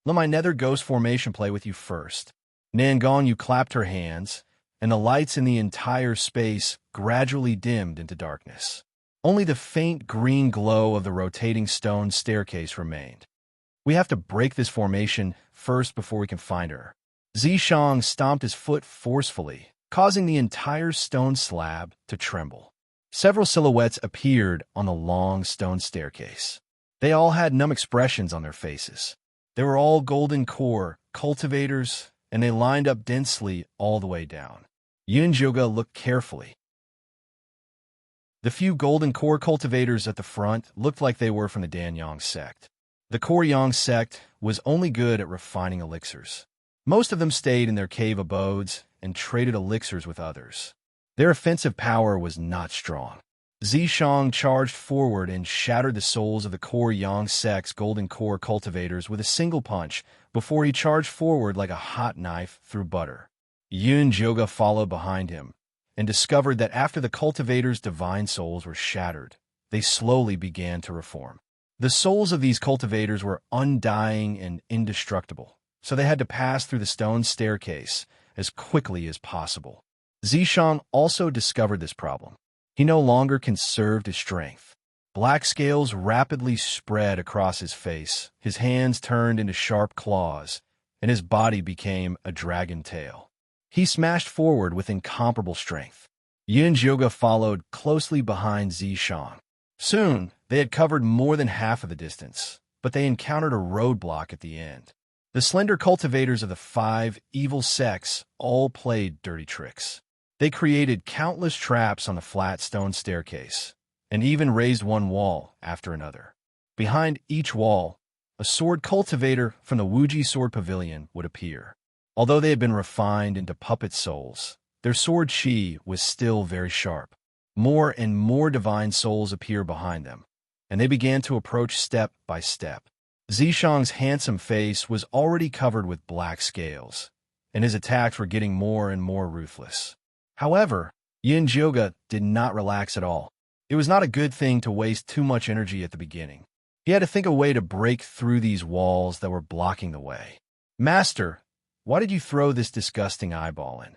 Let my nether ghost formation play with you first. Nangongyu clapped her hands, and the lights in the entire space gradually dimmed into darkness. Only the faint green glow of the rotating stone staircase remained. We have to break this formation first before we can find her. Zishang stomped his foot forcefully, causing the entire stone slab to tremble. Several silhouettes appeared on the long stone staircase. They all had numb expressions on their faces. They were all golden core cultivators, and they lined up densely all the way down. Yunjoga looked carefully. The few golden core cultivators at the front looked like they were from the Danyang sect. The Koryang sect was only good at refining elixirs. Most of them stayed in their cave abodes and traded elixirs with others. Their offensive power was not strong. Zishang charged forward and shattered the souls of the Koryang sect's golden core cultivators with a single punch before he charged forward like a hot knife through butter. Yunjoga followed behind him and discovered that after the cultivators' divine souls were shattered, they slowly began to reform. The souls of these cultivators were undying and indestructible, so they had to pass through the stone staircase as quickly as possible. Zishang also discovered this problem. He no longer conserved his strength. Black scales rapidly spread across his face, his hands turned into sharp claws, and his body became a dragon tail. He smashed forward with incomparable strength. Yunjoga followed closely behind Zishang. Soon, they had covered more than half of the distance, but they encountered a roadblock at the end. The slender cultivators of the 5 evil sects all played dirty tricks. They created countless traps on the flat stone staircase, and even raised one wall after another. Behind each wall, a sword cultivator from the Wuji Sword Pavilion would appear. Although they had been refined into puppet souls, their sword chi was still very sharp. More and more divine souls appeared behind them, and they began to approach step by step. Zishang's handsome face was already covered with black scales, and his attacks were getting more and more ruthless. However, Yunjoga did not relax at all. It was not a good thing to waste too much energy at the beginning. He had to think a way to break through these walls that were blocking the way. "Master, why did you throw this disgusting eyeball in?"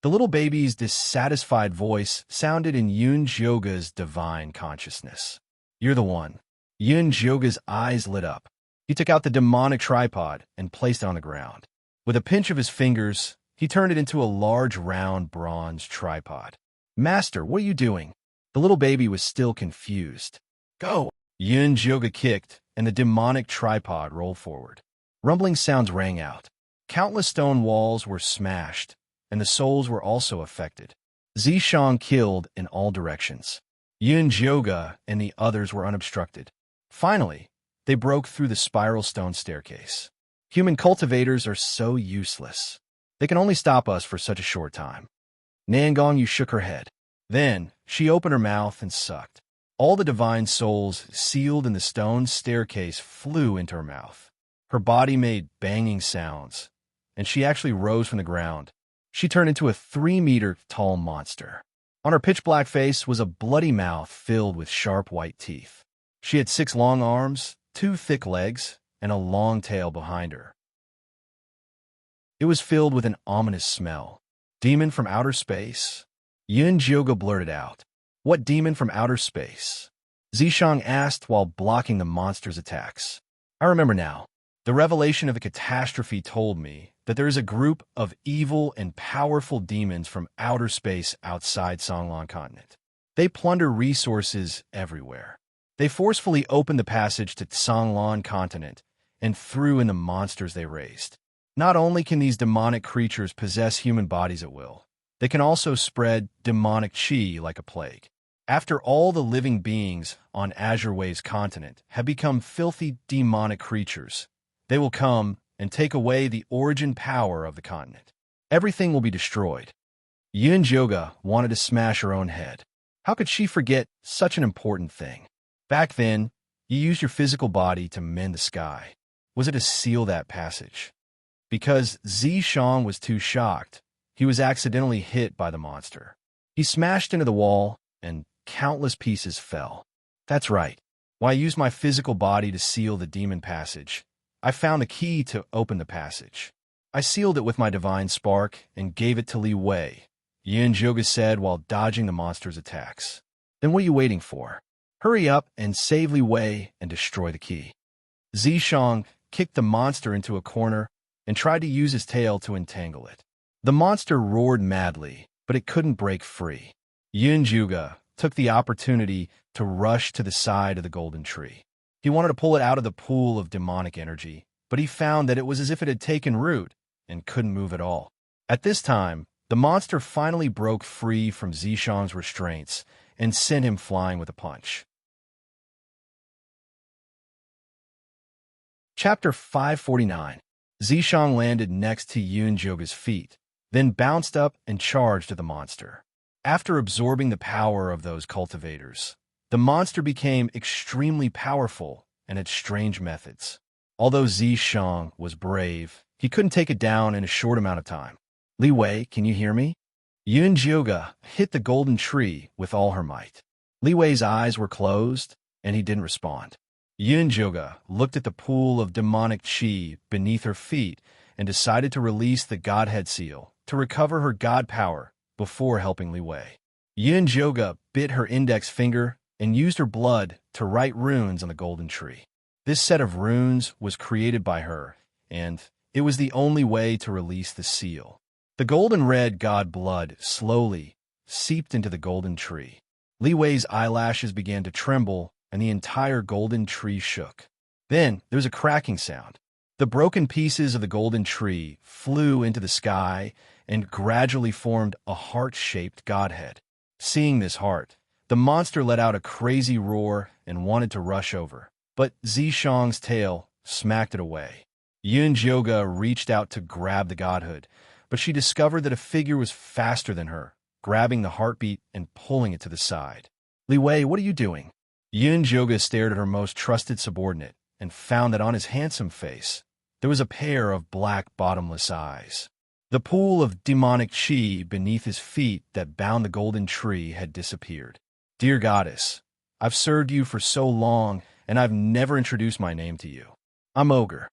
The little baby's dissatisfied voice sounded in Yunjoga's divine consciousness. "You're the one." Yunjoga's eyes lit up. He took out the demonic tripod and placed it on the ground. With a pinch of his fingers, he turned it into a large round bronze tripod. "Master, what are you doing?" The little baby was still confused. "Go!" Yunjoga kicked, and the demonic tripod rolled forward. Rumbling sounds rang out. Countless stone walls were smashed, and the souls were also affected. Zishang killed in all directions. Yunjoga and the others were unobstructed. Finally, they broke through the spiral stone staircase. Human cultivators are so useless. They can only stop us for such a short time. Nangongyu shook her head. Then, she opened her mouth and sucked. All the divine souls sealed in the stone staircase flew into her mouth. Her body made banging sounds, and she actually rose from the ground. She turned into a 3-meter-tall monster. On her pitch-black face was a bloody mouth filled with sharp white teeth. She had 6 long arms, 2 thick legs, and a long tail behind her. It was filled with an ominous smell. "Demon from outer space?" Yunjoga blurted out. "What demon from outer space?" Zishang asked while blocking the monster's attacks. "I remember now. The revelation of the catastrophe told me that there is a group of evil and powerful demons from outer space outside Songlan continent. They plunder resources everywhere. They forcefully opened the passage to Songlan continent and threw in the monsters they raised. Not only can these demonic creatures possess human bodies at will, they can also spread demonic chi like a plague. After all the living beings on Azure Wave's continent have become filthy demonic creatures, they will come and take away the origin power of the continent. Everything will be destroyed." Yunjoga wanted to smash her own head. How could she forget such an important thing? Back then, you used your physical body to mend the sky. Was it to seal that passage? Because Zishang was too shocked, he was accidentally hit by the monster. He smashed into the wall and countless pieces fell. That's right. When I used my physical body to seal the demon passage, I found the key to open the passage. I sealed it with my divine spark and gave it to Li Wei, Yunjoga said while dodging the monster's attacks. Then what are you waiting for? Hurry up and save Li Wei and destroy the key. Zishang kicked the monster into a corner and tried to use his tail to entangle it. The monster roared madly, but it couldn't break free. Yunjuga took the opportunity to rush to the side of the golden tree. He wanted to pull it out of the pool of demonic energy, but he found that it was as if it had taken root and couldn't move at all. At this time, the monster finally broke free from Zishang's restraints and sent him flying with a punch. Chapter 549. Zishang landed next to Yunjoga's feet, then bounced up and charged at the monster. After absorbing the power of those cultivators, the monster became extremely powerful and had strange methods. Although Zishang was brave, he couldn't take it down in a short amount of time. Li Wei, can you hear me? Yunjoga hit the golden tree with all her might. Li Wei's eyes were closed, and he didn't respond. Yunjoga looked at the pool of demonic chi beneath her feet and decided to release the Godhead seal to recover her god power before helping Li Wei. Yunjoga bit her index finger and used her blood to write runes on the golden tree. This set of runes was created by her, and it was the only way to release the seal. The golden red god blood slowly seeped into the golden tree. Li Wei's eyelashes began to tremble, and the entire golden tree shook. Then there was a cracking sound. The broken pieces of the golden tree flew into the sky and gradually formed a heart-shaped godhead. Seeing this heart, the monster let out a crazy roar and wanted to rush over, but Zishang's tail smacked it away. Yunjoga reached out to grab the godhood, but she discovered that a figure was faster than her, grabbing the heartbeat and pulling it to the side. Li Wei, what are you doing? Yunjoga stared at her most trusted subordinate and found that on his handsome face, there was a pair of black, bottomless eyes. The pool of demonic chi beneath his feet that bound the golden tree had disappeared. Dear goddess, I've served you for so long, and I've never introduced my name to you. I'm Ogre.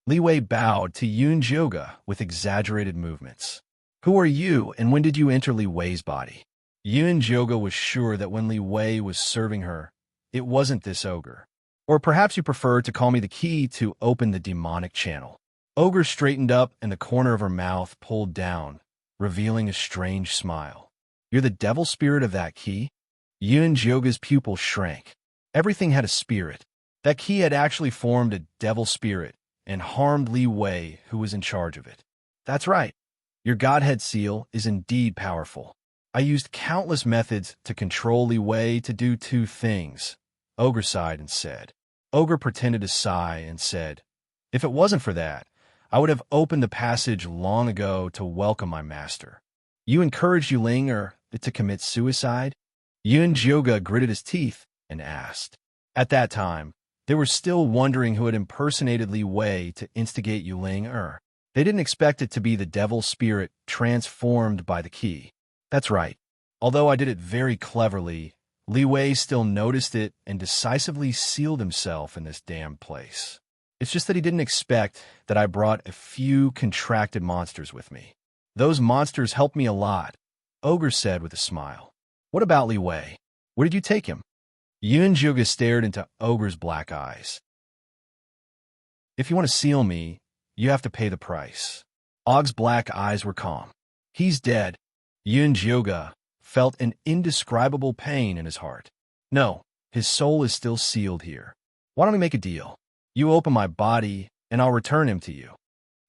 Li Wei bowed to Yunjoga with exaggerated movements. Who are you, and when did you enter Li Wei's body? Yunjoga was sure that when Li Wei was serving her, it wasn't this ogre. Or perhaps you prefer to call me the key to open the demonic channel. Ogre straightened up and the corner of her mouth pulled down, revealing a strange smile. You're the devil spirit of that key? Yunjoga's pupil shrank. Everything had a spirit. That key had actually formed a devil spirit and harmed Li Wei, who was in charge of it. That's right. Your Godhead seal is indeed powerful. I used countless methods to control Li Wei to do two things. Ogre sighed and said. Ogre pretended to sigh and said, if it wasn't for that, I would have opened the passage long ago to welcome my master. You encouraged Yuling to commit suicide? Yunjoga gritted his teeth and asked. At that time, they were still wondering who had impersonated Li Wei to instigate Yuling. They didn't expect it to be the devil spirit transformed by the key. That's right. Although I did it very cleverly, Li Wei still noticed it and decisively sealed himself in this damned place. It's just that he didn't expect that I brought a few contracted monsters with me. Those monsters helped me a lot, Ogre said with a smile. What about Li Wei? Where did you take him? Yunjoga stared into Ogre's black eyes. If you want to seal me, you have to pay the price. Og's black eyes were calm. He's dead. Yunjoga felt an indescribable pain in his heart. No, his soul is still sealed here. Why don't we make a deal? You open my body, and I'll return him to you.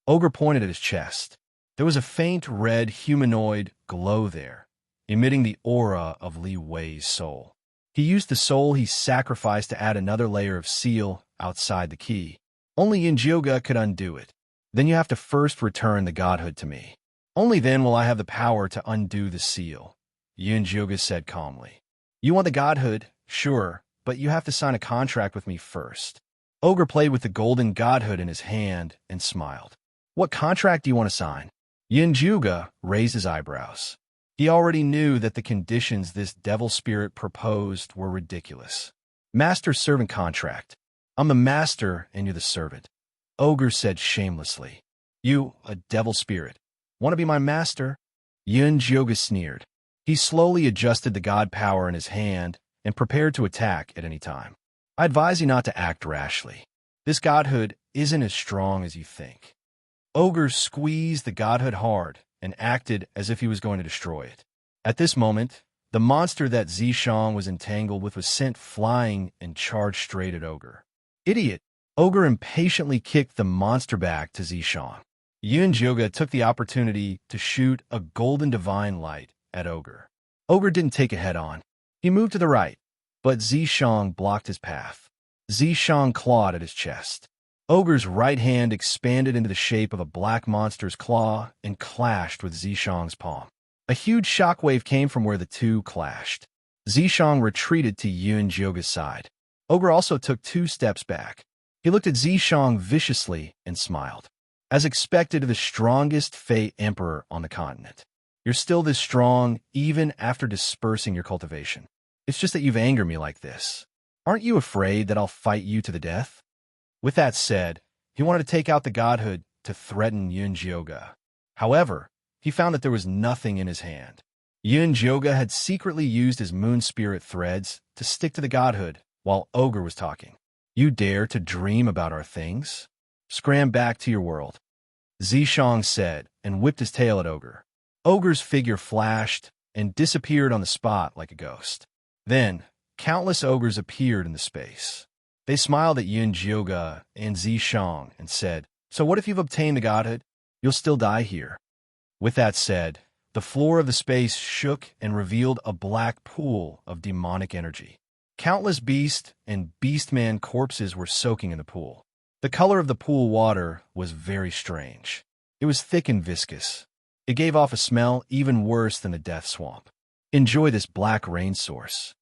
Ogre pointed at his chest. There was a faint red humanoid glow there, emitting the aura of Li Wei's soul. He used the soul he sacrificed to add another layer of seal outside the key. Only Yunjoga could undo it. Then you have to first return the godhood to me. Only then will I have the power to undo the seal, Yunjoga said calmly. You want the godhood? Sure, but you have to sign a contract with me first. Ogre played with the golden godhood in his hand and smiled. What contract do you want to sign? Yunjoga raised his eyebrows. He already knew that the conditions this devil spirit proposed were ridiculous. Master-servant contract. I'm the master and you're the servant, Ogre said shamelessly. You, a devil spirit, want to be my master? Yoga sneered. He slowly adjusted the god power in his hand and prepared to attack at any time. I advise you not to act rashly. This godhood isn't as strong as you think. Ogre squeezed the godhood hard and acted as if he was going to destroy it. At this moment, the monster that Zishang was entangled with was sent flying and charged straight at Ogre. Idiot! Ogre impatiently kicked the monster back to Zishang. Yoga took the opportunity to shoot a golden divine light at Ogre. Ogre didn't take it head-on. He moved to the right, but Zishang blocked his path. Zishang clawed at his chest. Ogre's right hand expanded into the shape of a black monster's claw and clashed with Zishang's palm. A huge shockwave came from where the two clashed. Zishang retreated to Yoga's side. Ogre also took 2 steps back. He looked at Zishang viciously and smiled. As expected, the strongest Fey Emperor on the continent. You're still this strong, even after dispersing your cultivation. It's just that you've angered me like this. Aren't you afraid that I'll fight you to the death? With that said, he wanted to take out the godhood to threaten Yoga. However, he found that there was nothing in his hand. Yoga had secretly used his moon spirit threads to stick to the godhood while Ogre was talking. You dare to dream about our things? Scram back to your world, Zishang said, and whipped his tail at Ogre. Ogre's figure flashed and disappeared on the spot like a ghost. Then, countless ogres appeared in the space. They smiled at Yoga and Zishang and said, So what if you've obtained the godhood? You'll still die here. With that said, the floor of the space shook and revealed a black pool of demonic energy. Countless beast and beastman corpses were soaking in the pool. The color of the pool water was very strange. It was thick and viscous. It gave off a smell even worse than the death swamp. Enjoy this black rain source.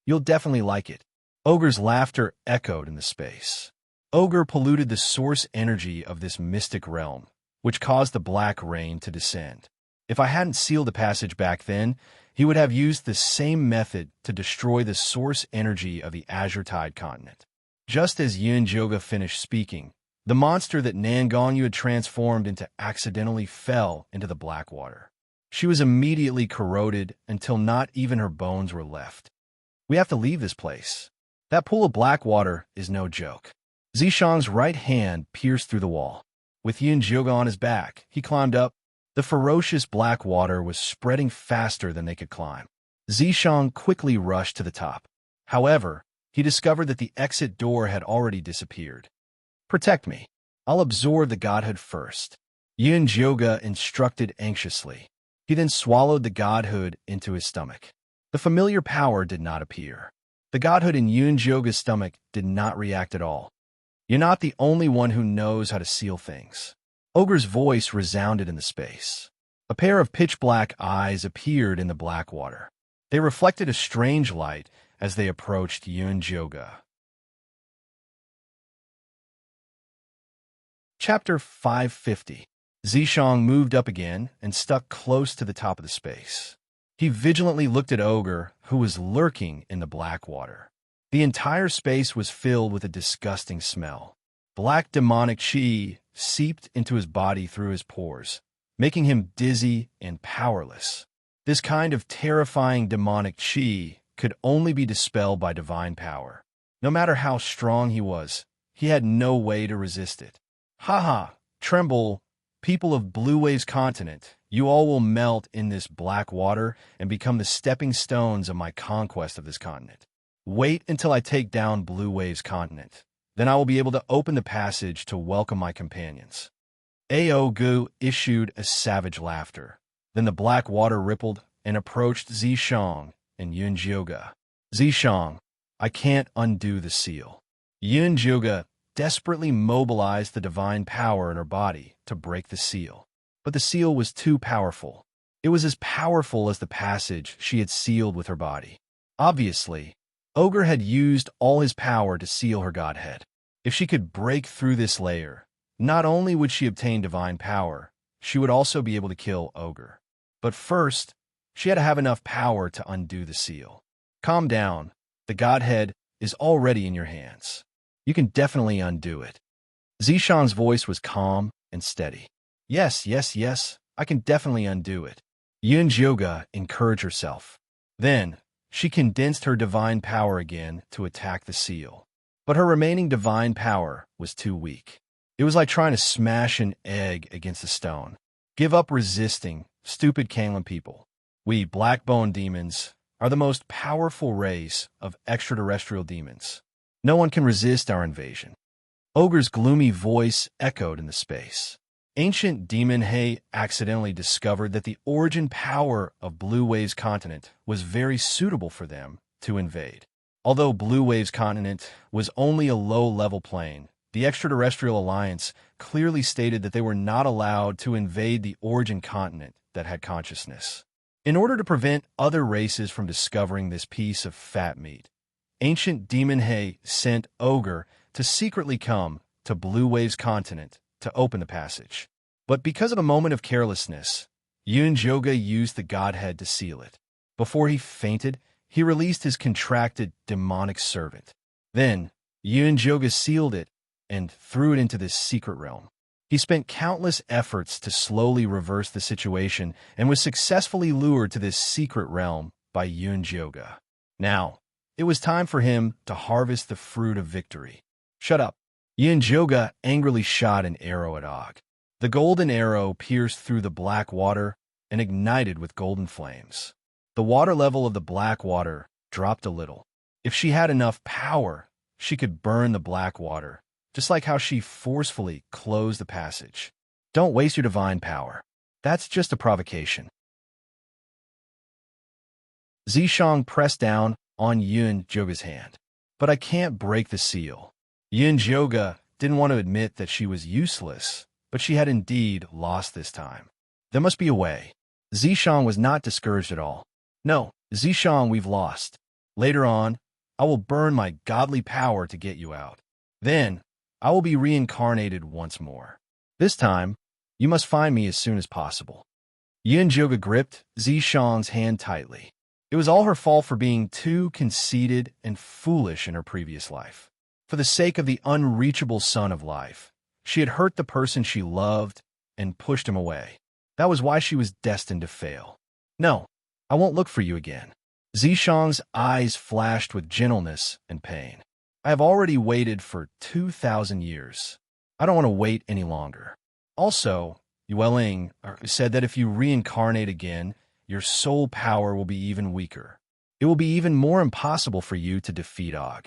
You'll definitely like it. Ogre's laughter echoed in the space. Ogre polluted the source energy of this mystic realm, which caused the black rain to descend. If I hadn't sealed the passage back then, he would have used the same method to destroy the source energy of the Azure Tide continent. Just as Yoga finished speaking, the monster that Nangonyu had transformed into accidentally fell into the black water. She was immediately corroded until not even her bones were left. We have to leave this place. That pool of black water is no joke. Zishang's right hand pierced through the wall. With Yoga on his back, he climbed up. The ferocious black water was spreading faster than they could climb. Zishang quickly rushed to the top. However, he discovered that the exit door had already disappeared. Protect me. I'll absorb the godhood first, Yoga instructed anxiously. He then swallowed the godhood into his stomach. The familiar power did not appear. The godhood in Yoga's stomach did not react at all. You're not the only one who knows how to seal things. Ogre's voice resounded in the space. A pair of pitch-black eyes appeared in the black water. They reflected a strange light as they approached Yoga. Chapter 550. Zishang moved up again and stuck close to the top of the space. He vigilantly looked at Ogre, who was lurking in the black water. The entire space was filled with a disgusting smell. Black demonic chi seeped into his body through his pores, making him dizzy and powerless. This kind of terrifying demonic chi could only be dispelled by divine power. No matter how strong he was, he had no way to resist it. Ha! Tremble, people of Blue Wave's continent. You all will melt in this black water and become the stepping stones of my conquest of this continent. Wait until I take down Blue Wave's continent. Then I will be able to open the passage to welcome my companions. Aogu issued a savage laughter. Then the black water rippled and approached Zishang and Yoga. Zishang, I can't undo the seal. Yoga desperately mobilized the divine power in her body to break the seal. But the seal was too powerful. It was as powerful as the passage she had sealed with her body. Obviously, Ogre had used all his power to seal her godhead. If she could break through this layer, not only would she obtain divine power, she would also be able to kill Ogre. But first, she had to have enough power to undo the seal. Calm down. The Godhead is already in your hands. You can definitely undo it. Zishang's voice was calm and steady. Yes, yes, yes, I can definitely undo it. Yunjioga encouraged herself. Then, she condensed her divine power again to attack the seal. But her remaining divine power was too weak. It was like trying to smash an egg against a stone. Give up resisting, stupid Kanglen people. We black-bone demons are the most powerful race of extraterrestrial demons. No one can resist our invasion. Ogre's gloomy voice echoed in the space. Ancient Demon Hay accidentally discovered that the origin power of Blue Wave's continent was very suitable for them to invade. Although Blue Wave's continent was only a low-level plane, the Extraterrestrial Alliance clearly stated that they were not allowed to invade the origin continent that had consciousness. In order to prevent other races from discovering this piece of fat meat, Ancient Demon Hay sent Ogre to secretly come to Blue Wave's continent to open the passage. But because of a moment of carelessness, Yunjoga used the Godhead to seal it. Before he fainted, he released his contracted demonic servant. Then, Yunjoga sealed it and threw it into this secret realm. He spent countless efforts to slowly reverse the situation and was successfully lured to this secret realm by Yunjoga. Now, it was time for him to harvest the fruit of victory. Shut up. Yunjoga angrily shot an arrow at Og. The golden arrow pierced through the black water and ignited with golden flames. The water level of the black water dropped a little. If she had enough power, she could burn the black water, just like how she forcefully closed the passage. Don't waste your divine power. That's just a provocation. Zishang pressed down on Yunjoga's hand. But I can't break the seal. Yunjoga didn't want to admit that she was useless, but she had indeed lost this time. There must be a way. Zishang was not discouraged at all. No, Zishang, we've lost. Later on, I will burn my godly power to get you out. Then, I will be reincarnated once more. This time, you must find me as soon as possible. Yunjoga gripped Zishang's hand tightly. It was all her fault for being too conceited and foolish in her previous life. For the sake of the unreachable sun of life, she had hurt the person she loved and pushed him away. That was why she was destined to fail. No, I won't look for you again. Zishang's eyes flashed with gentleness and pain. I have already waited for 2,000 years. I don't want to wait any longer. Also, Yueling said that if you reincarnate again, your soul power will be even weaker. It will be even more impossible for you to defeat Og.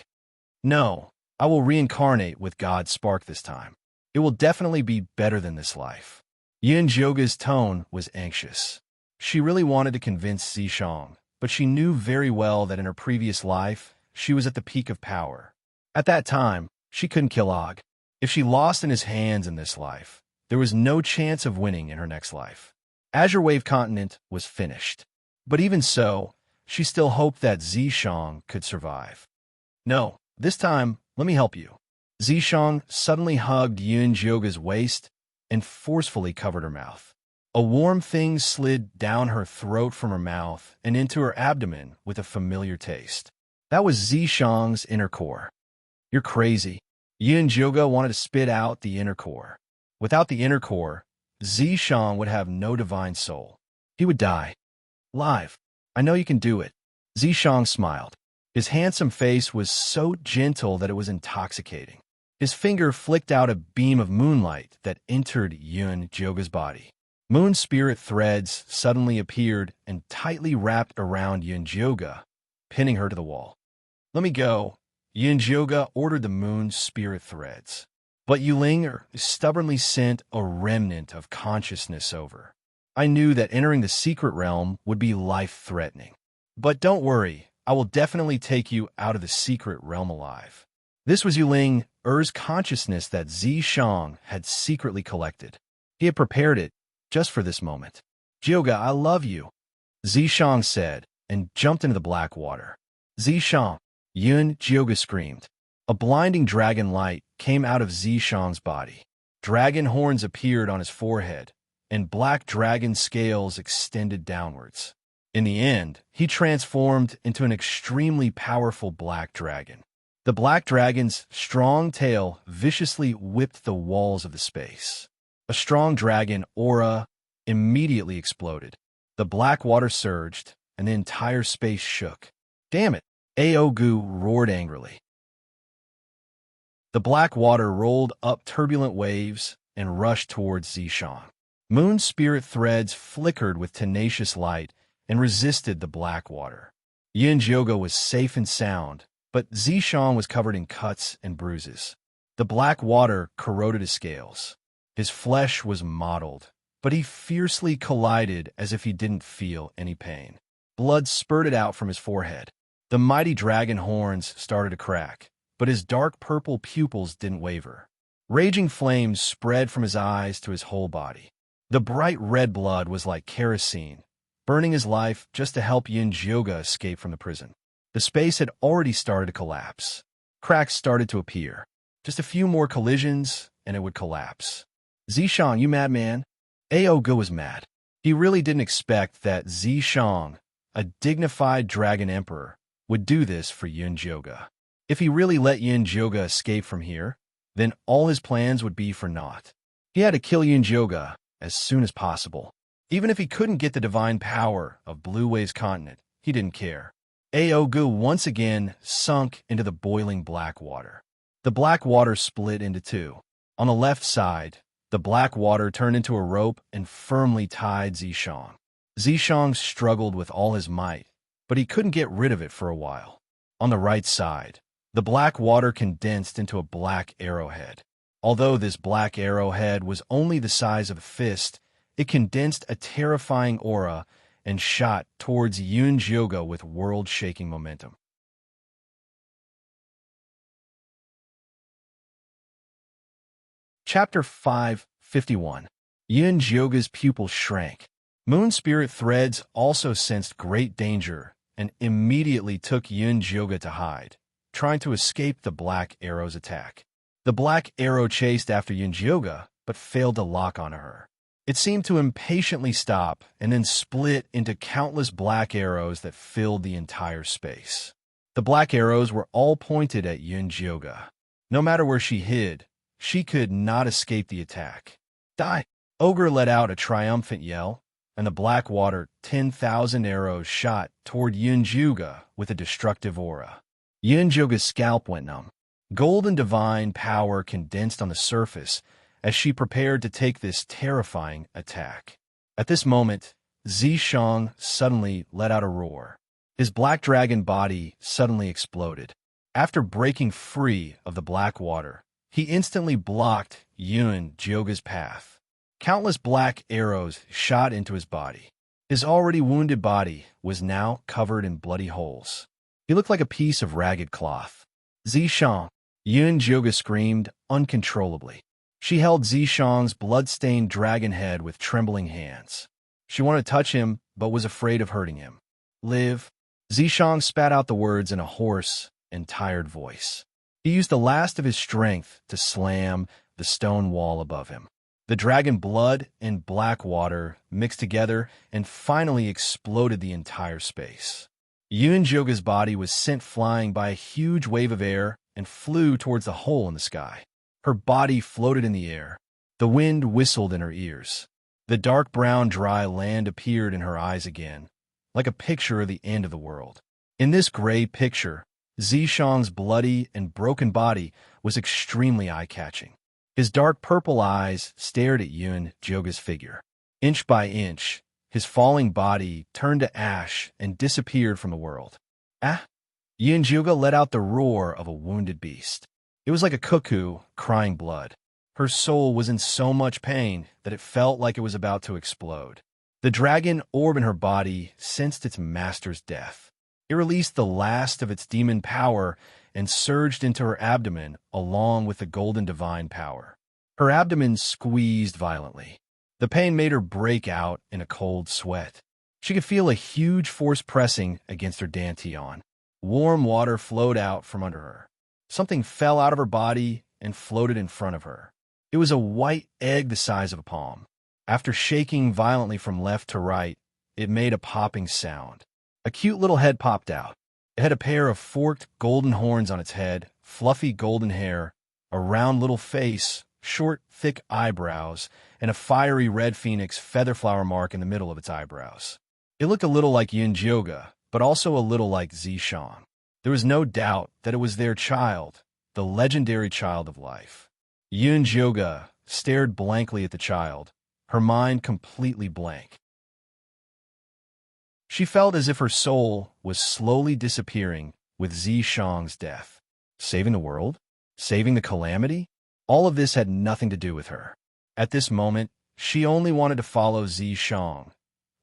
No, I will reincarnate with God's spark this time. It will definitely be better than this life. Yunjoga's tone was anxious. She really wanted to convince Zishang, but she knew very well that in her previous life, she was at the peak of power. At that time, she couldn't kill Og. If she lost in his hands in this life, there was no chance of winning in her next life. Azure Wave Continent was finished. But even so, she still hoped that Zishang could survive. No, this time, let me help you. Zishang suddenly hugged Yunjoga's waist and forcefully covered her mouth. A warm thing slid down her throat from her mouth and into her abdomen with a familiar taste. That was Zishang's inner core. You're crazy. Yunjoga wanted to spit out the inner core. Without the inner core, Zishang would have no divine soul. He would die. Live. I know you can do it. Zishang smiled. His handsome face was so gentle that it was intoxicating. His finger flicked out a beam of moonlight that entered Yunjoga's body. Moon spirit threads suddenly appeared and tightly wrapped around Yunjoga, pinning her to the wall. Let me go. Yunjoga ordered the moon spirit threads. But Yuling stubbornly sent a remnant of consciousness over. I knew that entering the secret realm would be life-threatening. But don't worry, I will definitely take you out of the secret realm alive. This was Yuling Er's consciousness that Zishang had secretly collected. He had prepared it just for this moment. Jioga, I love you, Zishang said, and jumped into the black water. Zishang, Yunjoga screamed. A blinding dragon light came out of Zishang's body. Dragon horns appeared on his forehead, and black dragon scales extended downwards. In the end, he transformed into an extremely powerful black dragon. The black dragon's strong tail viciously whipped the walls of the space. A strong dragon aura immediately exploded. The black water surged, and the entire space shook. "Damn it!" Aogu roared angrily. The black water rolled up turbulent waves and rushed towards Zishang. Moon spirit threads flickered with tenacious light and resisted the black water. Yunjoga was safe and sound, but Zishang was covered in cuts and bruises. The black water corroded his scales. His flesh was mottled, but he fiercely collided as if he didn't feel any pain. Blood spurted out from his forehead. The mighty dragon horns started to crack, but his dark purple pupils didn't waver. Raging flames spread from his eyes to his whole body. The bright red blood was like kerosene, burning his life just to help Yunjoga escape from the prison. The space had already started to collapse. Cracks started to appear. Just a few more collisions, and it would collapse. "Zishang, you madman!" Aogu was mad. He really didn't expect that Zishang, a dignified dragon emperor, would do this for Yunjoga. If he really let Yunjoga escape from here, then all his plans would be for naught. He had to kill Yunjoga as soon as possible. Even if he couldn't get the divine power of Blue Wave's continent, he didn't care. Aogu once again sunk into the boiling black water. The black water split into two. On the left side, the black water turned into a rope and firmly tied Zishang. Zishang struggled with all his might, but he couldn't get rid of it for a while. On the right side, the black water condensed into a black arrowhead. Although this black arrowhead was only the size of a fist, it condensed a terrifying aura and shot towards Yunjoga with world-shaking momentum. Chapter 551. Yunjoga's pupils shrank. Moon spirit threads also sensed great danger and immediately took Yunjoga to hide, trying to escape the black arrow's attack. The black arrow chased after Yunjoga, but failed to lock onto her. It seemed to impatiently stop and then split into countless black arrows that filled the entire space. The black arrows were all pointed at Yunjoga. No matter where she hid, she could not escape the attack. "Die!" Ogre let out a triumphant yell, and the black water 10,000 arrows shot toward Yunjoga with a destructive aura. Yunjoga's scalp went numb. Golden divine power condensed on the surface as she prepared to take this terrifying attack. At this moment, Zishang suddenly let out a roar. His black dragon body suddenly exploded. After breaking free of the black water, he instantly blocked Yunjoga's path. Countless black arrows shot into his body. His already wounded body was now covered in bloody holes. He looked like a piece of ragged cloth. "Zishang!" Yunjoga screamed uncontrollably. She held Zishang's blood-stained dragon head with trembling hands. She wanted to touch him, but was afraid of hurting him. "Live!" Zishang spat out the words in a hoarse and tired voice. He used the last of his strength to slam the stone wall above him. The dragon blood and black water mixed together and finally exploded the entire space. Yunjoga's body was sent flying by a huge wave of air and flew towards the hole in the sky. Her body floated in the air. The wind whistled in her ears. The dark brown dry land appeared in her eyes again, like a picture of the end of the world. In this gray picture, Zishang's bloody and broken body was extremely eye-catching. His dark purple eyes stared at Yunjoga's figure. Inch by inch, his falling body turned to ash and disappeared from the world. "Ah!" Yunjoga let out the roar of a wounded beast. It was like a cuckoo crying blood. Her soul was in so much pain that it felt like it was about to explode. The dragon orb in her body sensed its master's death. It released the last of its demon power and surged into her abdomen along with the golden divine power. Her abdomen squeezed violently. The pain made her break out in a cold sweat. She could feel a huge force pressing against her dantian. Warm water flowed out from under her. Something fell out of her body and floated in front of her. It was a white egg the size of a palm. After shaking violently from left to right, it made a popping sound. A cute little head popped out. It had a pair of forked golden horns on its head, fluffy golden hair, a round little face, short, thick eyebrows, and a fiery red phoenix feather flower mark in the middle of its eyebrows. It looked a little like Yunjioga, but also a little like Zishang. There was no doubt that it was their child, the legendary child of life. Yunjioga stared blankly at the child, her mind completely blank. She felt as if her soul was slowly disappearing with Zishang's death. Saving the world? Saving the calamity? All of this had nothing to do with her. At this moment, she only wanted to follow Zishang.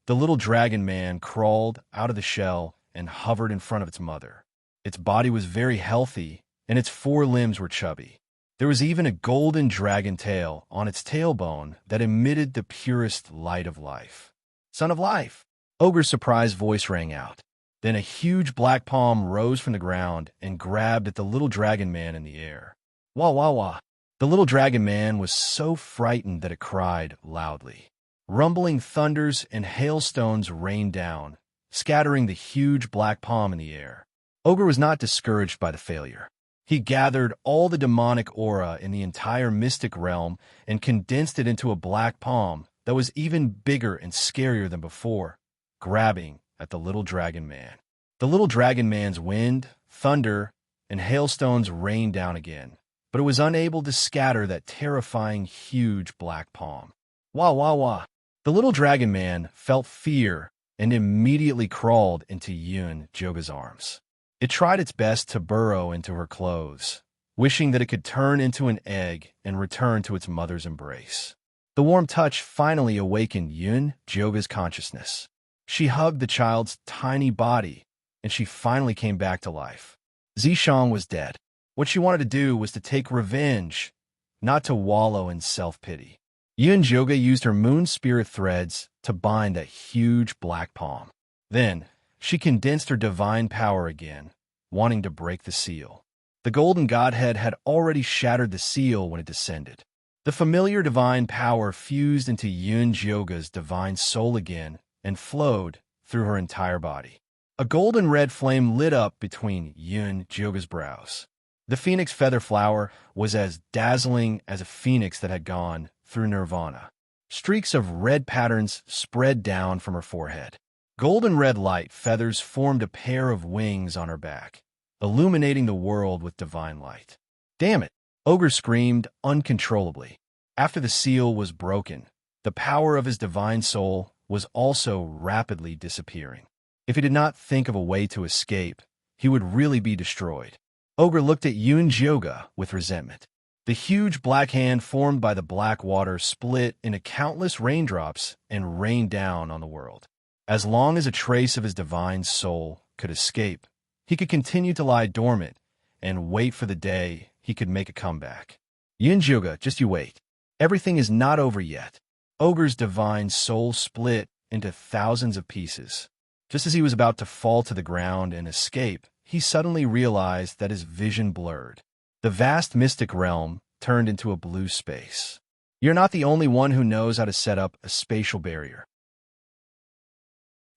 The little dragon man crawled out of the shell and hovered in front of its mother. Its body was very healthy, and its 4 limbs were chubby. There was even a golden dragon tail on its tailbone that emitted the purest light of life. Son of life! Ogre's surprised voice rang out. Then a huge black palm rose from the ground and grabbed at the little dragon man in the air. Wah wah wah! The little dragon man was so frightened that it cried loudly. Rumbling thunders and hailstones rained down, scattering the huge black palm in the air. Ogre was not discouraged by the failure. He gathered all the demonic aura in the entire mystic realm and condensed it into a black palm that was even bigger and scarier than before, grabbing at the little dragon man. The little dragon man's wind, thunder, and hailstones rained down again, but it was unable to scatter that terrifying huge black palm. Wah wah wah! The little dragon man felt fear and immediately crawled into Yun Joga's arms. It tried its best to burrow into her clothes, wishing that it could turn into an egg and return to its mother's embrace. The warm touch finally awakened Yun Joga's consciousness. She hugged the child's tiny body, and she finally came back to life. Zishang was dead. What she wanted to do was to take revenge, not to wallow in self-pity. Yun Joga used her moon spirit threads to bind that huge black palm. Then, she condensed her divine power again, wanting to break the seal. The golden godhead had already shattered the seal when it descended. The familiar divine power fused into Yun Joga's divine soul again and flowed through her entire body. A golden red flame lit up between Yun Joga's brows. The phoenix feather flower was as dazzling as a phoenix that had gone through nirvana. Streaks of red patterns spread down from her forehead. Golden red light feathers formed a pair of wings on her back, illuminating the world with divine light. Damn it! Ogre screamed uncontrollably. After the seal was broken, the power of his divine soul was also rapidly disappearing. If he did not think of a way to escape, he would really be destroyed. Ogre looked at Yun Joga with resentment. The huge black hand formed by the black water split into countless raindrops and rained down on the world. As long as a trace of his divine soul could escape, he could continue to lie dormant and wait for the day he could make a comeback. Yun Joga, just you wait. Everything is not over yet. Ogre's divine soul split into thousands of pieces. Just as he was about to fall to the ground and escape, he suddenly realized that his vision blurred. The vast mystic realm turned into a blue space. You're not the only one who knows how to set up a spatial barrier.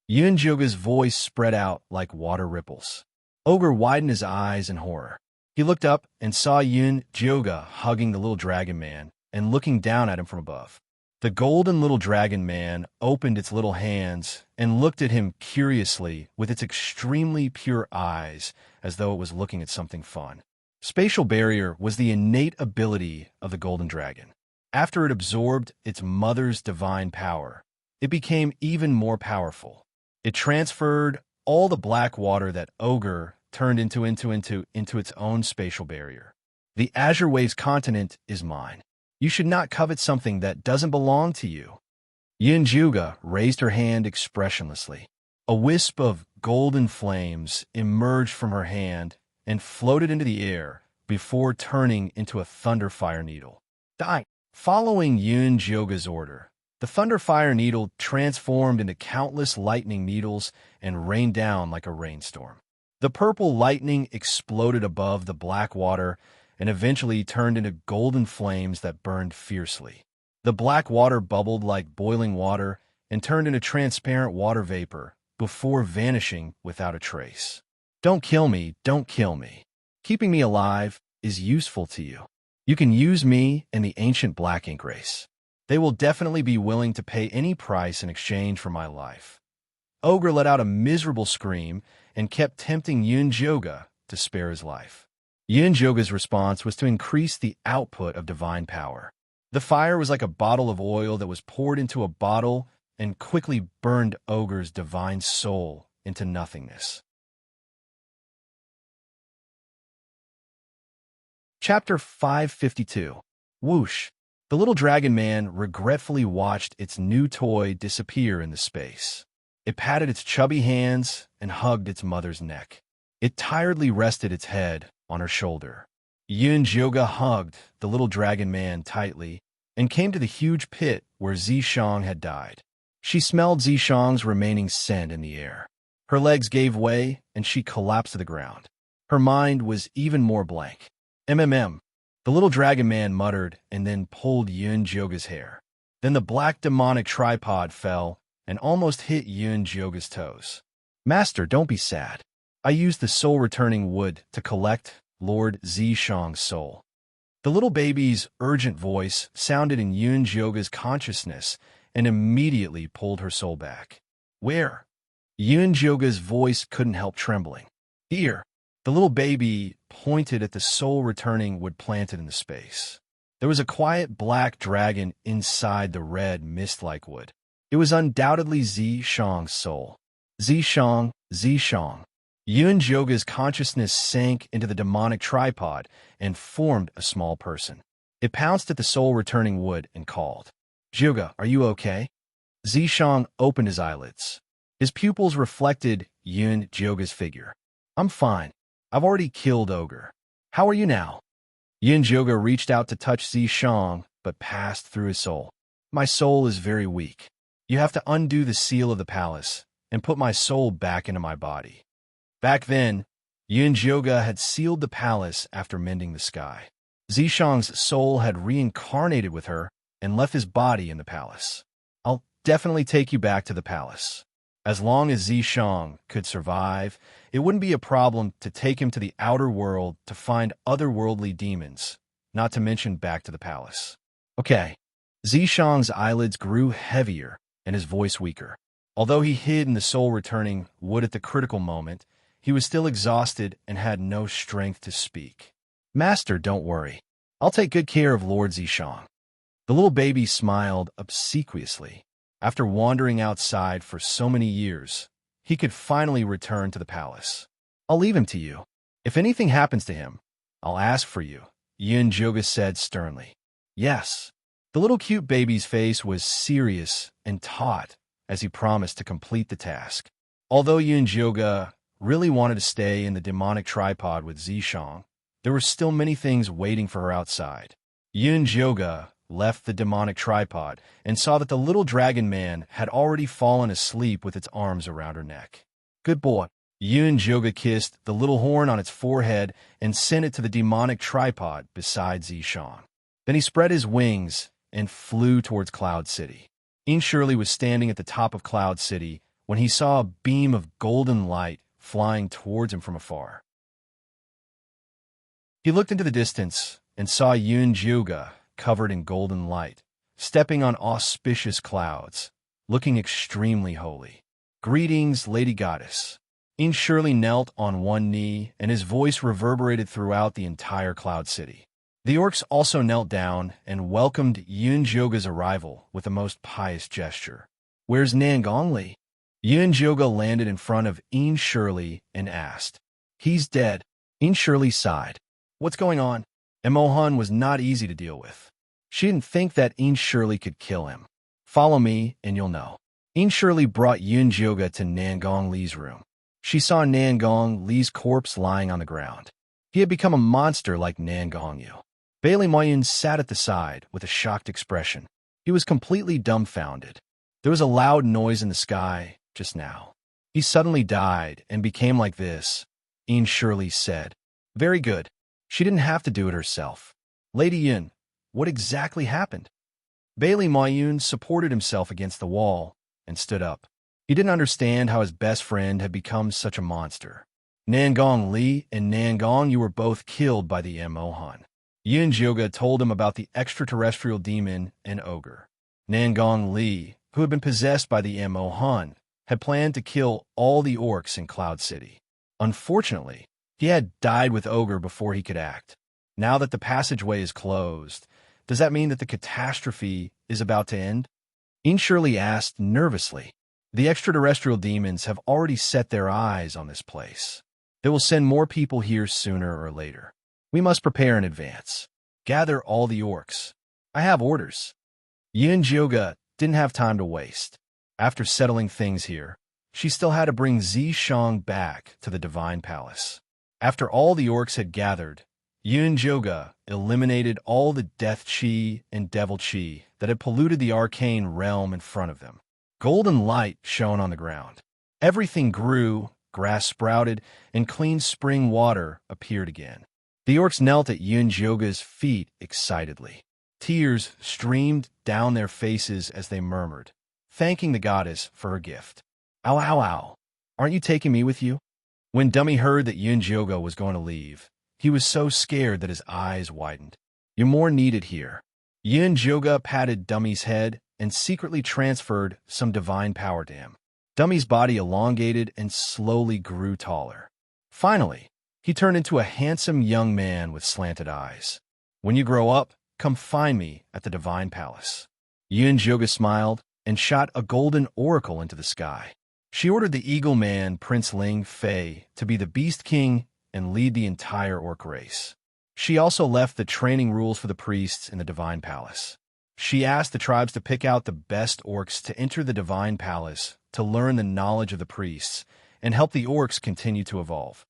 Yun Joga's voice spread out like water ripples. Ogre widened his eyes in horror. He looked up and saw Yun Joga hugging the little dragon man and looking down at him from above. The golden little dragon man opened its little hands and looked at him curiously with its extremely pure eyes as though it was looking at something fun. Spatial barrier was the innate ability of the golden dragon. After it absorbed its mother's divine power, it became even more powerful. It transferred all the black water that Ogre turned into its own spatial barrier. The Azure Waves continent is mine. You should not covet something that doesn't belong to you. Yun Joga raised her hand expressionlessly. A wisp of golden flames emerged from her hand and floated into the air before turning into a thunderfire needle. Die! Following Yun Joga's order, the thunderfire needle transformed into countless lightning needles and rained down like a rainstorm. The purple lightning exploded above the black water and eventually turned into golden flames that burned fiercely. The black water bubbled like boiling water and turned into transparent water vapor before vanishing without a trace. Don't kill me, don't kill me. Keeping me alive is useful to you. You can use me and the ancient black ink race. They will definitely be willing to pay any price in exchange for my life. Ogre let out a miserable scream and kept tempting Yunjoga to spare his life. Yunjoga's response was to increase the output of divine power. The fire was like a bottle of oil that was poured into a bottle and quickly burned Ogre's divine soul into nothingness. Chapter 552. Whoosh. The little dragon man regretfully watched its new toy disappear into space. It patted its chubby hands and hugged its mother's neck. It tiredly rested its head on her shoulder. Yunjoga hugged the little dragon man tightly and came to the huge pit where Zishang had died. She smelled Zishang's remaining scent in the air. Her legs gave way and she collapsed to the ground. Her mind was even more blank. The little dragon man muttered and then pulled Yunjoga's hair. Then the black demonic tripod fell and almost hit Yunjoga's toes. Master, don't be sad. I used the soul-returning wood to collect Lord Zishang's soul. The little baby's urgent voice sounded in Yunjoga's consciousness and immediately pulled her soul back. Where? Yunjoga's voice couldn't help trembling. Here. The little baby pointed at the soul-returning wood planted in the space. There was a quiet black dragon inside the red mist-like wood. It was undoubtedly Zishang's soul. Zishang. Yunjoga's consciousness sank into the demonic tripod and formed a small person. It pounced at the soul-returning wood and called, Joga, are you okay? Zishang opened his eyelids. His pupils reflected Yunjoga's figure. I'm fine. I've already killed Ogre. How are you now? Yunjoga reached out to touch Zishang, but passed through his soul. My soul is very weak. You have to undo the seal of the palace and put my soul back into my body. Back then, Yunjoga had sealed the palace after mending the sky. Zishang's soul had reincarnated with her and left his body in the palace. I'll definitely take you back to the palace. As long as Zishang could survive, it wouldn't be a problem to take him to the outer world to find otherworldly demons, not to mention back to the palace. Okay. Zishang's eyelids grew heavier and his voice weaker. Although he hid in the soul-returning wood at the critical moment, he was still exhausted and had no strength to speak. Master, don't worry. I'll take good care of Lord Zishang. The little baby smiled obsequiously. After wandering outside for so many years, he could finally return to the palace. I'll leave him to you. If anything happens to him, I'll ask for you, Yunjoga said sternly. Yes. The little cute baby's face was serious and taut as he promised to complete the task. Although Yunjoga really wanted to stay in the demonic tripod with Zishang, there were still many things waiting for her outside. Yunjoga left the demonic tripod and saw that the little dragon man had already fallen asleep with its arms around her neck. Good boy. Yunjoga kissed the little horn on its forehead and sent it to the demonic tripod beside Zishang. Then he spread his wings and flew towards Cloud City. Shirley was standing at the top of Cloud City when he saw a beam of golden light flying towards him from afar. He looked into the distance and saw Yunjoga covered in golden light, stepping on auspicious clouds, looking extremely holy. Greetings, Lady Goddess. Shirley knelt on one knee, and his voice reverberated throughout the entire Cloud City. The orcs also knelt down and welcomed Yunjoga's arrival with a most pious gesture. Where's Nangongli? Yunjoga landed in front of Shirley and asked. He's dead. Shirley sighed. What's going on? Emohan was not easy to deal with. She didn't think that Shirley could kill him. Follow me, and you'll know. Shirley brought Yunjoga to Nangong Li's room. She saw Nangong Li's corpse lying on the ground. He had become a monster like Nangong Yu. Bailey Moyun sat at the side with a shocked expression. He was completely dumbfounded. There was a loud noise in the sky just now. He suddenly died and became like this, Shirley said. Very good. She didn't have to do it herself. Lady Yun, what exactly happened? Bailey Mayun supported himself against the wall and stood up. He didn't understand how his best friend had become such a monster. Nangong Li and Nangong, you were both killed by the Mohan. Yun Jyoga told him about the extraterrestrial demon and ogre. Nangong Li, who had been possessed by the Mohan, had planned to kill all the orcs in Cloud City. Unfortunately, he had died with ogre before he could act. Now that the passageway is closed, does that mean that the catastrophe is about to end? Ian Shirley asked nervously. The extraterrestrial demons have already set their eyes on this place. They will send more people here sooner or later. We must prepare in advance. Gather all the orcs. I have orders. Yin Jyoga didn't have time to waste. After settling things here, she still had to bring Zishang back to the Divine Palace. After all the orcs had gathered, Yun Jyoga eliminated all the death chi and devil chi that had polluted the arcane realm in front of them. Golden light shone on the ground. Everything grew, grass sprouted, and clean spring water appeared again. The orcs knelt at Yun Jyoga's feet excitedly. Tears streamed down their faces as they murmured, thanking the goddess for her gift. Ow, ow, ow. Aren't you taking me with you? When Dummy heard that Yun Jyoga was going to leave, he was so scared that his eyes widened. You're more needed here. Yun Jyoga patted Dummy's head and secretly transferred some divine power to him. Dummy's body elongated and slowly grew taller. Finally, he turned into a handsome young man with slanted eyes. When you grow up, come find me at the Divine Palace. Yun Jyoga smiled and shot a golden oracle into the sky. She ordered the Eagle Man, Prince Ling Fei, to be the Beast King and lead the entire orc race. She also left the training rules for the priests in the Divine Palace. She asked the tribes to pick out the best orcs to enter the Divine Palace to learn the knowledge of the priests and help the orcs continue to evolve.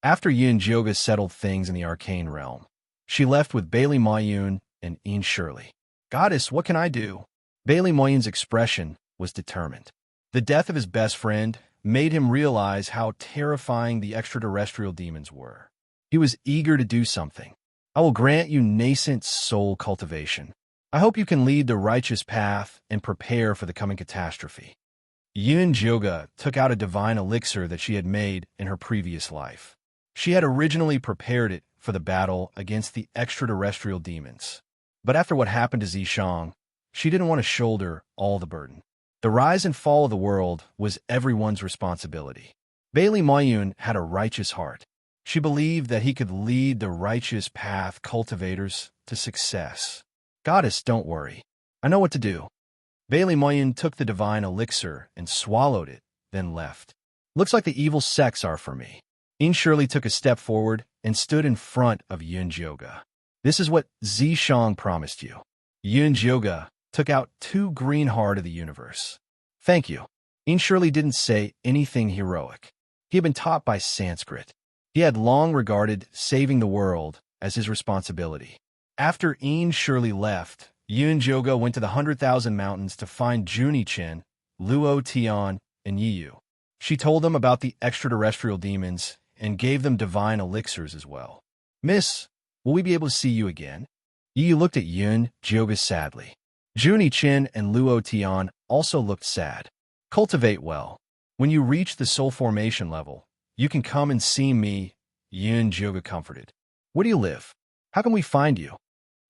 After Yin Jyoga settled things in the arcane realm, she left with Bailey Mayun and Ian Shirley. Goddess, what can I do? Bailey Mayun's expression was determined. The death of his best friend made him realize how terrifying the extraterrestrial demons were. He was eager to do something. I will grant you nascent soul cultivation. I hope you can lead the righteous path and prepare for the coming catastrophe. Yun Jyoga took out a divine elixir that she had made in her previous life. She had originally prepared it for the battle against the extraterrestrial demons. But after what happened to Zishang, she didn't want to shoulder all the burden. The rise and fall of the world was everyone's responsibility. Bailey Mayun had a righteous heart. She believed that he could lead the righteous path cultivators to success. Goddess, don't worry. I know what to do. Bailey Mayun took the divine elixir and swallowed it, then left. Looks like the evil sects are for me. Ian Shirley took a step forward and stood in front of Yun Jyoga. This is what Zishang promised you. Yun Jyoga took out 2 green heart of the universe. Thank you. Ian Shirley didn't say anything heroic. He had been taught by Sanskrit. He had long regarded saving the world as his responsibility. After Ian Shirley left, Yun Jyoga went to the 100,000 Mountains to find Junie Chen, Luo Tian, and Yiyu. She told them about the extraterrestrial demons and gave them divine elixirs as well. Miss, will we be able to see you again? Yiyu looked at Yun Jyoga sadly. Junie Chen and Luo Tian also looked sad. Cultivate well. When you reach the soul formation level, you can come and see me, Yun Jyoga comforted. Where do you live? How can we find you?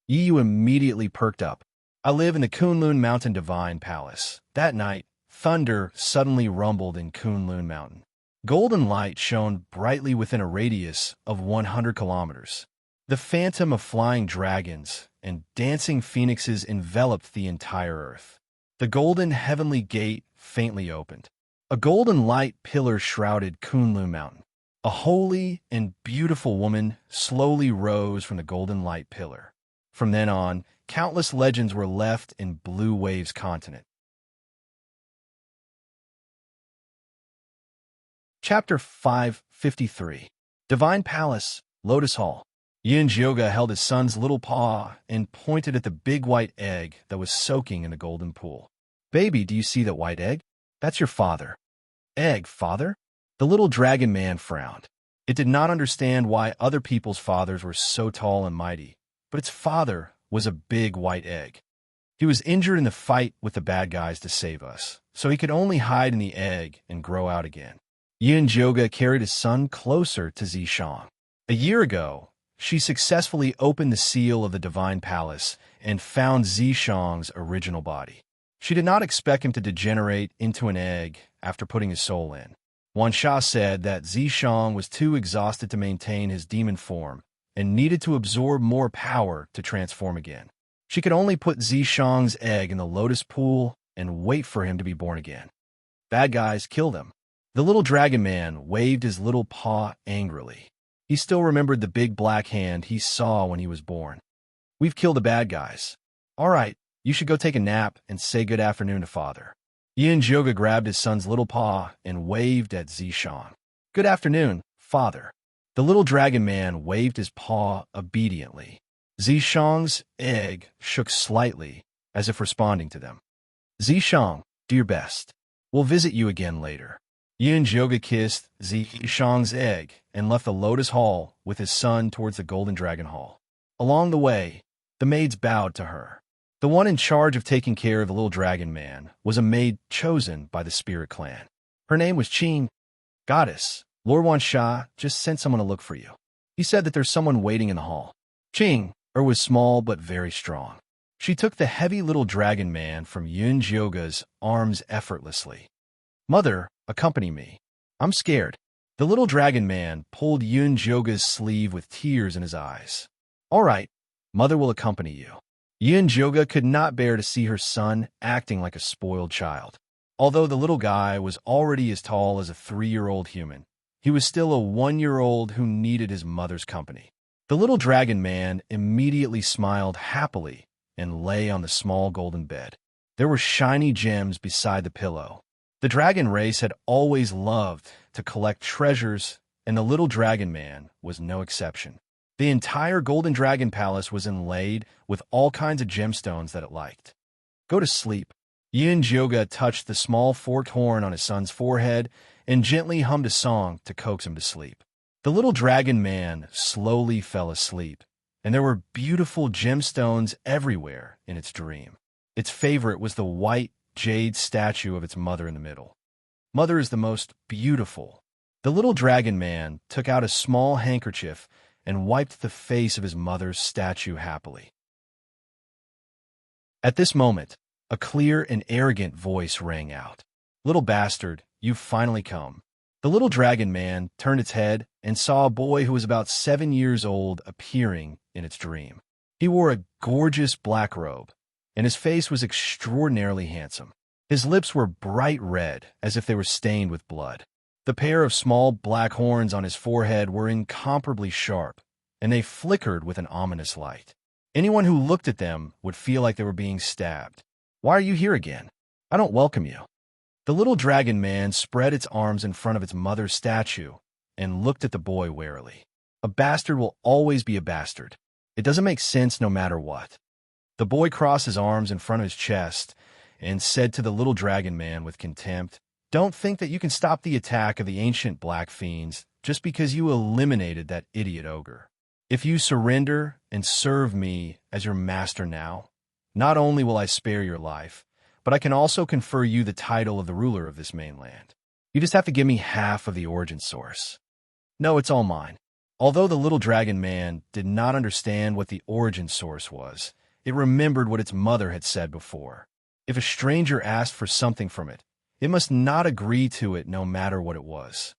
Yiyu immediately perked up. I live in the Kunlun Mountain Divine Palace. That night, thunder suddenly rumbled in Kunlun Mountain. Golden light shone brightly within a radius of 100 kilometers. The phantom of flying dragons and dancing phoenixes enveloped the entire earth. The golden heavenly gate faintly opened. A golden light pillar shrouded Kunlun Mountain. A holy and beautiful woman slowly rose from the golden light pillar. From then on, countless legends were left in Blue Wave's continent. Chapter 553. Divine Palace, Lotus Hall. Yin Jyoga held his son's little paw and pointed at the big white egg that was soaking in the golden pool. Baby, do you see that white egg? That's your father. Egg, father? The little dragon man frowned. It did not understand why other people's fathers were so tall and mighty, but its father was a big white egg. He was injured in the fight with the bad guys to save us, so he could only hide in the egg and grow out again. Yin Joga carried his son closer to Zishang. A year ago, she successfully opened the seal of the Divine Palace and found Zishang's original body. She did not expect him to degenerate into an egg after putting his soul in. Wan Sha said that Zishang was too exhausted to maintain his demon form and needed to absorb more power to transform again. She could only put Zishang's egg in the lotus pool and wait for him to be born again. Bad guys killed him. The little dragon man waved his little paw angrily. He still remembered the big black hand he saw when he was born. We've killed the bad guys. All right, you should go take a nap and say good afternoon to father. Yin Joga grabbed his son's little paw and waved at Zishang. Good afternoon, father. The little dragon man waved his paw obediently. Zishang's egg shook slightly, as if responding to them. Zishang, do your best. We'll visit you again later. Yin Joga kissed Zishang's egg and left the Lotus Hall with his son towards the Golden Dragon Hall. Along the way, the maids bowed to her. The one in charge of taking care of the little dragon man was a maid chosen by the spirit clan. Her name was Qing. Goddess, Lord Wan Sha just sent someone to look for you. He said that there's someone waiting in the hall. Qing was small but very strong. She took the heavy little dragon man from Yin Joga's arms effortlessly. Mother, accompany me. I'm scared. The little dragon man pulled Yin Joga's sleeve with tears in his eyes. All right, mother will accompany you. Yin Joga could not bear to see her son acting like a spoiled child. Although the little guy was already as tall as a 3-year-old human, he was still a 1-year-old who needed his mother's company. The little dragon man immediately smiled happily and lay on the small golden bed. There were shiny gems beside the pillow. The dragon race had always loved to collect treasures, and the little dragon man was no exception. The entire Golden Dragon Palace was inlaid with all kinds of gemstones that it liked. Go to sleep. Yin Joga touched the small forked horn on his son's forehead and gently hummed a song to coax him to sleep. The little dragon man slowly fell asleep, and there were beautiful gemstones everywhere in its dream. Its favorite was the white jade statue of its mother in the middle. Mother is the most beautiful. The little dragon man took out a small handkerchief and wiped the face of his mother's statue happily. At this moment, a clear and arrogant voice rang out. Little bastard, you've finally come. The little dragon man turned its head and saw a boy who was about 7 years old appearing in its dream. He wore a gorgeous black robe, and his face was extraordinarily handsome. His lips were bright red, as if they were stained with blood. The pair of small black horns on his forehead were incomparably sharp, and they flickered with an ominous light. Anyone who looked at them would feel like they were being stabbed. Why are you here again? I don't welcome you. The little dragon man spread its arms in front of its mother's statue and looked at the boy warily. A bastard will always be a bastard. It doesn't make sense no matter what. The boy crossed his arms in front of his chest and said to the little dragon man with contempt, Don't think that you can stop the attack of the ancient black fiends just because you eliminated that idiot ogre. If you surrender and serve me as your master now, not only will I spare your life, but I can also confer you the title of the ruler of this mainland. You just have to give me half of the origin source. No, it's all mine. Although the little dragon man did not understand what the origin source was, it remembered what its mother had said before. If a stranger asked for something from it, it must not agree to it no matter what it was.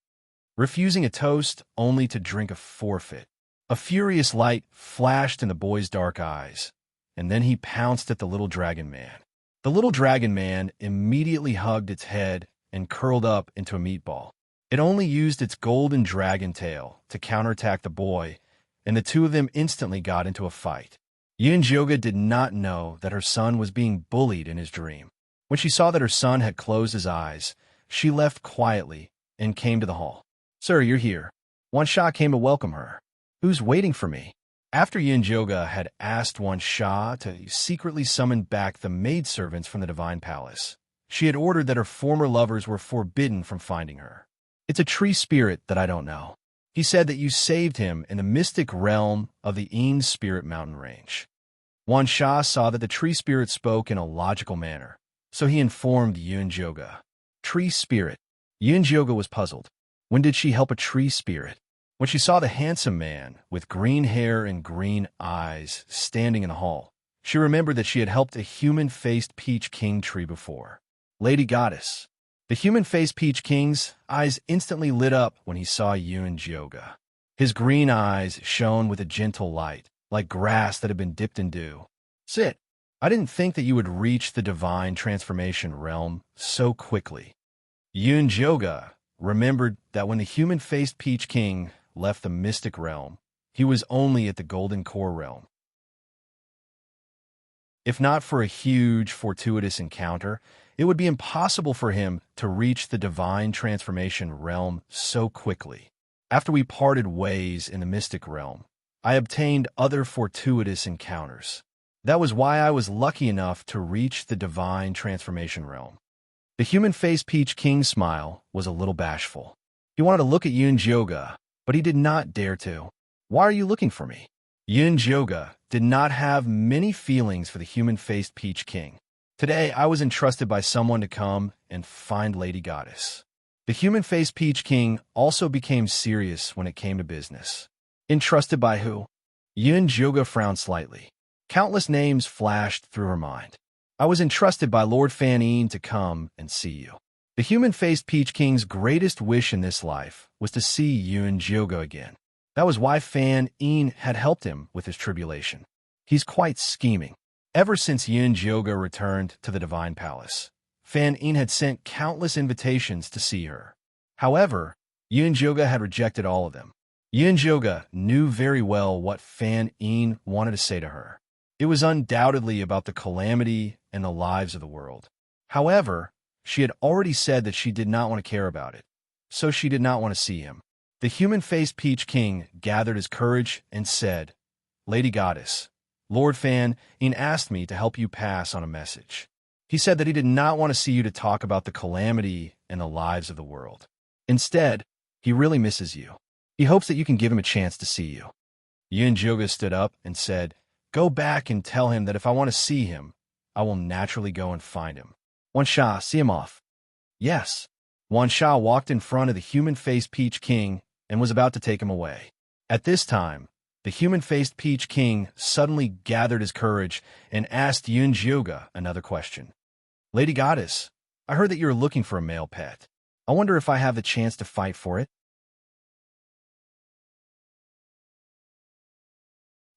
Refusing a toast only to drink a forfeit. A furious light flashed in the boy's dark eyes, and then he pounced at the little dragon man. The little dragon man immediately hugged its head and curled up into a meatball. It only used its golden dragon tail to counterattack the boy, and the two of them instantly got into a fight. Yin Joga did not know that her son was being bullied in his dream. When she saw that her son had closed his eyes, she left quietly and came to the hall. Sir, you're here. Wan Sha came to welcome her. Who's waiting for me? After Yin Joga had asked Wan Sha to secretly summon back the maidservants from the Divine Palace, she had ordered that her former lovers were forbidden from finding her. It's a tree spirit that I don't know. He said that you saved him in the mystic realm of the En Spirit mountain range. Wan Sha saw that the tree spirit spoke in a logical manner, so he informed Yun Joga. Tree spirit. Yun Joga was puzzled. When did she help a tree spirit? When she saw the handsome man with green hair and green eyes standing in the hall, she remembered that she had helped a human-faced peach king tree before. Lady Goddess. The human-faced peach king's eyes instantly lit up when he saw Yun Joga. His green eyes shone with a gentle light, like grass that had been dipped in dew. Sit. I didn't think that you would reach the divine transformation realm so quickly. Yun Joga remembered that when the human-faced peach king left the mystic realm, he was only at the golden core realm. If not for a huge, fortuitous encounter, it would be impossible for him to reach the divine transformation realm so quickly. After we parted ways in the mystic realm, I obtained other fortuitous encounters. That was why I was lucky enough to reach the divine transformation realm. The human-faced peach king's smile was a little bashful. He wanted to look at Yun Joga, but he did not dare to. Why are you looking for me? Yun Joga did not have many feelings for the human-faced peach king. Today, I was entrusted by someone to come and find Lady Goddess. The human-faced peach king also became serious when it came to business. Entrusted by who? Yun Joga frowned slightly. Countless names flashed through her mind. I was entrusted by Lord Fan Yin to come and see you. The human-faced peach king's greatest wish in this life was to see Yun Joga again. That was why Fan Yin had helped him with his tribulation. He's quite scheming. Ever since Yun Joga returned to the Divine Palace, Fan Yin had sent countless invitations to see her. However, Yun Joga had rejected all of them. Yun Joga knew very well what Fan Yin wanted to say to her. It was undoubtedly about the calamity and the lives of the world. However, she had already said that she did not want to care about it, so she did not want to see him. The human-faced peach king gathered his courage and said, Lady Goddess, Lord Fan Yin asked me to help you pass on a message. He said that he did not want to see you to talk about the calamity and the lives of the world. Instead, he really misses you. He hopes that you can give him a chance to see you. Yun Joga stood up and said, Go back and tell him that if I want to see him, I will naturally go and find him. Wan Sha, see him off. Yes. Wan Sha walked in front of the human-faced peach king and was about to take him away. At this time, the human-faced peach king suddenly gathered his courage and asked Yun Joga another question. Lady Goddess, I heard that you're looking for a male pet. I wonder if I have the chance to fight for it.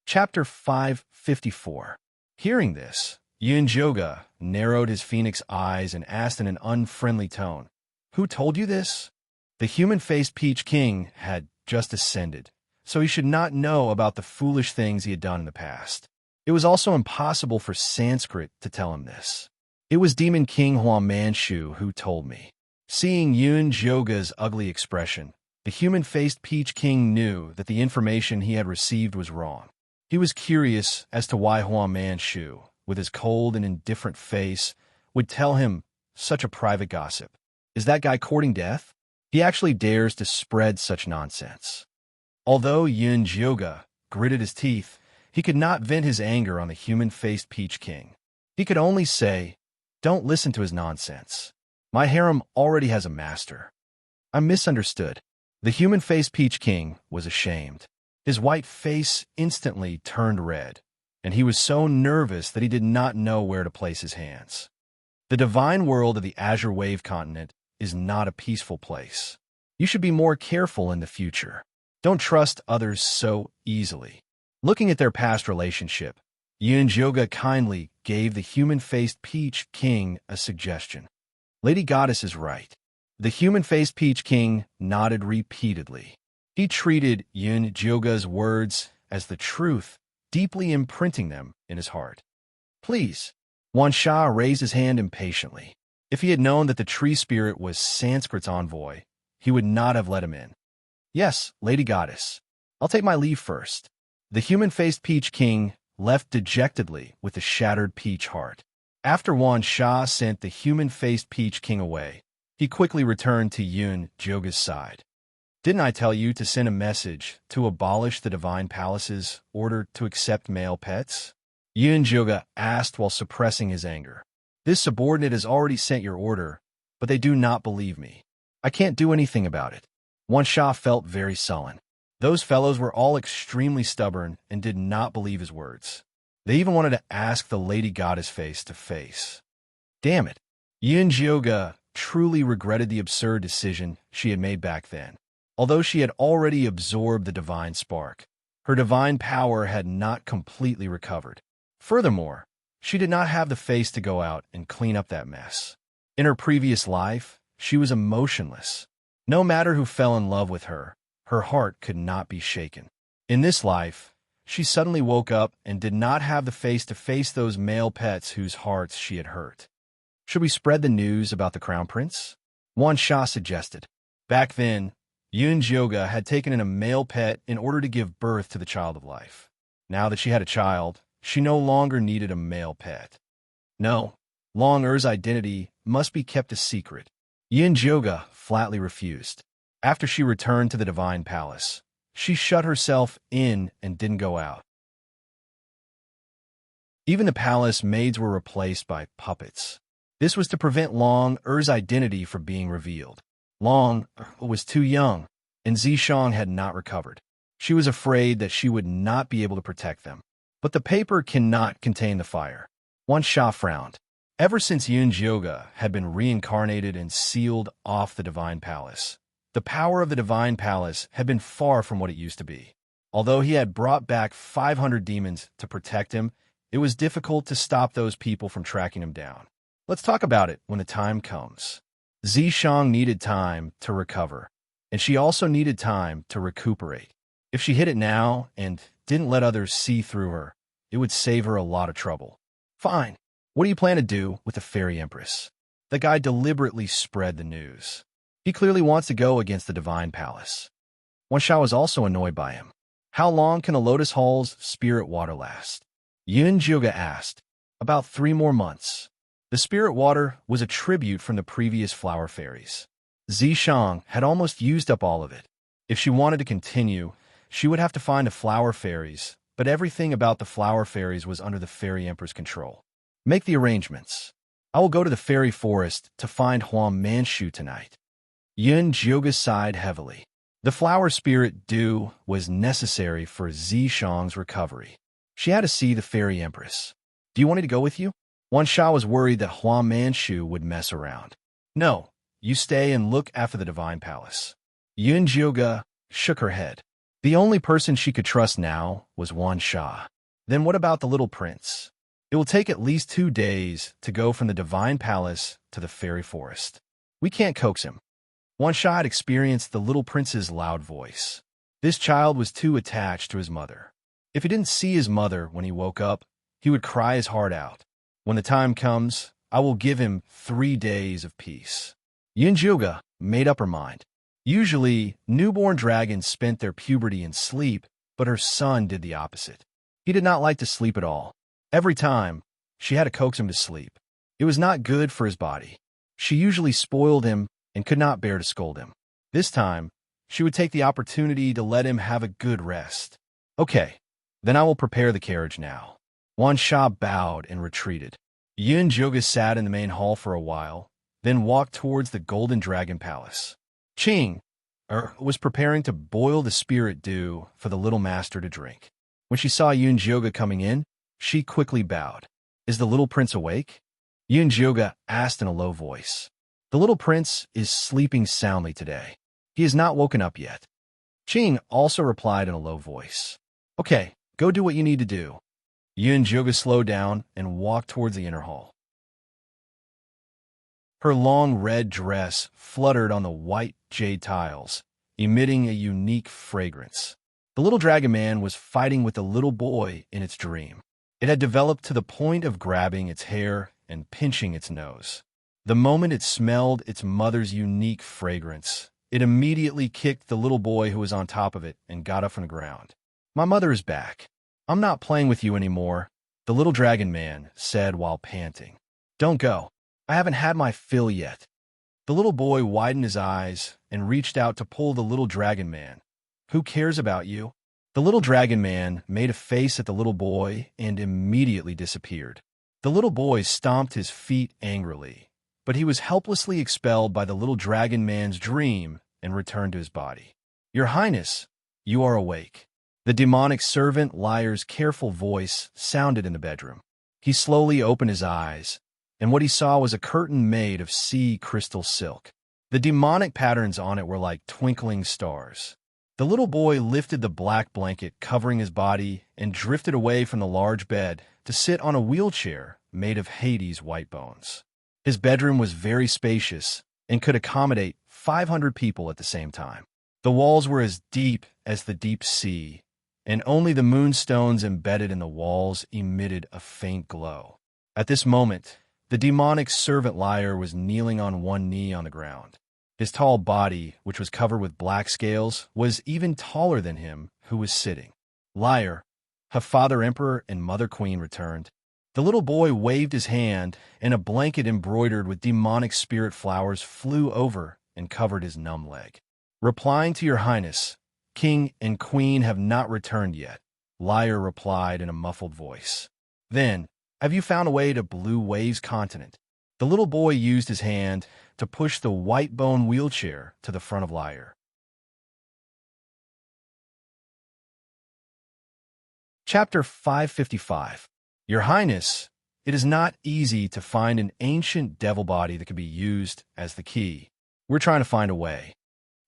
Chapter 554. Hearing this, Yun Joga narrowed his phoenix eyes and asked in an unfriendly tone, Who told you this? The human-faced peach king had just ascended, so he should not know about the foolish things he had done in the past. It was also impossible for Sanskrit to tell him this. It was Demon King Huang Manchu who told me. Seeing Yun Joga's ugly expression, the human-faced peach king knew that the information he had received was wrong. He was curious as to why Huang Manchu, with his cold and indifferent face, would tell him such a private gossip. Is that guy courting death? He actually dares to spread such nonsense. Although Yun Joga gritted his teeth, he could not vent his anger on the human-faced peach king. He could only say, Don't listen to his nonsense. My harem already has a master. I'm misunderstood. The human-faced peach king was ashamed. His white face instantly turned red, and he was so nervous that he did not know where to place his hands. The divine world of the Azure Wave continent is not a peaceful place. You should be more careful in the future. Don't trust others so easily. Looking at their past relationship, Yun Joga kindly gave the human-faced peach king a suggestion. Lady Goddess is right. The human-faced peach king nodded repeatedly. He treated Yun Joga's words as the truth, deeply imprinting them in his heart. Please. Wan Sha raised his hand impatiently. If he had known that the tree spirit was Sanskrit's envoy, he would not have let him in. Yes, Lady Goddess. I'll take my leave first. The human-faced peach king left dejectedly with a shattered peach heart. After Wan Sha sent the human-faced peach king away, he quickly returned to Yun Joga's side. Didn't I tell you to send a message to abolish the divine palace's order to accept male pets? Yunjoga asked while suppressing his anger. This subordinate has already sent your order, but they do not believe me. I can't do anything about it. Wan Sha felt very sullen. Those fellows were all extremely stubborn and did not believe his words. They even wanted to ask the lady goddess face to face. Damn it. Yunjoga truly regretted the absurd decision she had made back then. Although she had already absorbed the divine spark, her divine power had not completely recovered. Furthermore, she did not have the face to go out and clean up that mess. In her previous life, she was emotionless. No matter who fell in love with her, her heart could not be shaken. In this life, she suddenly woke up and did not have the face to face those male pets whose hearts she had hurt. Should we spread the news about the crown prince? Wan Sha suggested. Back then, Yunjoga had taken in a male pet in order to give birth to the child of life. Now that she had a child, she no longer needed a male pet. No, Long Er's identity must be kept a secret. Yunjoga flatly refused. After she returned to the divine palace, she shut herself in and didn't go out. Even the palace maids were replaced by puppets. This was to prevent Long Er's identity from being revealed. Long was too young, and Zishang had not recovered. She was afraid that she would not be able to protect them. But the paper cannot contain the fire. Wan Sha frowned. Ever since Yunjoga had been reincarnated and sealed off the divine palace, the power of the divine palace had been far from what it used to be. Although he had brought back 500 demons to protect him, it was difficult to stop those people from tracking him down. Let's talk about it when the time comes. Zishang needed time to recover, and she also needed time to recuperate. If she hid it now and didn't let others see through her, it would save her a lot of trouble. Fine. What do you plan to do with the Fairy Empress? The guy deliberately spread the news. He clearly wants to go against the divine palace. Wan Sha was also annoyed by him. How long can a Lotus Hall's spirit water last? Yunjoga asked. About 3 more months. The spirit water was a tribute from the previous flower fairies. Zishang had almost used up all of it. If she wanted to continue, she would have to find the flower fairies, but everything about the flower fairies was under the Fairy Emperor's control. Make the arrangements. I will go to the fairy forest to find Huang Manchu tonight. Yunjoga sighed heavily. The flower spirit dew was necessary for Zishang's recovery. She had to see the Fairy Empress. Do you want me to go with you? Wan Sha was worried that Huang Manchu would mess around. No, you stay and look after the divine palace. Yunjoga shook her head. The only person she could trust now was Wan Sha. Then what about the little prince? It will take at least 2 days to go from the divine palace to the fairy forest. We can't coax him. Wan Sha had experienced the little prince's loud voice. This child was too attached to his mother. If he didn't see his mother when he woke up, he would cry his heart out. When the time comes, I will give him 3 days of peace. Yunjoga made up her mind. Usually, newborn dragons spent their puberty in sleep, but her son did the opposite. He did not like to sleep at all. Every time, she had to coax him to sleep. It was not good for his body. She usually spoiled him and could not bear to scold him. This time, she would take the opportunity to let him have a good rest. Okay, then I will prepare the carriage now. Wan Sha bowed and retreated. Yunjoga sat in the main hall for a while, then walked towards the Golden Dragon Palace. Qing was preparing to boil the spirit dew for the little master to drink. When she saw Yunjoga coming in, she quickly bowed. Is the little prince awake? Yunjoga asked in a low voice. The little prince is sleeping soundly today. He is not woken up yet. Qing also replied in a low voice. Okay, go do what you need to do. Yunjoga slowed down and walked towards the inner hall. Her long red dress fluttered on the white jade tiles, emitting a unique fragrance. The little dragon man was fighting with the little boy in its dream. It had developed to the point of grabbing its hair and pinching its nose. The moment it smelled its mother's unique fragrance, it immediately kicked the little boy who was on top of it and got up from the ground. My mother is back. I'm not playing with you anymore, the little dragon man said while panting. Don't go. I haven't had my fill yet. The little boy widened his eyes and reached out to pull the little dragon man. Who cares about you? The little dragon man made a face at the little boy and immediately disappeared. The little boy stomped his feet angrily, but he was helplessly expelled by the little dragon man's dream and returned to his body. Your Highness, you are awake. The demonic servant liar's careful voice sounded in the bedroom. He slowly opened his eyes, and what he saw was a curtain made of sea crystal silk. The demonic patterns on it were like twinkling stars. The little boy lifted the black blanket covering his body and drifted away from the large bed to sit on a wheelchair made of Hades' white bones. His bedroom was very spacious and could accommodate 500 people at the same time. The walls were as deep as the deep sea, and only the moonstones embedded in the walls emitted a faint glow. At this moment, the demonic servant liar was kneeling on one knee on the ground. His tall body, which was covered with black scales, was even taller than him who was sitting. Liar, have Father Emperor and Mother Queen returned? The little boy waved his hand, and a blanket embroidered with demonic spirit flowers flew over and covered his numb leg. Replying to your Highness, King and Queen have not returned yet, Liar replied in a muffled voice. Then, have you found a way to Blue Wave's continent? The little boy used his hand to push the white bone wheelchair to the front of Liar. Chapter 555. Your Highness, it is not easy to find an ancient devil body that can be used as the key. We're trying to find a way.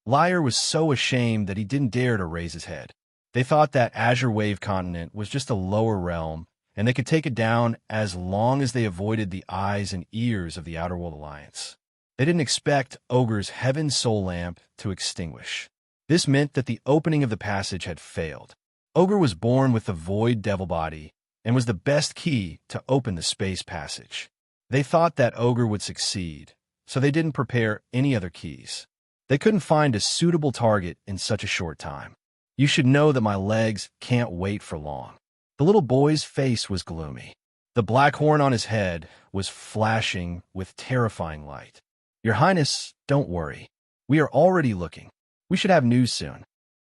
Liar was so ashamed that he didn't dare to raise his head. They thought that Azure Wave Continent was just a lower realm, and they could take it down as long as they avoided the eyes and ears of the Outerworld Alliance. They didn't expect Ogre's Heaven Soul Lamp to extinguish. This meant that the opening of the passage had failed. Ogre was born with the Void Devil body and was the best key to open the space passage. They thought that Ogre would succeed, so they didn't prepare any other keys. They couldn't find a suitable target in such a short time. You should know that my legs can't wait for long. The little boy's face was gloomy. The black horn on his head was flashing with terrifying light. Your Highness, don't worry. We are already looking. We should have news soon.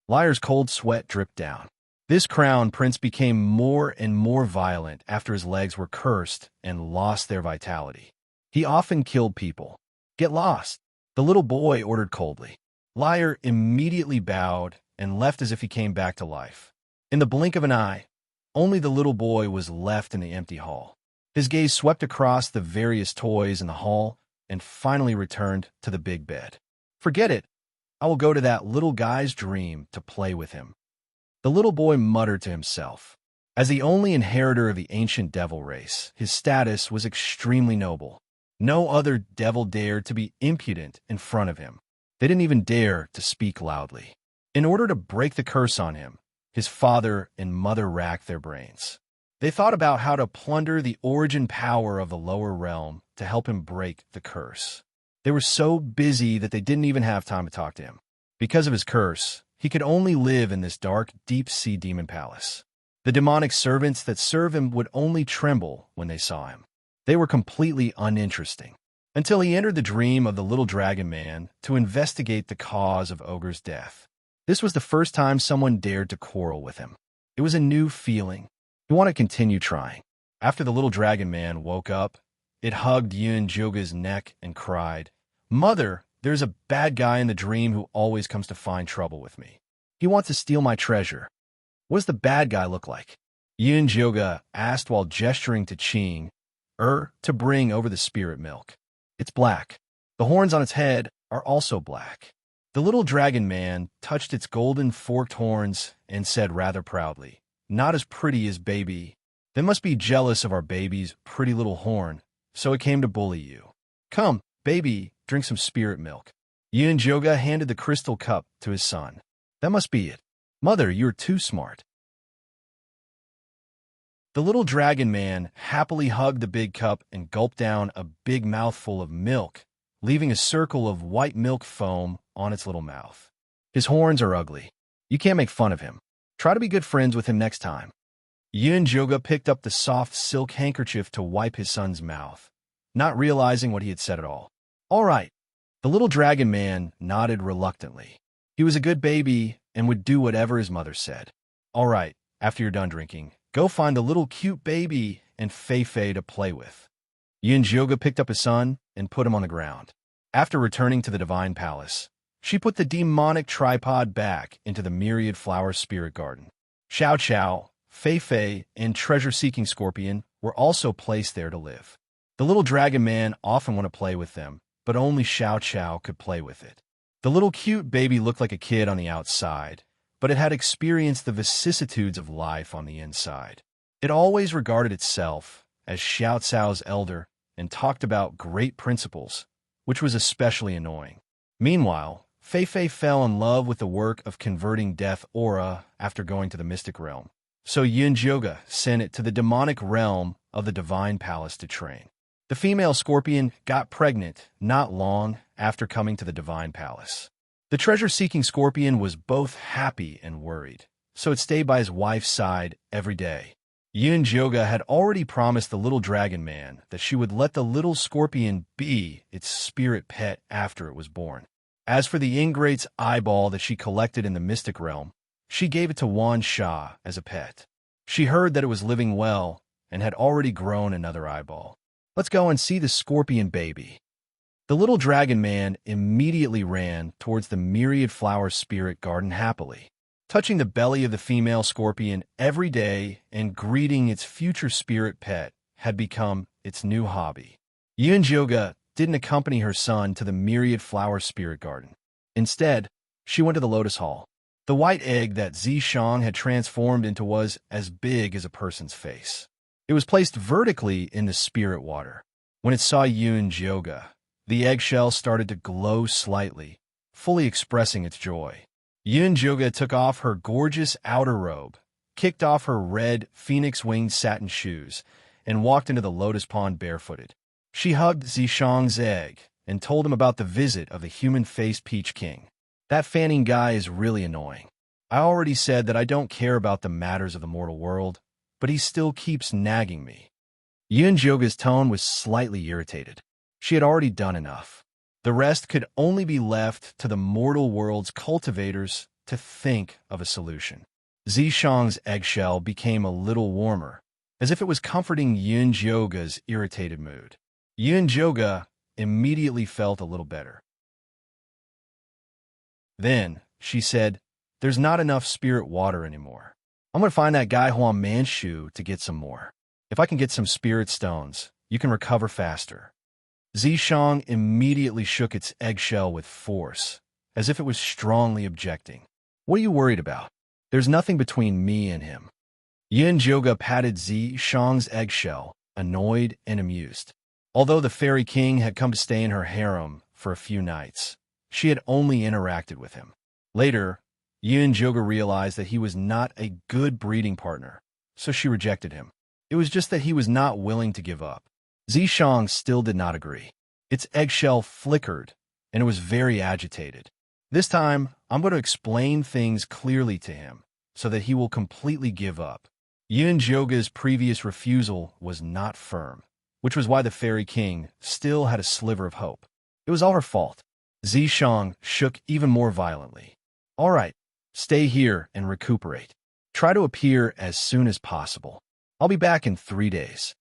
Liar's cold sweat dripped down. This crown prince became more and more violent after his legs were cursed and lost their vitality. He often killed people. Get lost, the little boy ordered coldly. Liar immediately bowed and left as if he came back to life. In the blink of an eye, only the little boy was left in the empty hall. His gaze swept across the various toys in the hall and finally returned to the big bed. Forget it. I will go to that little guy's dream to play with him. The little boy muttered to himself. As the only inheritor of the ancient devil race, his status was extremely noble. No other devil dared to be impudent in front of him. They didn't even dare to speak loudly. In order to break the curse on him, his father and mother racked their brains. They thought about how to plunder the origin power of the lower realm to help him break the curse. They were so busy that they didn't even have time to talk to him. Because of his curse, he could only live in this dark, deep-sea demon palace. The demonic servants that serve him would only tremble when they saw him. They were completely uninteresting, until he entered the dream of the little dragon man to investigate the cause of Ogre's death. This was the first time someone dared to quarrel with him. It was a new feeling. He wanted to continue trying. After the little dragon man woke up, it hugged Yun Joga's neck and cried, "Mother, there's a bad guy in the dream who always comes to find trouble with me. He wants to steal my treasure." What does the bad guy look like? Yun Joga asked while gesturing to Ching, to bring over the spirit milk. It's black. The horns on its head are also black. The little dragon man touched its golden forked horns and said rather proudly, "Not as pretty as baby. They must be jealous of our baby's pretty little horn, so it came to bully you. Come, baby, drink some spirit milk." Yun Joga handed the crystal cup to his son. That must be it. Mother, you're too smart. The little dragon man happily hugged the big cup and gulped down a big mouthful of milk, leaving a circle of white milk foam on its little mouth. His horns are ugly. You can't make fun of him. Try to be good friends with him next time. Yun Joga picked up the soft silk handkerchief to wipe his son's mouth, not realizing what he had said at all. All right. The little dragon man nodded reluctantly. He was a good baby and would do whatever his mother said. All right, after you're done drinking, go find the little cute baby and Fei to play with. Yunjioga picked up his son and put him on the ground. After returning to the divine palace, she put the demonic tripod back into the myriad flower spirit garden. Xiao Xiao, Fei, and treasure-seeking scorpion were also placed there to live. The little dragon man often wanted to play with them, but only Xiao Xiao could play with it. The little cute baby looked like a kid on the outside, but it had experienced the vicissitudes of life on the inside. It always regarded itself as Xiao Xiao's elder and talked about great principles, which was especially annoying. Meanwhile, Fei fell in love with the work of converting death aura after going to the mystic realm. So Yunjioga sent it to the demonic realm of the divine palace to train. The female scorpion got pregnant not long after coming to the divine palace. The treasure-seeking scorpion was both happy and worried, so it stayed by his wife's side every day. Yunjioga had already promised the little dragon man that she would let the little scorpion be its spirit pet after it was born. As for the ingrate's eyeball that she collected in the mystic realm, she gave it to Wan Sha as a pet. She heard that it was living well and had already grown another eyeball. Let's go and see the scorpion baby. The little dragon man immediately ran towards the myriad flower spirit garden happily, touching the belly of the female scorpion every day and greeting its future spirit pet had become its new hobby. Yunjioga didn't accompany her son to the myriad flower spirit garden. Instead, she went to the lotus hall. The white egg that Zishang had transformed into was as big as a person's face. It was placed vertically in the spirit water. When it saw Yunjioga, the eggshell started to glow slightly, fully expressing its joy. Yunjioga took off her gorgeous outer robe, kicked off her red phoenix-winged satin shoes, and walked into the lotus pond barefooted. She hugged Zishang's egg and told him about the visit of the human-faced Peach King. That fanning guy is really annoying. I already said that I don't care about the matters of the mortal world, but he still keeps nagging me. Yunjioga's tone was slightly irritated. She had already done enough. The rest could only be left to the mortal world's cultivators to think of a solution. Zishang's eggshell became a little warmer, as if it was comforting Yunjioga's irritated mood. Yunjioga immediately felt a little better. Then, she said, "There's not enough spirit water anymore. I'm going to find that guy Huang Manchu to get some more. If I can get some spirit stones, you can recover faster." Zishang immediately shook its eggshell with force, as if it was strongly objecting. "What are you worried about? There's nothing between me and him." Yunjioga patted Zishang's eggshell, annoyed and amused. Although the fairy king had come to stay in her harem for a few nights, she had only interacted with him. Later, Yunjioga realized that he was not a good breeding partner, so she rejected him. It was just that he was not willing to give up. Zishang still did not agree. Its eggshell flickered, and it was very agitated. This time, I'm going to explain things clearly to him, so that he will completely give up. Yunjioga's previous refusal was not firm, which was why the fairy king still had a sliver of hope. It was all her fault. Zishang shook even more violently. "All right, stay here and recuperate. Try to appear as soon as possible. I'll be back in 3 days."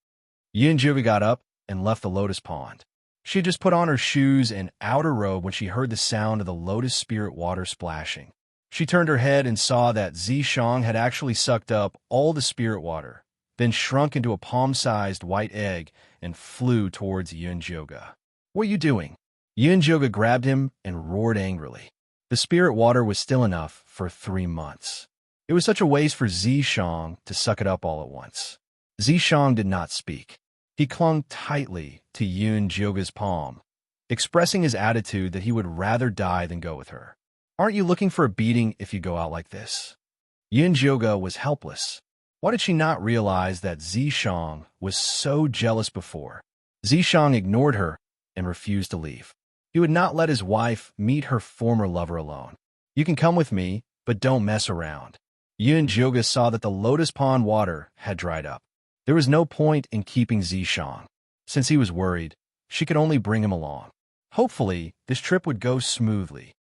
Yunjioga got up and left the lotus pond. She had just put on her shoes and outer robe when she heard the sound of the lotus spirit water splashing. She turned her head and saw that Zishang had actually sucked up all the spirit water, then shrunk into a palm-sized white egg and flew towards Yunjioga. "What are you doing?" Yunjioga grabbed him and roared angrily. The spirit water was still enough for 3 months. It was such a waste for Zishang to suck it up all at once. Zishang did not speak. He clung tightly to Yunjioga's palm, expressing his attitude that he would rather die than go with her. "Aren't you looking for a beating if you go out like this?" Yunjioga was helpless. Why did she not realize that Zishang was so jealous before? Zishang ignored her and refused to leave. He would not let his wife meet her former lover alone. "You can come with me, but don't mess around." Yunjioga saw that the lotus pond water had dried up. There was no point in keeping Zishang. Since he was worried, she could only bring him along. Hopefully, this trip would go smoothly.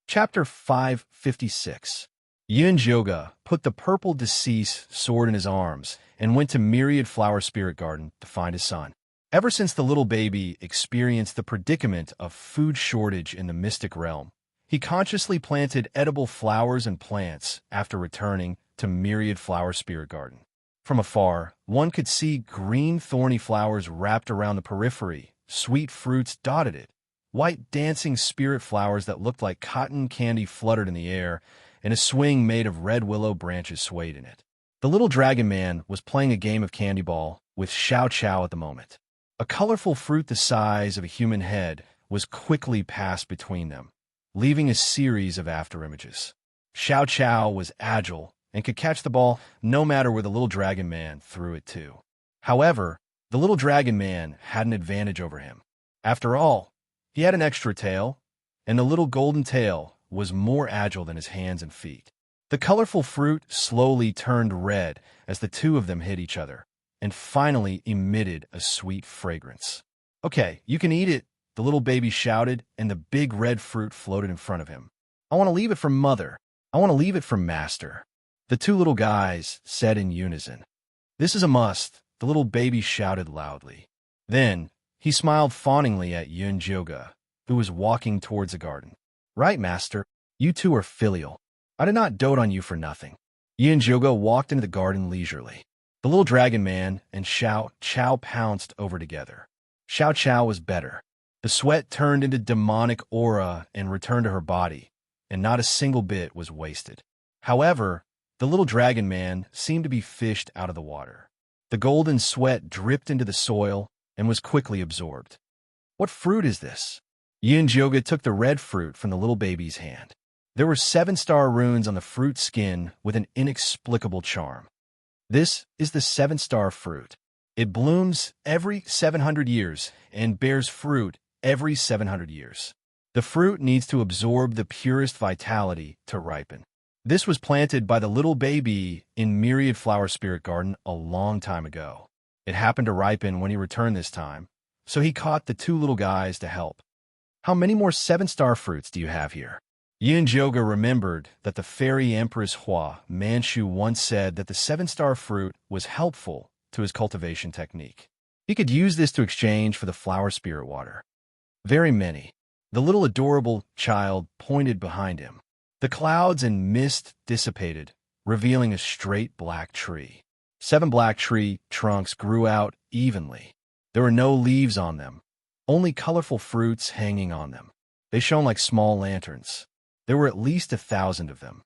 Chapter 556. Yoga put the purple deceased sword in his arms and went to Myriad Flower Spirit Garden to find his son. Ever since the little baby experienced the predicament of food shortage in the mystic realm, he consciously planted edible flowers and plants after returning to Myriad Flower Spirit Garden. From afar, one could see green thorny flowers wrapped around the periphery, sweet fruits dotted it. White dancing spirit flowers that looked like cotton candy fluttered in the air, and a swing made of red willow branches swayed in it. The little dragon man was playing a game of candy ball with Xiao Xiao at the moment. A colorful fruit the size of a human head was quickly passed between them, leaving a series of afterimages. Xiao Xiao was agile and could catch the ball no matter where the little dragon man threw it to. However, the little dragon man had an advantage over him. After all, he had an extra tail, and the little golden tail was more agile than his hands and feet. The colorful fruit slowly turned red as the two of them hit each other, and finally emitted a sweet fragrance. "Okay, you can eat it," the little baby shouted, and the big red fruit floated in front of him. "I want to leave it for Mother. I want to leave it for Master," the two little guys said in unison. "This is a must," the little baby shouted loudly. Then, he smiled fawningly at Yoga, who was walking towards the garden. "Right, Master. You two are filial. I did not dote on you for nothing." Yoga walked into the garden leisurely. The little dragon man and Xiao Xiao pounced over together. Xiao Xiao was better. The sweat turned into demonic aura and returned to her body, and not a single bit was wasted. However, the little dragon man seemed to be fished out of the water. The golden sweat dripped into the soil and was quickly absorbed. "What fruit is this?" Yoga took the red fruit from the little baby's hand. There were 7-star runes on the fruit skin with an inexplicable charm. "This is the 7-star fruit. It blooms every 700 years and bears fruit every 700 years. The fruit needs to absorb the purest vitality to ripen. This was planted by the little baby in Myriad Flower Spirit Garden a long time ago. It happened to ripen when he returned this time, so he caught the two little guys to help. How many more 7-star fruits do you have here?" Yoga remembered that the fairy Empress Hua Manchu once said that the 7-star fruit was helpful to his cultivation technique. He could use this to exchange for the flower spirit water. "Very many." The little adorable child pointed behind him. The clouds and mist dissipated, revealing a straight black tree. 7 black tree trunks grew out evenly. There were no leaves on them, only colorful fruits hanging on them. They shone like small lanterns. There were at least 1,000 of them.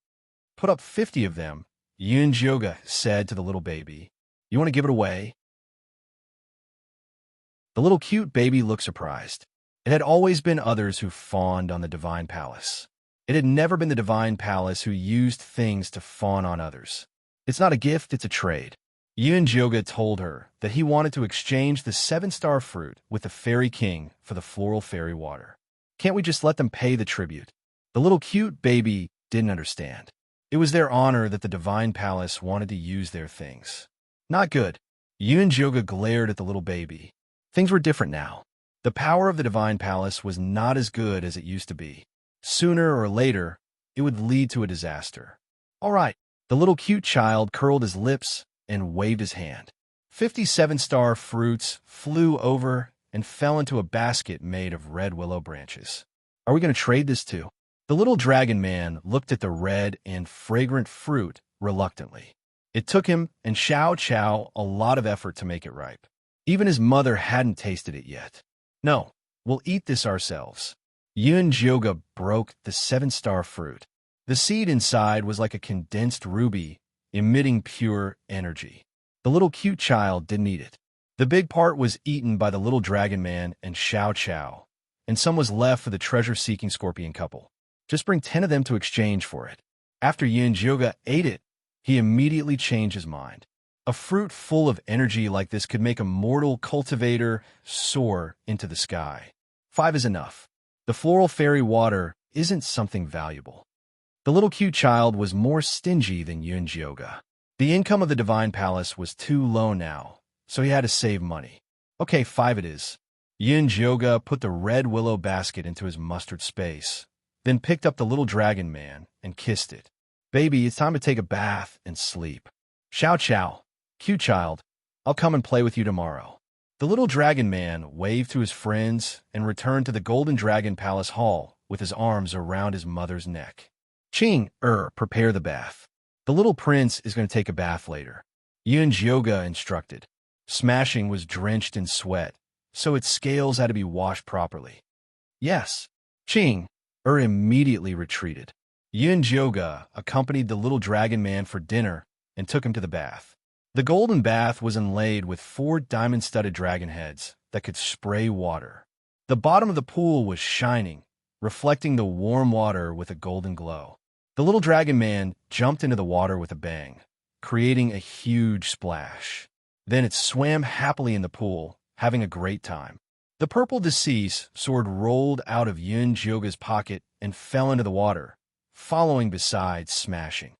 "Put up 50 of them," Yoga said to the little baby. "You want to give it away?" The little cute baby looked surprised. It had always been others who fawned on the divine palace. It had never been the divine palace who used things to fawn on others. "It's not a gift, it's a trade." Yoga told her that he wanted to exchange the 7-star fruit with the fairy king for the floral fairy water. "Can't we just let them pay the tribute?" The little cute baby didn't understand. It was their honor that the divine palace wanted to use their things. "Not good." Yoga glared at the little baby. Things were different now. The power of the divine palace was not as good as it used to be. Sooner or later, it would lead to a disaster. "All right." The little cute child curled his lips and waved his hand. 57-star fruits flew over and fell into a basket made of red willow branches. "Are we going to trade this too?" The little dragon man looked at the red and fragrant fruit reluctantly. It took him and Xiao Xiao a lot of effort to make it ripe. Even his mother hadn't tasted it yet. "No, we'll eat this ourselves." Yoga broke the 7-star fruit. The seed inside was like a condensed ruby, emitting pure energy. The little cute child didn't eat it. The big part was eaten by the little dragon man and Xiao Xiao, and some was left for the treasure-seeking scorpion couple. "Just bring 10 of them to exchange for it." After Yoga ate it, he immediately changed his mind. A fruit full of energy like this could make a mortal cultivator soar into the sky. 5 is enough. The floral fairy water isn't something valuable. The little cute child was more stingy than Yoga. The income of the divine palace was too low now, so he had to save money. Okay, 5 it is. Yin Yoga put the red willow basket into his mustard space, then picked up the little dragon man and kissed it. Baby, it's time to take a bath and sleep. Chow chow. Cute child. I'll come and play with you tomorrow. The little dragon man waved to his friends and returned to the Golden Dragon Palace Hall with his arms around his mother's neck. Ching, prepare the bath. The little prince is going to take a bath later. Yin Yoga instructed. Smashing was drenched in sweat, so its scales had to be washed properly. Yes. Ching, immediately retreated. Yin Yoga accompanied the little dragon man for dinner and took him to the bath. The golden bath was inlaid with 4 diamond-studded dragon heads that could spray water. The bottom of the pool was shining, reflecting the warm water with a golden glow. The little dragon man jumped into the water with a bang, creating a huge splash. Then it swam happily in the pool, having a great time. The purple deceased sword rolled out of Yin Yoga's pocket and fell into the water, following beside smashing.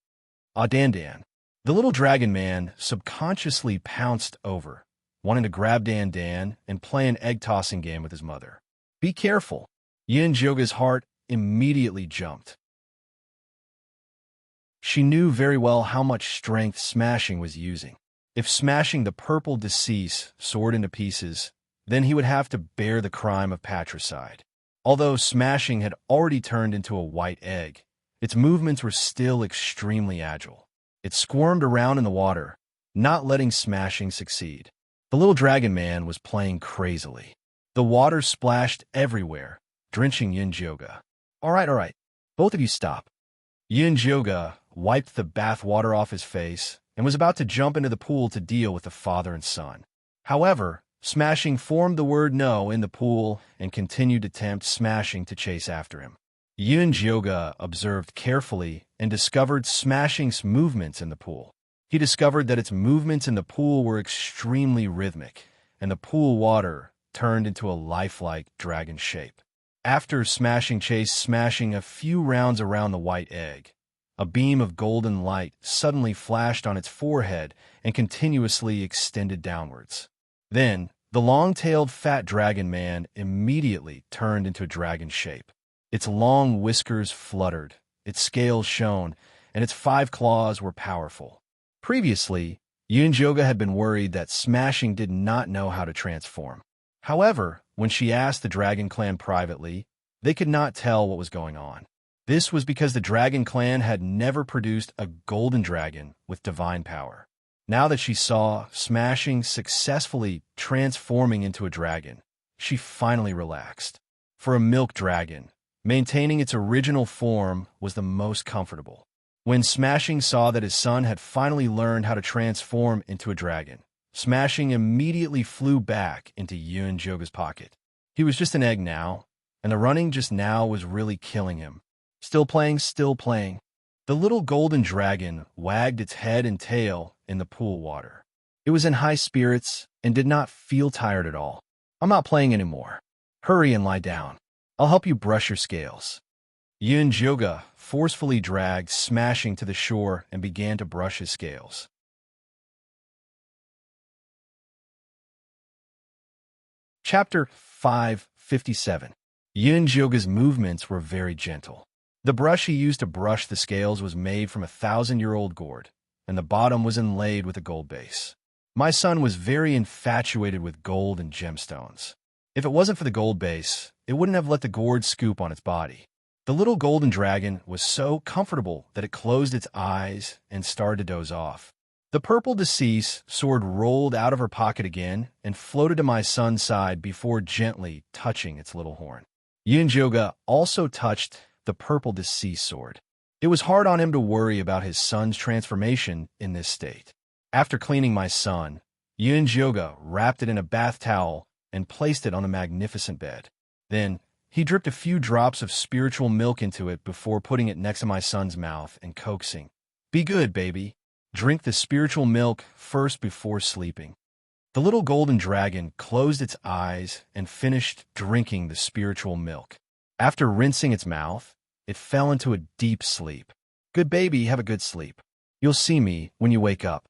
Dan. The little dragon man subconsciously pounced over, wanting to grab Dan and play an egg-tossing game with his mother. Be careful. Yin Yoga's heart immediately jumped. She knew very well how much strength Smashing was using. If smashing the purple deceased sword into pieces, then he would have to bear the crime of patricide. Although Smashing had already turned into a white egg, its movements were still extremely agile. It squirmed around in the water, not letting Smashing succeed. The little dragon man was playing crazily. The water splashed everywhere, drenching Yin Yoga. All right, both of you stop. Yin Yoga wiped the bath water off his face and was about to jump into the pool to deal with the father and son. However, Smashing formed the word no in the pool and continued to tempt Smashing to chase after him. Yin Yoga observed carefully and discovered Smashing's movements in the pool. He discovered that its movements in the pool were extremely rhythmic, and the pool water turned into a lifelike dragon shape. After Smashing chased Smashing a few rounds around the white egg, a beam of golden light suddenly flashed on its forehead and continuously extended downwards. Then, the long-tailed fat dragon man immediately turned into a dragon shape. Its long whiskers fluttered, its scales shone, and its 5 claws were powerful. Previously, Yin Yoga had been worried that Smashing did not know how to transform. However, when she asked the Dragon Clan privately, they could not tell what was going on. This was because the Dragon Clan had never produced a golden dragon with divine power. Now that she saw Smashing successfully transforming into a dragon, she finally relaxed. For a milk dragon, maintaining its original form was the most comfortable. When Smashing saw that his son had finally learned how to transform into a dragon, Smashing immediately flew back into Yin Yoga's pocket. He was just an egg now, and the running just now was really killing him. Still playing. The little golden dragon wagged its head and tail in the pool water. It was in high spirits and did not feel tired at all. I'm not playing anymore. Hurry and lie down. I'll help you brush your scales. Yin Yoga forcefully dragged Smashing to the shore and began to brush his scales. Chapter 557. Yin Yoga's movements were very gentle. The brush he used to brush the scales was made from a 1,000-year-old gourd, and the bottom was inlaid with a gold base. My son was very infatuated with gold and gemstones. If it wasn't for the gold base, it wouldn't have let the gourd scoop on its body. The little golden dragon was so comfortable that it closed its eyes and started to doze off. The purple deceased sword rolled out of her pocket again and floated to my son's side before gently touching its little horn. Yin Yoga also touched the purple deceased sword. It was hard on him to worry about his son's transformation in this state. After cleaning my son, Yin Yoga wrapped it in a bath towel and placed it on a magnificent bed. Then, he dripped a few drops of spiritual milk into it before putting it next to my son's mouth and coaxing, "Be good, baby. Drink the spiritual milk first before sleeping." The little golden dragon closed its eyes and finished drinking the spiritual milk. After rinsing its mouth, it fell into a deep sleep. "Good baby, have a good sleep. You'll see me when you wake up."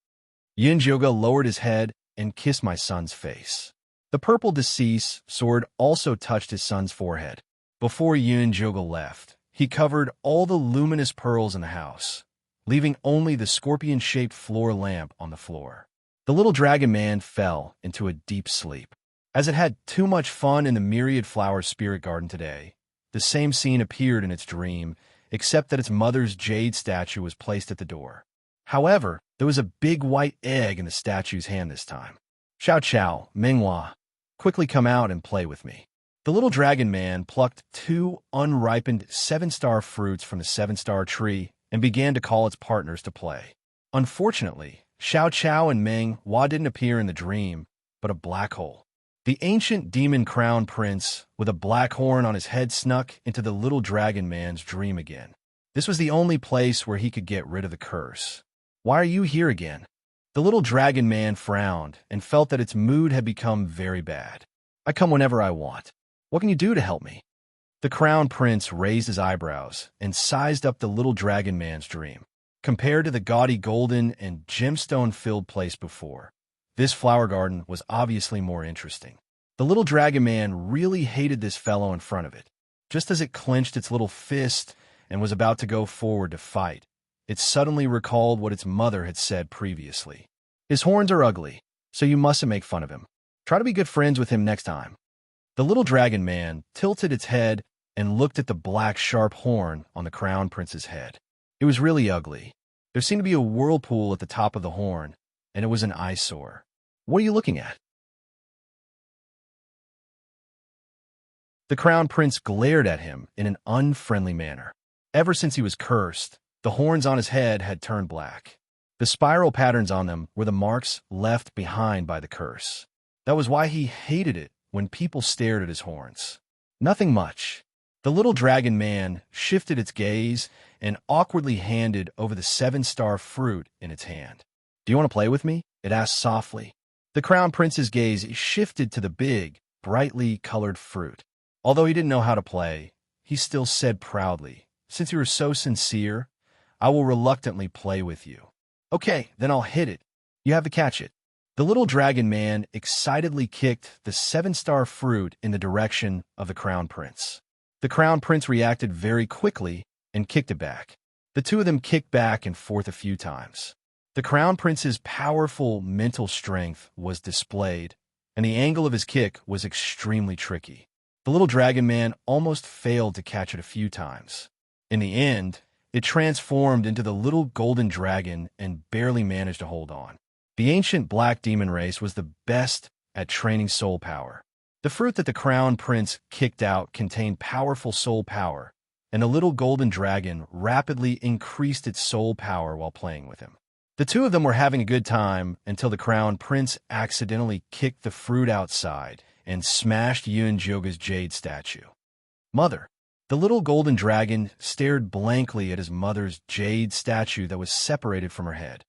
Yin Yoga lowered his head and kiss my son's face." The purple decease sword also touched his son's forehead. Before Yun-joga left, he covered all the luminous pearls in the house, leaving only the scorpion-shaped floor lamp on the floor. The little dragon man fell into a deep sleep. As it had too much fun in the myriad flower spirit garden today, the same scene appeared in its dream, except that its mother's jade statue was placed at the door. However, there was a big white egg in the statue's hand this time. "Xiao Xiao, Minghua, quickly come out and play with me." The little dragon man plucked 2 unripened 7-star fruits from the 7-star tree and began to call its partners to play. Unfortunately, Xiao Qiao and Meng Hua didn't appear in the dream, but a black hole. The ancient demon crown prince with a black horn on his head snuck into the little dragon man's dream again. This was the only place where he could get rid of the curse. "Why are you here again?" The little dragon man frowned and felt that its mood had become very bad. "I come whenever I want. What can you do to help me?" The crown prince raised his eyebrows and sized up the little dragon man's dream. Compared to the gaudy golden and gemstone-filled place before, this flower garden was obviously more interesting. The little dragon man really hated this fellow in front of it. Just as it clenched its little fist and was about to go forward to fight, it suddenly recalled what its mother had said previously. "His horns are ugly, so you mustn't make fun of him. Try to be good friends with him next time." The little dragon man tilted its head and looked at the black sharp horn on the crown prince's head. It was really ugly. There seemed to be a whirlpool at the top of the horn, and it was an eyesore. "What are you looking at?" The crown prince glared at him in an unfriendly manner. Ever since he was cursed, the horns on his head had turned black. The spiral patterns on them were the marks left behind by the curse. That was why he hated it when people stared at his horns. Nothing much. The little dragon man shifted its gaze and awkwardly handed over the 7-star fruit in its hand. "Do you want to play with me?" it asked softly. The crown prince's gaze shifted to the big, brightly colored fruit. Although he didn't know how to play, he still said proudly, "Since you are so sincere, I will reluctantly play with you." "Okay, then I'll hit it. You have to catch it." The little dragon man excitedly kicked the 7-star fruit in the direction of the crown prince. The crown prince reacted very quickly and kicked it back. The two of them kicked back and forth a few times. The crown prince's powerful mental strength was displayed, and the angle of his kick was extremely tricky. The little dragon man almost failed to catch it a few times. In the end, it transformed into the little golden dragon and barely managed to hold on. The ancient black demon race was the best at training soul power. The fruit that the crown prince kicked out contained powerful soul power, and the little golden dragon rapidly increased its soul power while playing with him. The two of them were having a good time until the crown prince accidentally kicked the fruit outside and smashed Yun-joga's jade statue. "Mother." The little golden dragon stared blankly at his mother's jade statue that was separated from her head.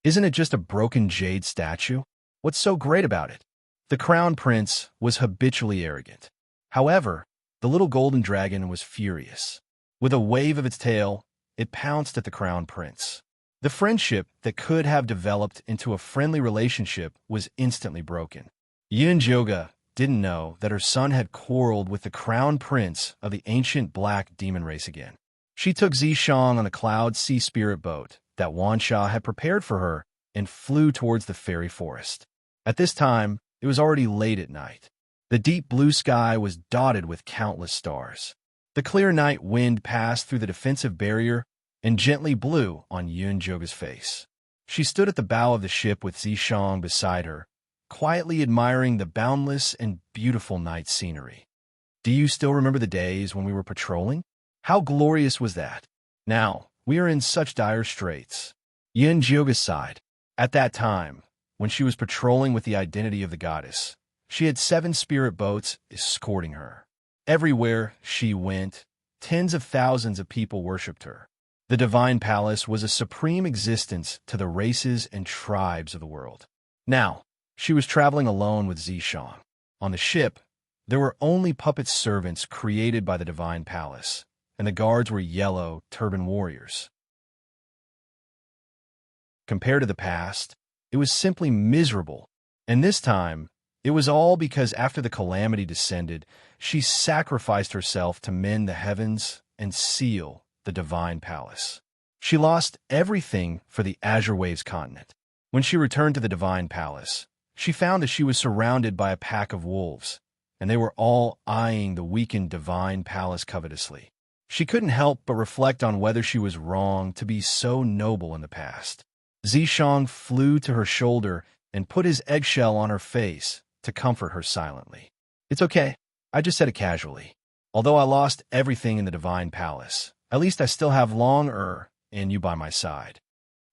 "Isn't it just a broken jade statue? What's so great about it?" The crown prince was habitually arrogant. However, the little golden dragon was furious. With a wave of its tail, it pounced at the crown prince. The friendship that could have developed into a friendly relationship was instantly broken. Yun-joga didn't know that her son had quarreled with the crown prince of the ancient black demon race again. She took Zishang on a cloud sea spirit boat that Wansha had prepared for her and flew towards the fairy forest. At this time, it was already late at night. The deep blue sky was dotted with countless stars. The clear night wind passed through the defensive barrier and gently blew on Yun-joga's face. She stood at the bow of the ship with Zishang beside her, quietly admiring the boundless and beautiful night scenery. "Do you still remember the days when we were patrolling? How glorious was that? Now, we are in such dire straits." Yun-joga sighed. At that time, when she was patrolling with the identity of the goddess, she had 7 spirit boats escorting her. Everywhere she went, tens of thousands of people worshipped her. The divine palace was a supreme existence to the races and tribes of the world. Now, she was traveling alone with Zishang. On the ship, there were only puppet servants created by the divine palace, and the guards were yellow turban warriors. Compared to the past, it was simply miserable And this time, it was all because after the calamity descended, she sacrificed herself to mend the heavens and seal the divine palace. She lost everything for the Azure Waves continent. When she returned to the divine palace, she found that she was surrounded by a pack of wolves, and they were all eyeing the weakened divine palace covetously. She couldn't help but reflect on whether she was wrong to be so noble in the past. Zishang flew to her shoulder and put his eggshell on her face to comfort her silently. "It's okay. I just said it casually. Although I lost everything in the divine palace, at least I still have Long and you by my side."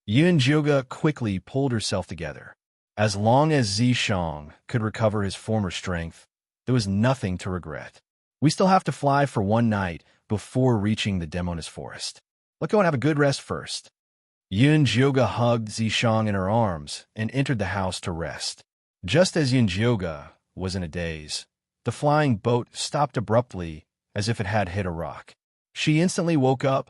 Yun Jioga quickly pulled herself together. As long as Zishang could recover his former strength, there was nothing to regret. "We still have to fly for one night before reaching the Demoness Forest. Let's go and have a good rest first." Yun Jioga hugged Zishang in her arms and entered the house to rest. Just as Yun Jioga was in a daze, the flying boat stopped abruptly as if it had hit a rock. She instantly woke up,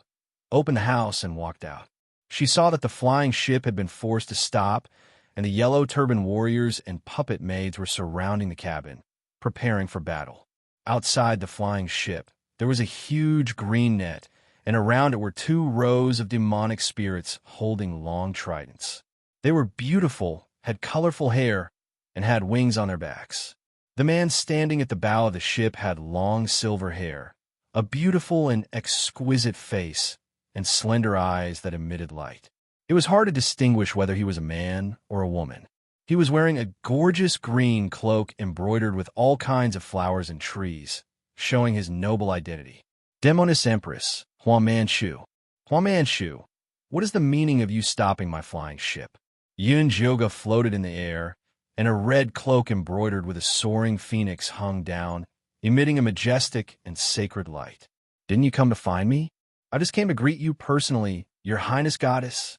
opened the house, and walked out. She saw that the flying ship had been forced to stop, and the yellow turban warriors and puppet maids were surrounding the cabin, preparing for battle. Outside the flying ship, there was a huge green net, and around it were 2 rows of demonic spirits holding long tridents. They were beautiful, had colorful hair, and had wings on their backs. The man standing at the bow of the ship had long silver hair, a beautiful and exquisite face, and slender eyes that emitted light. It was hard to distinguish whether he was a man or a woman. He was wearing a gorgeous green cloak embroidered with all kinds of flowers and trees, showing his noble identity. "Demoness Empress, Hua Manchu. Hua Manchu, what is the meaning of you stopping my flying ship?" Yun Jioga floated in the air, and a red cloak embroidered with a soaring phoenix hung down, emitting a majestic and sacred light. "Didn't you come to find me? I just came to greet you personally, Your Highness Goddess."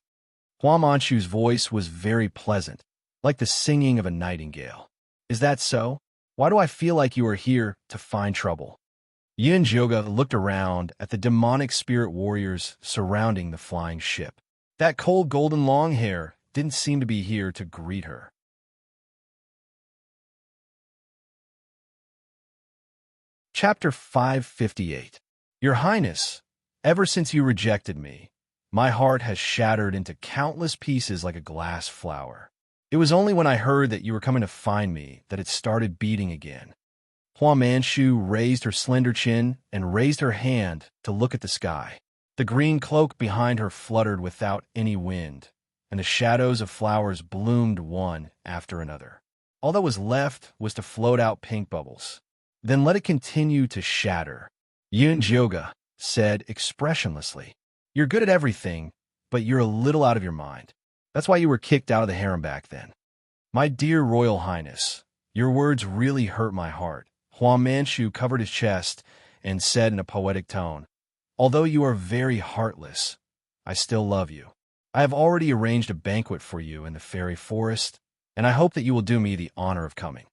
Hua Manchu's voice was very pleasant, like the singing of a nightingale. "Is that so? Why do I feel like you are here to find trouble?" Yun Jioga looked around at the demonic spirit warriors surrounding the flying ship. That cold golden long hair didn't seem to be here to greet her. Chapter 558. Your Highness, ever since you rejected me, my heart has shattered into countless pieces like a glass flower. It was only when I heard that you were coming to find me that it started beating again. Hua Manchu raised her slender chin and raised her hand to look at the sky. The green cloak behind her fluttered without any wind, and the shadows of flowers bloomed one after another. All that was left was to float out pink bubbles. "Then let it continue to shatter," Yun Jioga said expressionlessly. "You're good at everything, but you're a little out of your mind. That's why you were kicked out of the harem back then." "My dear Royal Highness, your words really hurt my heart." Hua Manchu covered his chest and said in a poetic tone, "Although you are very heartless, I still love you. I have already arranged a banquet for you in the fairy forest, and I hope that you will do me the honor of coming."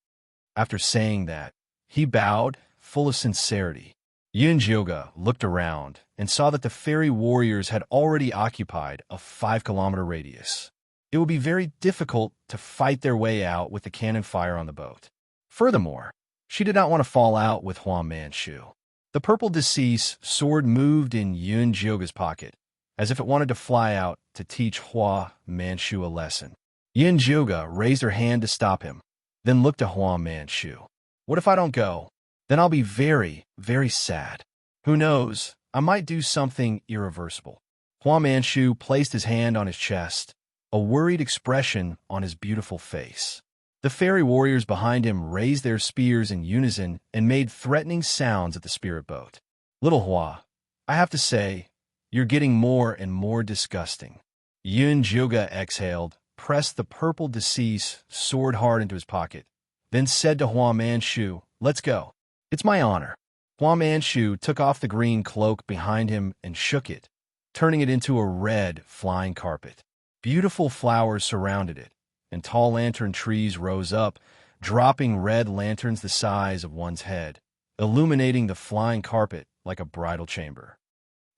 After saying that, he bowed, full of sincerity. Yun Jioga looked around and saw that the fairy warriors had already occupied a 5-kilometer radius. It would be very difficult to fight their way out with the cannon fire on the boat. Furthermore, she did not want to fall out with Hua Manchu. The purple deceased sword moved in Yun Jioga's pocket, as if it wanted to fly out to teach Hua Manchu a lesson. Yun Jioga raised her hand to stop him, then looked at Hua Manchu. "What if I don't go? Then I'll be very, very sad. Who knows, I might do something irreversible." Hua Manchu placed his hand on his chest, a worried expression on his beautiful face. The fairy warriors behind him raised their spears in unison and made threatening sounds at the spirit boat. "Little Hua, I have to say, you're getting more and more disgusting." Yun Jioga exhaled, pressed the purple deceased sword hard into his pocket, then said to Hua Manchu, "Let's go. It's my honor." Hua Manchu took off the green cloak behind him and shook it, turning it into a red flying carpet. Beautiful flowers surrounded it, and tall lantern trees rose up, dropping red lanterns the size of one's head, illuminating the flying carpet like a bridal chamber.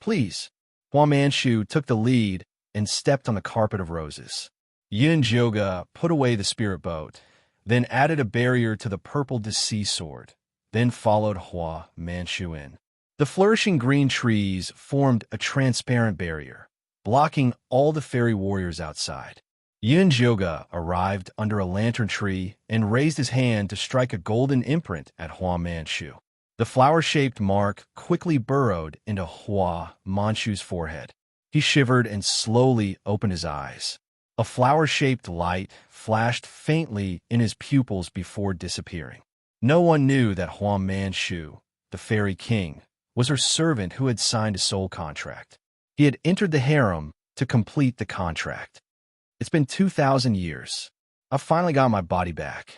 "Please." Hua Manchu took the lead and stepped on the carpet of roses. Yun Jioga put away the spirit boat, then added a barrier to the purple Sea sword, then followed Hua Manchu in. The flourishing green trees formed a transparent barrier, blocking all the fairy warriors outside. Yin Jioga arrived under a lantern tree and raised his hand to strike a golden imprint at Hua Manchu. The flower-shaped mark quickly burrowed into Hua Manchu's forehead. He shivered and slowly opened his eyes. A flower-shaped light flashed faintly in his pupils before disappearing. No one knew that Hua Manchu, the fairy king, was her servant who had signed a soul contract. He had entered the harem to complete the contract. It's been 2,000 years. I've finally got my body back.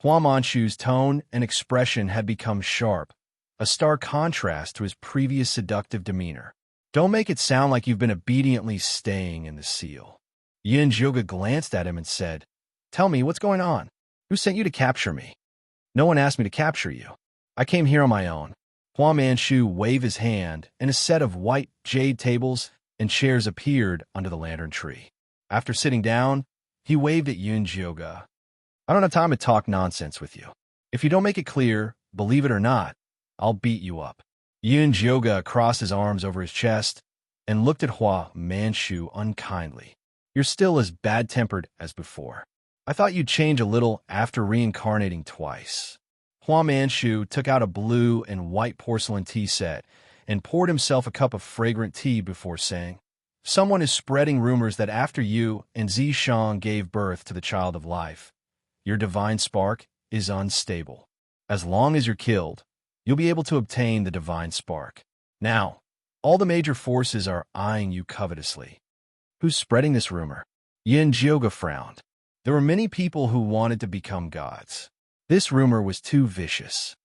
Hua Manchu's tone and expression had become sharp, a stark contrast to his previous seductive demeanor. Don't make it sound like you've been obediently staying in the seal. Yin Jioga glanced at him and said, "Tell me, what's going on? Who sent you to capture me?" "No one asked me to capture you. I came here on my own." Hua Manchu waved his hand, and a set of white jade tables and chairs appeared under the lantern tree. After sitting down, he waved at Yin Jioga. "I don't have time to talk nonsense with you. If you don't make it clear, believe it or not, I'll beat you up." Yin Jioga crossed his arms over his chest and looked at Hua Manchu unkindly. "You're still as bad-tempered as before. I thought you'd change a little after reincarnating twice." Hua Manchu took out a blue and white porcelain tea set and poured himself a cup of fragrant tea before saying, "Someone is spreading rumors that after you and Zishang gave birth to the child of life, your divine spark is unstable. As long as you're killed, you'll be able to obtain the divine spark. Now, all the major forces are eyeing you covetously." "Who's spreading this rumor?" Yin Jioga frowned. There were many people who wanted to become gods. This rumor was too vicious.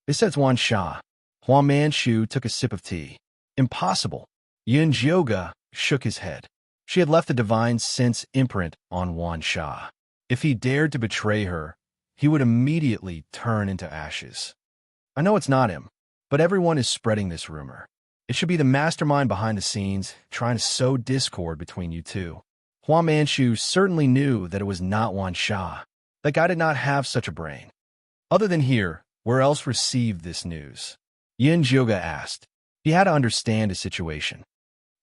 "It says Wan Sha." Hua Manchu took a sip of tea. "Impossible." Yin Jioga shook his head. She had left the divine sense imprint on Wan Sha. If he dared to betray her, he would immediately turn into ashes. "I know it's not him, but everyone is spreading this rumor. It should be the mastermind behind the scenes trying to sow discord between you two." Hua Manchu certainly knew that it was not Wan Sha. That guy did not have such a brain. Other than here, where else received this news? Yin Jioga asked. He had to understand his situation.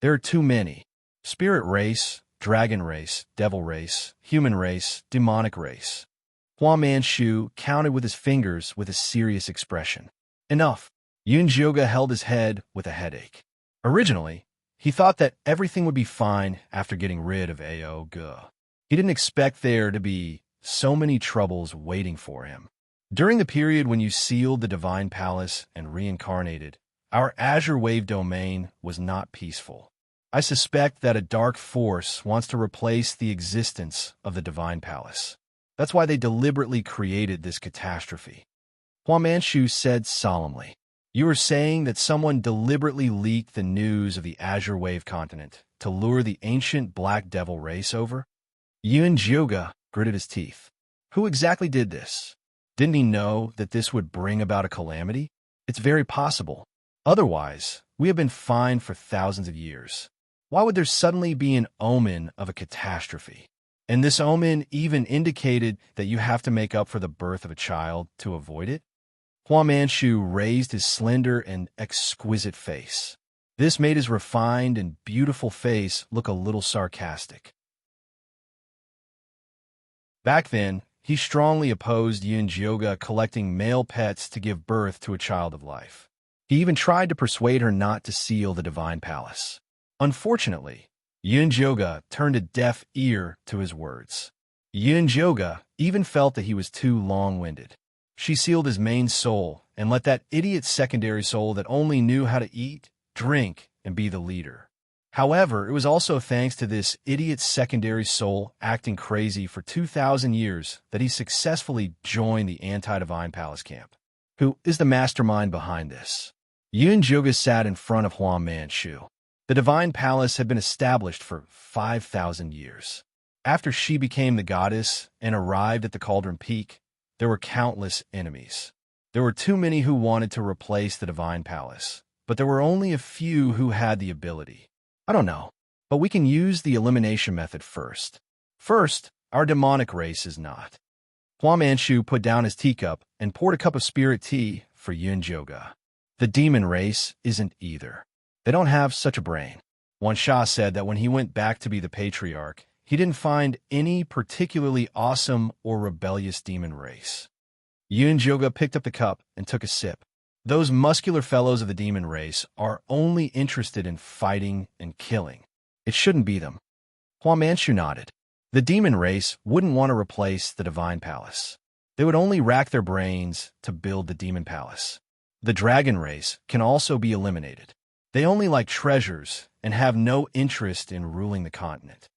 There are too many. Spirit race, dragon race, devil race, human race, demonic race. Hua Manchu counted with his fingers with a serious expression. Enough. Yin Jioga held his head with a headache. Originally, he thought that everything would be fine after getting rid of Ao Ge. He didn't expect there to be so many troubles waiting for him. During the period when you sealed the Divine Palace and reincarnated, our Azure Wave domain was not peaceful. I suspect that a dark force wants to replace the existence of the Divine Palace. That's why they deliberately created this catastrophe. Hua Manchu said solemnly, "You are saying that someone deliberately leaked the news of the Azure Wave continent to lure the ancient Black Devil race over?" Yin Jioga gritted his teeth. Who exactly did this? Didn't he know that this would bring about a calamity? It's very possible. Otherwise, we have been fine for thousands of years. Why would there suddenly be an omen of a catastrophe? And this omen even indicated that you have to make up for the birth of a child to avoid it? Hua Manchu raised his slender and exquisite face. This made his refined and beautiful face look a little sarcastic. Back then, he strongly opposed Yin Jioga collecting male pets to give birth to a child of life. He even tried to persuade her not to seal the Divine Palace. Unfortunately, Yin Jioga turned a deaf ear to his words. Yin Jioga even felt that he was too long-winded. She sealed his main soul and let that idiot secondary soul that only knew how to eat, drink, and be the leader. However, it was also thanks to this idiot secondary soul acting crazy for 2,000 years that he successfully joined the anti-Divine Palace camp. Who is the mastermind behind this? Yin Jioga sat in front of Hua Manchu. The Divine Palace had been established for 5,000 years. After she became the goddess and arrived at the Cauldron Peak, there were countless enemies. There were too many who wanted to replace the Divine Palace, but there were only a few who had the ability. I don't know, but we can use the elimination method first. First, our demonic race is not. Hua Manchu put down his teacup and poured a cup of spirit tea for Yun Joga. The demon race isn't either. They don't have such a brain. Wan Sha said that when he went back to be the patriarch, he didn't find any particularly awesome or rebellious demon race. Yun Joga picked up the cup and took a sip. Those muscular fellows of the demon race are only interested in fighting and killing. It shouldn't be them. Hua Manchu nodded. The demon race wouldn't want to replace the divine palace. They would only rack their brains to build the demon palace. The dragon race can also be eliminated. They only like treasures and have no interest in ruling the continent.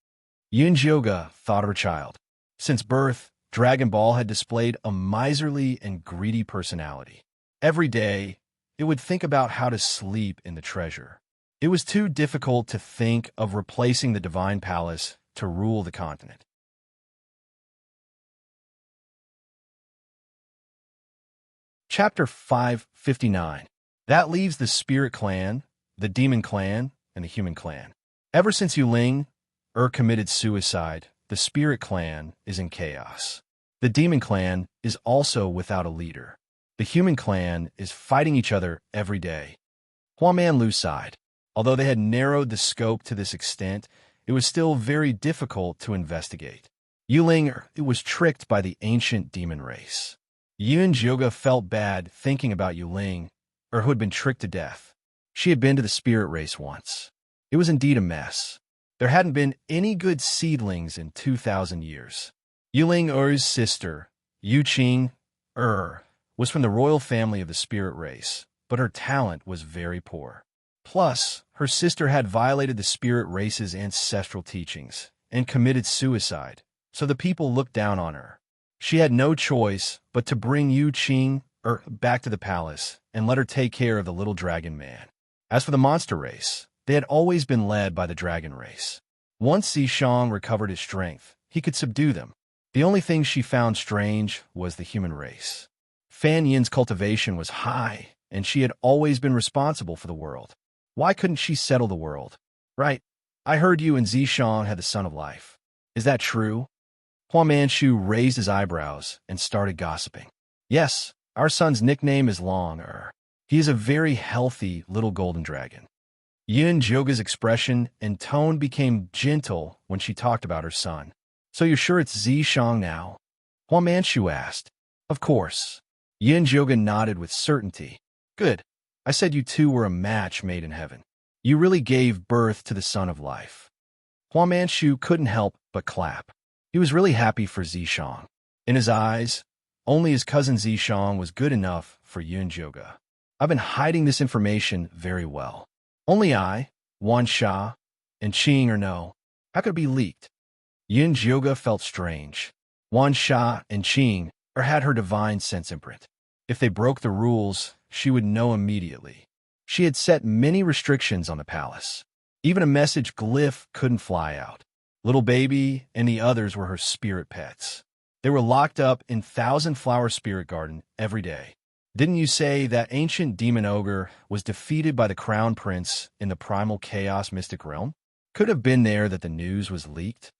Yun Joga thought of her child. Since birth, Dragon Ball had displayed a miserly and greedy personality. Every day, it would think about how to sleep in the treasure. It was too difficult to think of replacing the divine palace to rule the continent. Chapter 559. That leaves the Spirit Clan, the Demon Clan, and the Human Clan. Ever since Yuling committed suicide, the Spirit Clan is in chaos. The Demon Clan is also without a leader. The Human Clan is fighting each other every day. Hua Manlu sighed. Although they had narrowed the scope to this extent, it was still very difficult to investigate. Yuling was tricked by the ancient demon race. Yun Joga felt bad thinking about Yuling, who had been tricked to death. She had been to the spirit race once. It was indeed a mess. There hadn't been any good seedlings in 2,000 years. Yuling sister, Yu Qing was from the royal family of the spirit race, but her talent was very poor. Plus, her sister had violated the spirit race's ancestral teachings and committed suicide, so the people looked down on her. She had no choice but to bring Yu Qing back to the palace and let her take care of the little dragon man. As for the monster race, they had always been led by the dragon race. Once Zishang recovered his strength, he could subdue them. The only thing she found strange was the human race. Fan Yin's cultivation was high, and she had always been responsible for the world. Why couldn't she settle the world? Right, I heard you and Zishang had the Son of Life. Is that true? Hua Manchu raised his eyebrows and started gossiping. Yes, our son's nickname is Long. He is a very healthy little golden dragon. Yun Joga's expression and tone became gentle when she talked about her son. So you're sure it's Zishang now? Hua Manchu asked. Of course. Yun Joga nodded with certainty. Good. I said you two were a match made in heaven. You really gave birth to the Son of Life. Hua Manchu couldn't help but clap. He was really happy for Zishang. In his eyes, only his cousin Zishang was good enough for Yun Joga. I've been hiding this information very well. Only I, Wan Sha, and Qing know. How could it be leaked? Yun Joga felt strange. Wan Sha and Qing had her divine sense imprint. If they broke the rules, she would know immediately. She had set many restrictions on the palace. Even a message glyph couldn't fly out. Little Baby and the others were her spirit pets. They were locked up in Thousand Flower Spirit Garden every day. Didn't you say that ancient demon ogre was defeated by the crown prince in the primal chaos mystic realm? Could have been there that the news was leaked.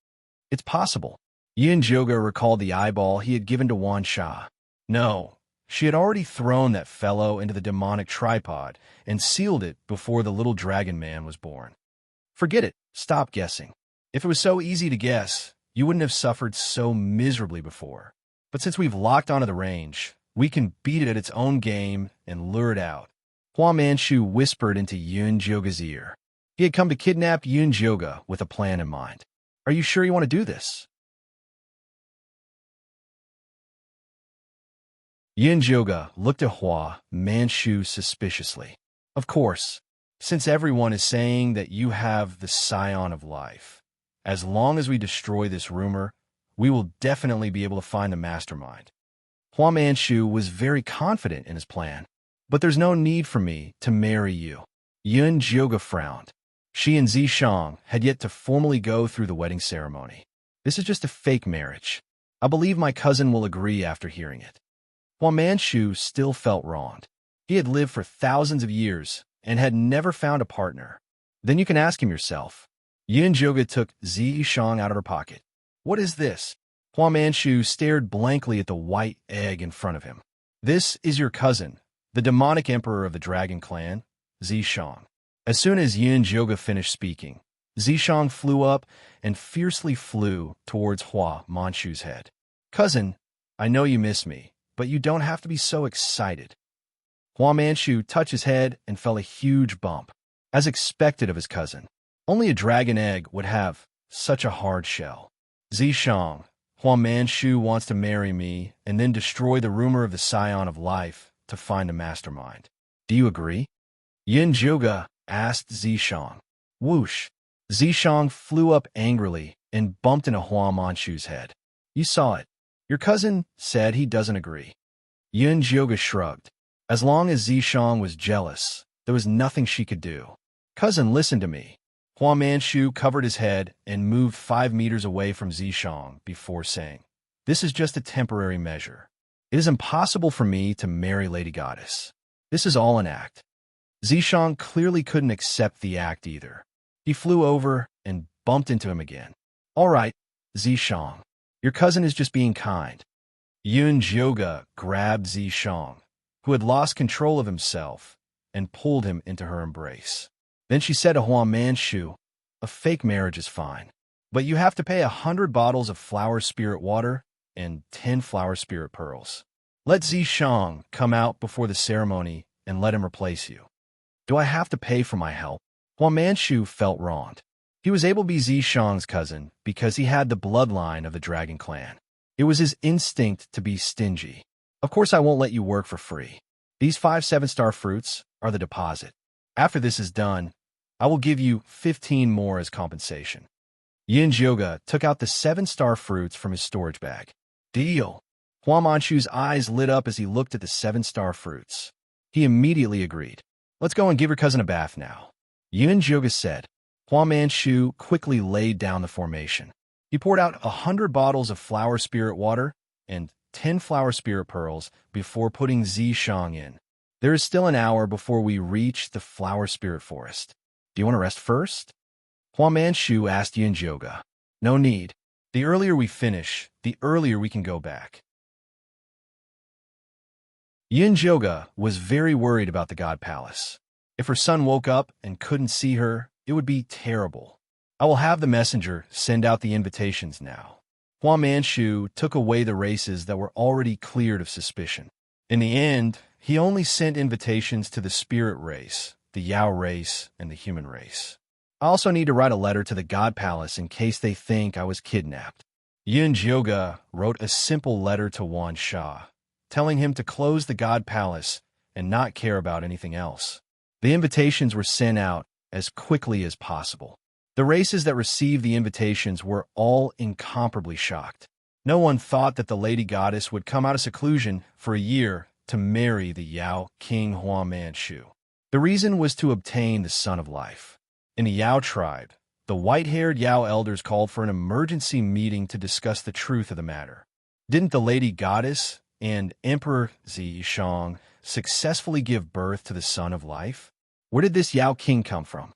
It's possible. Yun Joga recalled the eyeball he had given to Wan Sha. No, she had already thrown that fellow into the demonic tripod and sealed it before the little dragon man was born. Forget it. Stop guessing. If it was so easy to guess, you wouldn't have suffered so miserably before. But since we've locked onto the range, we can beat it at its own game and lure it out. Hua Manchu whispered into Yun Joga's ear. He had come to kidnap Yun Joga with a plan in mind. Are you sure you want to do this? Yun Joga looked at Hua Manchu suspiciously. Of course, since everyone is saying that you have the Scion of Life. As long as we destroy this rumor, we will definitely be able to find the mastermind. Hua Manchu was very confident in his plan. But there's no need for me to marry you. Yun Joga frowned. She and Zishang had yet to formally go through the wedding ceremony. This is just a fake marriage. I believe my cousin will agree after hearing it. Hua Manchu still felt wronged. He had lived for thousands of years and had never found a partner. Then you can ask him yourself. Yun Joga took Zishang out of her pocket. What is this? Hua Manchu stared blankly at the white egg in front of him. This is your cousin, the demonic emperor of the dragon clan, Zishang. As soon as Yin Zhoga finished speaking, Zishang flew up and fiercely flew towards Hua Manchu's head. Cousin, I know you miss me, but you don't have to be so excited. Hua Manchu touched his head and felt a huge bump. As expected of his cousin, only a dragon egg would have such a hard shell. Zishang, Hua Manchu wants to marry me and then destroy the rumor of the Scion of Life to find a mastermind. Do you agree? Yin Zhoga asked Zishang. Whoosh! Zishang flew up angrily and bumped into Hua Manchu's head. You saw it. Your cousin said he doesn't agree. Yin Zhoga shrugged. As long as Zishang was jealous, there was nothing she could do. Cousin, listen to me. Hua Manchu covered his head and moved 5 meters away from Zishang before saying, This is just a temporary measure. It is impossible for me to marry Lady Goddess. This is all an act. Zishang clearly couldn't accept the act either. He flew over and bumped into him again. All right, Zishang, your cousin is just being kind. Yin Zhoga grabbed Zishang, who had lost control of himself, and pulled him into her embrace. Then she said to Hua Manchu, a fake marriage is fine, but you have to pay 100 bottles of flower spirit water and 10 flower spirit pearls. Let Zishang come out before the ceremony and let him replace you. Do I have to pay for my help? Hua Manchu felt wronged. He was able to be Zishang's cousin because he had the bloodline of the dragon clan. It was his instinct to be stingy. Of course I won't let you work for free. These 5 7-star fruits are the deposit. After this is done, I will give you 15 more as compensation. Yin Zhoga took out the 7-star fruits from his storage bag. Deal. Hua Manchu's eyes lit up as he looked at the 7-star fruits. He immediately agreed. Let's go and give your cousin a bath now. Yin Zhoga said. Hua Manchu quickly laid down the formation. He poured out 100 bottles of flower spirit water and 10 flower spirit pearls before putting Zishang in. There is still an hour before we reach the flower spirit forest. Do you want to rest first? Hua Manchu asked Yin Zhoga. No need. The earlier we finish, the earlier we can go back. Yin Zhoga was very worried about the God Palace. If her son woke up and couldn't see her, it would be terrible. I will have the messenger send out the invitations now. Hua Manchu took away the races that were already cleared of suspicion. In the end, he only sent invitations to the spirit race, the Yao race, and the human race. I also need to write a letter to the God Palace in case they think I was kidnapped. Yin Zhoga wrote a simple letter to Wan Sha, telling him to close the God Palace and not care about anything else. The invitations were sent out as quickly as possible. The races that received the invitations were all incomparably shocked. No one thought that the Lady Goddess would come out of seclusion for a year to marry the Yao King Hua Manchu. The reason was to obtain the Son of Life. In the Yao tribe, the white-haired Yao elders called for an emergency meeting to discuss the truth of the matter. Didn't the Lady Goddess and Emperor Zishang successfully give birth to the Son of Life? Where did this Yao King come from?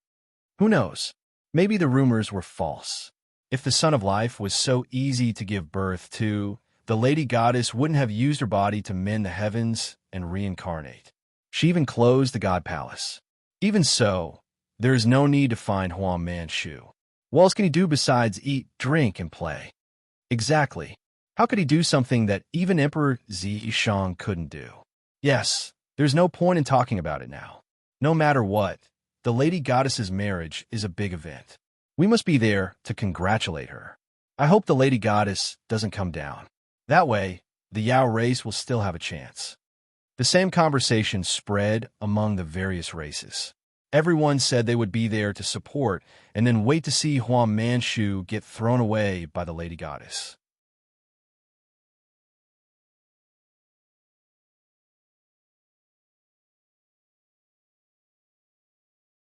Who knows? Maybe the rumors were false. If the Son of Life was so easy to give birth to, the Lady Goddess wouldn't have used her body to mend the heavens and reincarnate. She even closed the God Palace. Even so, there is no need to find Hua Manchu. What else can he do besides eat, drink, and play? Exactly. How could he do something that even Emperor Zishang couldn't do? Yes, there's no point in talking about it now. No matter what, the Lady Goddess's marriage is a big event. We must be there to congratulate her. I hope the Lady Goddess doesn't come down. That way, the Yao race will still have a chance. The same conversation spread among the various races. Everyone said they would be there to support and then wait to see Hua Manchu get thrown away by the Lady Goddess.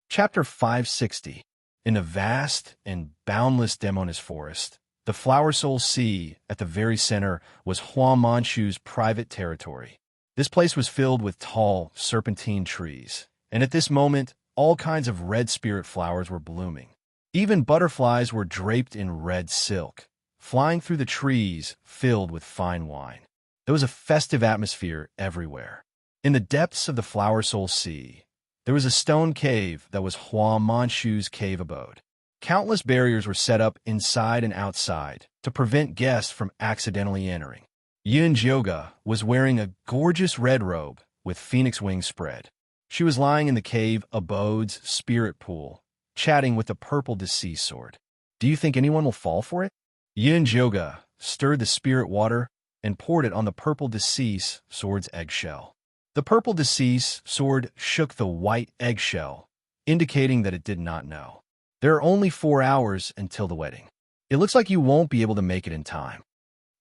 Chapter 560. In a vast and boundless Demoness forest, the Flower Soul Sea at the very center was Hua Manchu's private territory. This place was filled with tall, serpentine trees, and at this moment, all kinds of red spirit flowers were blooming. Even butterflies were draped in red silk, flying through the trees filled with fine wine. There was a festive atmosphere everywhere. In the depths of the Flower Soul Sea, there was a stone cave that was Hua Manshu's cave abode. Countless barriers were set up inside and outside to prevent guests from accidentally entering. Yin Jyoga was wearing a gorgeous red robe with phoenix wings spread. She was lying in the cave abode's spirit pool, chatting with the purple deceased sword. Do you think anyone will fall for it? Yin Jyoga stirred the spirit water and poured it on the purple deceased sword's eggshell. The purple deceased sword shook the white eggshell, indicating that it did not know. There are only 4 hours until the wedding. It looks like you won't be able to make it in time.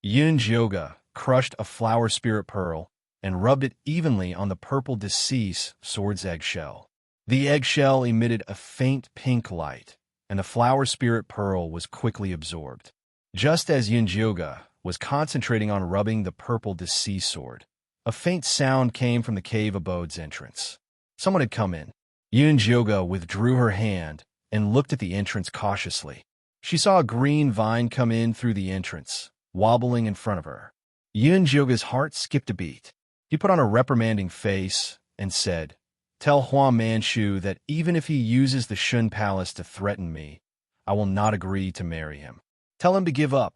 Yin Jyoga crushed a flower spirit pearl and rubbed it evenly on the purple deceased sword's eggshell. The eggshell emitted a faint pink light, and the flower spirit pearl was quickly absorbed. Just as Yin Jyoga was concentrating on rubbing the purple deceased sword, a faint sound came from the cave abode's entrance. Someone had come in. Yin Jyoga withdrew her hand and looked at the entrance cautiously. She saw a green vine come in through the entrance, wobbling in front of her. Yin Jyoga's heart skipped a beat. He put on a reprimanding face and said, "Tell Hua Manshu that even if he uses the Shun Palace to threaten me, I will not agree to marry him. Tell him to give up.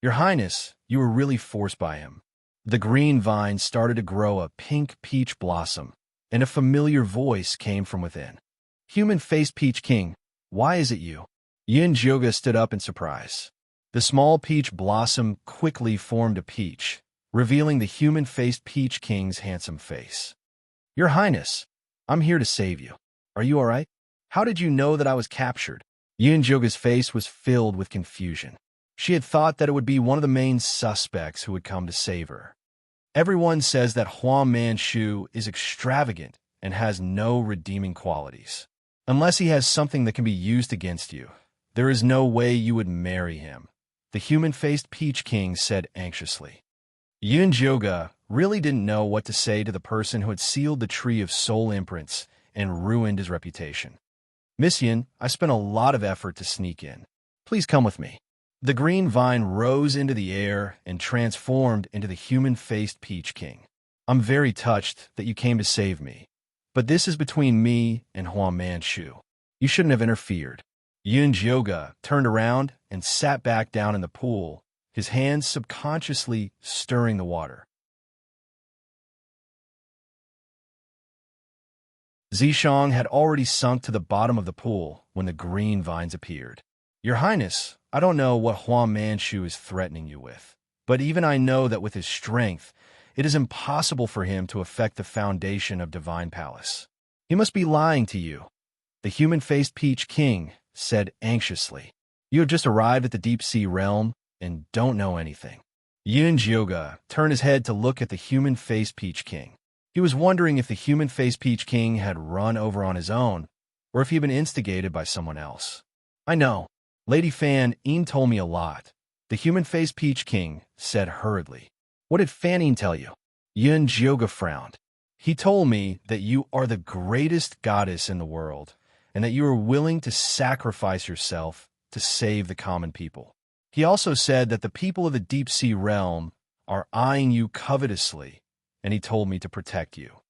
Your Highness, you were really forced by him." The green vine started to grow a pink peach blossom, and a familiar voice came from within. "Human-faced Peach King, why is it you?" Yin Jyoga stood up in surprise. The small peach blossom quickly formed a peach, revealing the human-faced Peach King's handsome face. "Your Highness, I'm here to save you. Are you all right? How did you know that I was captured?" Yin Jyoga's face was filled with confusion. She had thought that it would be one of the main suspects who would come to save her. Everyone says that Hua Manshu is extravagant and has no redeeming qualities. Unless he has something that can be used against you, there is no way you would marry him, the human-faced Peach King said anxiously. Yin Jyoga really didn't know what to say to the person who had sealed the tree of soul imprints and ruined his reputation. "Miss Yin, I spent a lot of effort to sneak in. Please come with me." The green vine rose into the air and transformed into the human-faced Peach King. "I'm very touched that you came to save me, but this is between me and Hua Manshu. You shouldn't have interfered." Yin Jyoga turned around and sat back down in the pool, his hands subconsciously stirring the water. Zishang had already sunk to the bottom of the pool when the green vines appeared. "Your Highness, I don't know what Hua Manshu is threatening you with, but even I know that with his strength, it is impossible for him to affect the foundation of Divine Palace. He must be lying to you," the human-faced Peach King said anxiously. "You have just arrived at the deep sea realm and don't know anything." Yin Jyoga turned his head to look at the human-faced Peach King. He was wondering if the human-faced Peach King had run over on his own, or if he had been instigated by someone else. "I know. Lady Fan Een told me a lot," the human-faced Peach King said hurriedly. "What did Fan Een tell you?" Yin Jyoga frowned. "He told me that you are the greatest goddess in the world, and that you are willing to sacrifice yourself to save the common people. He also said that the people of the deep sea realm are eyeing you covetously, and he told me to protect you."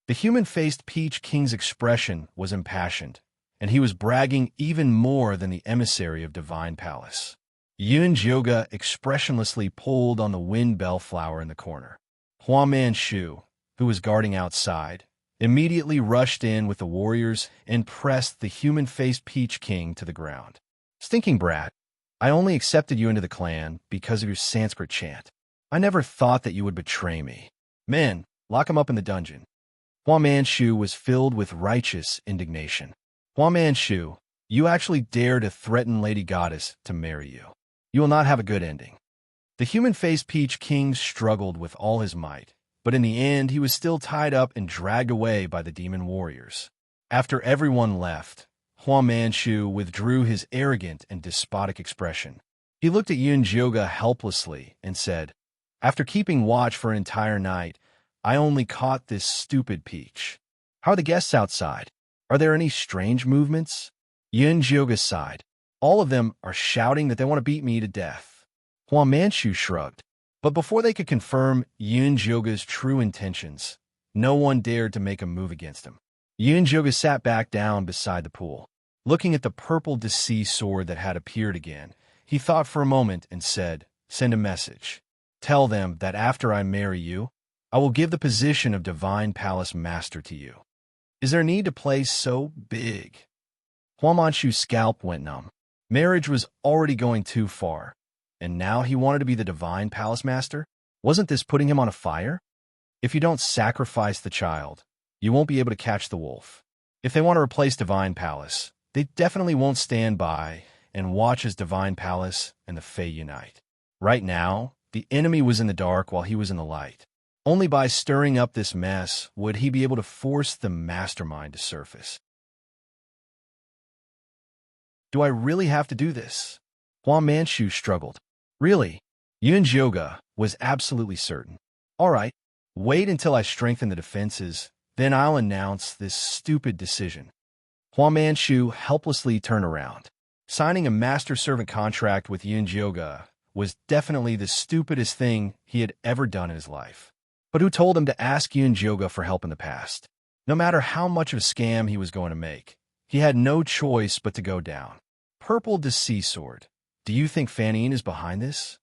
The human-faced Peach King's expression was impassioned, and he was bragging even more than the emissary of Divine Palace. Yin Jyoga expressionlessly pulled on the wind bellflower in the corner. Hua Manshu, who was guarding outside, immediately rushed in with the warriors and pressed the human-faced Peach King to the ground. "Stinking brat, I only accepted you into the clan because of your Sanskrit chant. I never thought that you would betray me. Men, lock him up in the dungeon." Hua Manshu was filled with righteous indignation. "Hua Manshu, you actually dare to threaten Lady Goddess to marry you. You will not have a good ending." The human-faced Peach King struggled with all his might, but in the end he was still tied up and dragged away by the demon warriors. After everyone left, Hua Manshu withdrew his arrogant and despotic expression. He looked at Yin Jyoga helplessly and said, "After keeping watch for an entire night, I only caught this stupid peach. How are the guests outside? Are there any strange movements?" Yin Jyoga sighed. "All of them are shouting that they want to beat me to death. Huang Manchu shrugged. But before they could confirm Yun Zhoga's true intentions, no one dared to make a move against him. Yun Zhoga sat back down beside the pool. Looking at the purple deceased sword that had appeared again, he thought for a moment and said, "Send a message. Tell them that after I marry you, I will give the position of Divine Palace Master to you." Is there need to play so big? Huang Manchu's scalp went numb. Marriage was already going too far, and now he wanted to be the Divine Palace Master? Wasn't this putting him on a fire? If you don't sacrifice the child, you won't be able to catch the wolf. If they want to replace Divine Palace, they definitely won't stand by and watch as Divine Palace and the Fae unite. Right now, the enemy was in the dark while he was in the light. Only by stirring up this mess would he be able to force the mastermind to surface. Do I really have to do this? Huang Manchu struggled. Really? Yun Zhoga was absolutely certain. All right, wait until I strengthen the defenses, then I'll announce this stupid decision. Huang Manchu helplessly turned around. Signing a master-servant contract with Yun Zhoga was definitely the stupidest thing he had ever done in his life. But who told him to ask Yun Zhoga for help in the past? No matter how much of a scam he was going to make, he had no choice but to go down. Purple Deceased Sword. Do you think Fanine is behind this?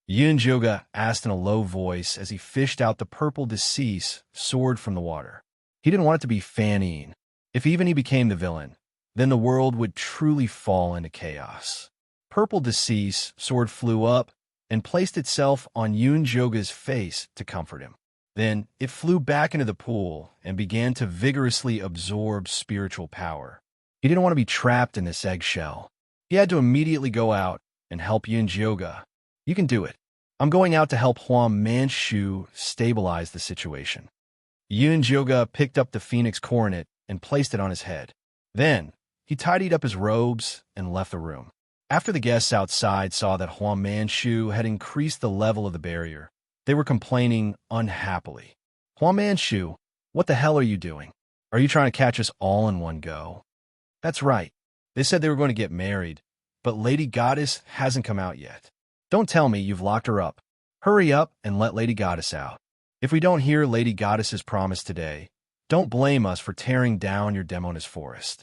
Yun Zhoga asked in a low voice as he fished out the purple deceased sword from the water. He didn't want it to be Fanine. If even he became the villain, then the world would truly fall into chaos. Purple Deceased sword flew up and placed itself on Yun Zhoga's face to comfort him. Then it flew back into the pool and began to vigorously absorb spiritual power. He didn't want to be trapped in this eggshell. He had to immediately go out and help Yun Zhoga. You can do it. I'm going out to help Huang Manchu stabilize the situation. Yun Zhoga picked up the phoenix coronet and placed it on his head. Then he tidied up his robes and left the room. After the guests outside saw that Huang Manchu had increased the level of the barrier, they were complaining unhappily. Huang Manchu, what the hell are you doing? Are you trying to catch us all in one go? That's right. They said they were going to get married, but Lady Goddess hasn't come out yet. Don't tell me you've locked her up. Hurry up and let Lady Goddess out. If we don't hear Lady Goddess's promise today, don't blame us for tearing down your Demoness forest.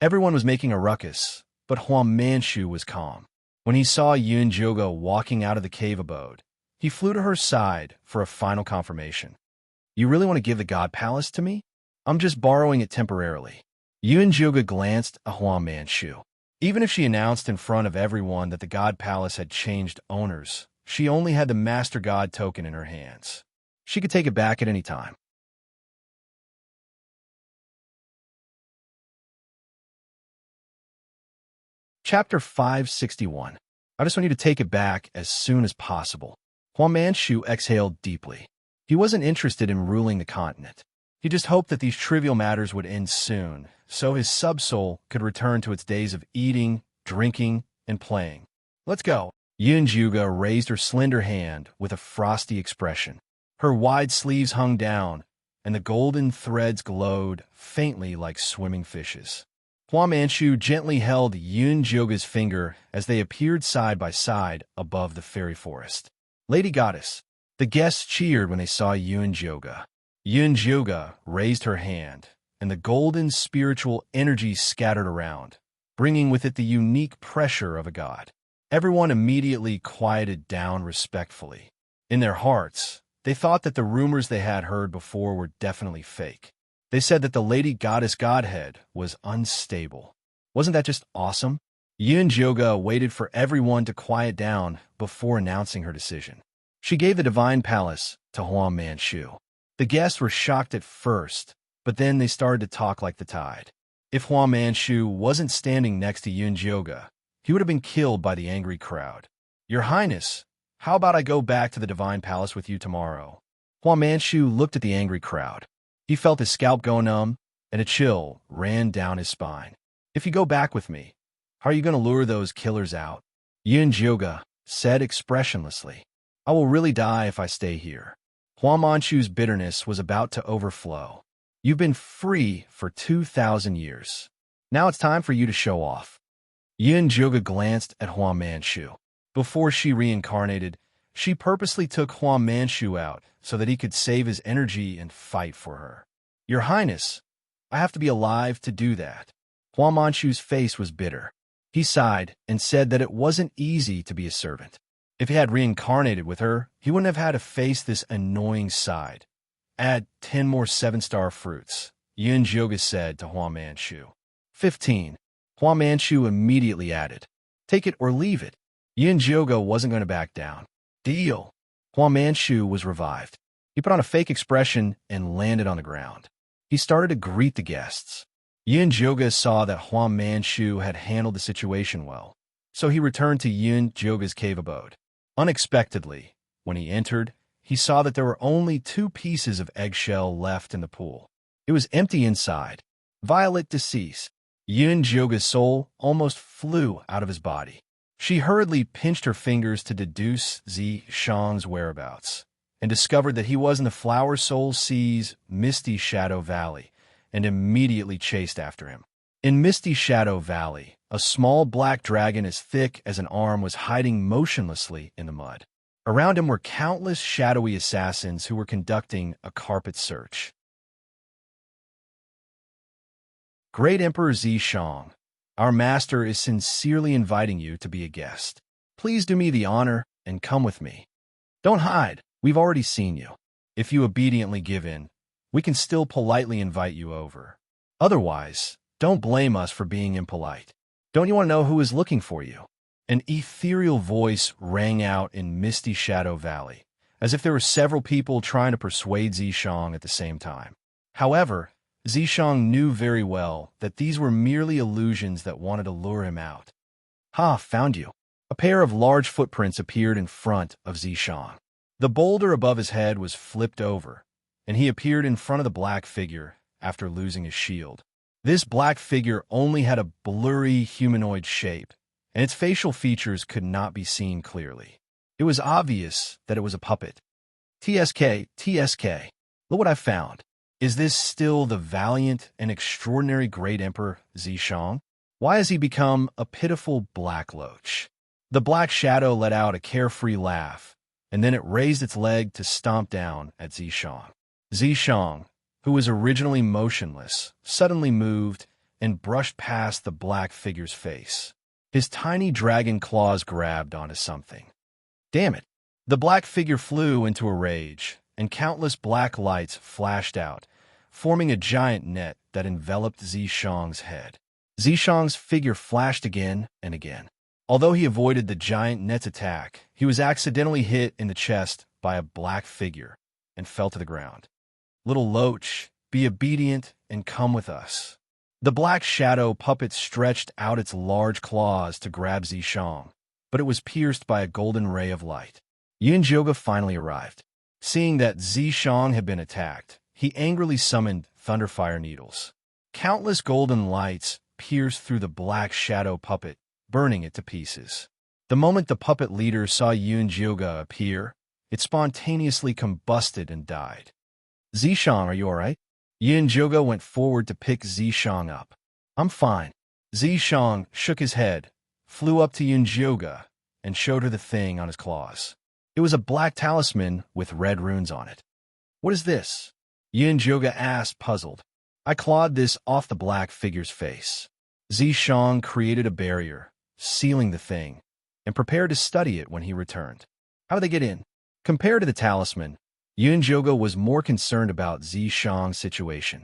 Everyone was making a ruckus, but Huang Manchu was calm. When he saw Yun Zhoga walking out of the cave abode, he flew to her side for a final confirmation. You really want to give the God Palace to me? I'm just borrowing it temporarily. Yun Zhoga glanced at Huang Manchu. Even if she announced in front of everyone that the God Palace had changed owners, she only had the Master God token in her hands. She could take it back at any time. Chapter 561. I just want you to take it back as soon as possible. Huang Manchu exhaled deeply. He wasn't interested in ruling the continent. He just hoped that these trivial matters would end soon, so his subsoul could return to its days of eating, drinking, and playing. Let's go. Yun Zhoga raised her slender hand with a frosty expression. Her wide sleeves hung down, and the golden threads glowed faintly like swimming fishes. Huang Manchu gently held Yun Zhoga's finger as they appeared side by side above the fairy forest. Lady Goddess. The guests cheered when they saw Yun Zhoga. Yun Zhoga raised her hand, and the golden spiritual energy scattered around, bringing with it the unique pressure of a god. Everyone immediately quieted down respectfully. In their hearts, they thought that the rumors they had heard before were definitely fake. They said that the Lady Goddess Godhead was unstable. Wasn't that just awesome? Yun Zhoga waited for everyone to quiet down before announcing her decision. She gave the Divine Palace to Huang Manchu. The guests were shocked at first, but then they started to talk like the tide. If Huang Manchu wasn't standing next to Yun Zhoga, he would have been killed by the angry crowd. Your Highness, how about I go back to the Divine Palace with you tomorrow? Huang Manchu looked at the angry crowd. He felt his scalp go numb, and a chill ran down his spine. If you go back with me, how are you going to lure those killers out? Yun Zhoga said expressionlessly. I will really die if I stay here. Huang Manchu's bitterness was about to overflow. You've been free for 2,000 years. Now it's time for you to show off. Yun Zhoga glanced at Huang Manchu. Before she reincarnated, she purposely took Hua Manchu out so that he could save his energy and fight for her. Your Highness, I have to be alive to do that. Hua Manchu's face was bitter. He sighed and said that it wasn't easy to be a servant. If he had reincarnated with her, he wouldn't have had to face this annoying side. Add 10 more 7-star fruits, Yun Jioga said to Hua Manchu. 15. Hua Manchu immediately added, take it or leave it. Yun Jioga wasn't going to back down. Deal. Hua Manchu was revived. He put on a fake expression and landed on the ground. He started to greet the guests. Yun Jioga saw that Hua Manchu had handled the situation well, so he returned to Yun Jioga's cave abode. Unexpectedly, when he entered, he saw that there were only 2 pieces of eggshell left in the pool. It was empty inside. Violet deceased. Yun Jioga's soul almost flew out of his body. She hurriedly pinched her fingers to deduce Zi Shang's whereabouts, and discovered that he was in the Flower Soul Sea's Misty Shadow Valley, and immediately chased after him. In Misty Shadow Valley, a small black dragon as thick as an arm was hiding motionlessly in the mud. Around him were countless shadowy assassins who were conducting a carpet search. Great Emperor Zi Shang, our master is sincerely inviting you to be a guest. Please do me the honor and come with me. Don't hide, we've already seen you. If you obediently give in, we can still politely invite you over. Otherwise, don't blame us for being impolite. Don't you want to know who is looking for you? An ethereal voice rang out in Misty Shadow Valley, as if there were several people trying to persuade Zi Shang at the same time. However, Zi Shang knew very well that these were merely illusions that wanted to lure him out. Ha, found you. A pair of large footprints appeared in front of Zi Shang. The boulder above his head was flipped over, and he appeared in front of the black figure after losing his shield. This black figure only had a blurry humanoid shape, and its facial features could not be seen clearly. It was obvious that it was a puppet. TSK, TSK, look what I found. Is this still the valiant and extraordinary great emperor Zi Shang? Why has he become a pitiful black loach? The black shadow let out a carefree laugh, and then it raised its leg to stomp down at Zi Shang. Zi Shang, who was originally motionless, suddenly moved and brushed past the black figure's face. His tiny dragon claws grabbed onto something. Damn it! The black figure flew into a rage, and countless black lights flashed out, forming a giant net that enveloped Zi Shang's head. Zi Shang's figure flashed again and again. Although he avoided the giant net's attack, he was accidentally hit in the chest by a black figure and fell to the ground. Little loach, be obedient and come with us. The black shadow puppet stretched out its large claws to grab Zi Shang, but it was pierced by a golden ray of light. Yun Jioga finally arrived. Seeing that Zi Shang had been attacked, he angrily summoned Thunderfire Needles. Countless golden lights pierced through the black shadow puppet, burning it to pieces. The moment the puppet leader saw Yun Jioga appear, it spontaneously combusted and died. Zi Shang, are you all right? Yun Jioga went forward to pick Zi Shang up. I'm fine. Zi Shang shook his head, flew up to Yun Jioga, and showed her the thing on his claws. It was a black talisman with red runes on it. What is this? Yun Jioga asked, puzzled. I clawed this off the black figure's face. Zi Shang created a barrier, sealing the thing, and prepared to study it when he returned. How did they get in? Compared to the talisman, Yun Jioga was more concerned about Zi Shang's situation.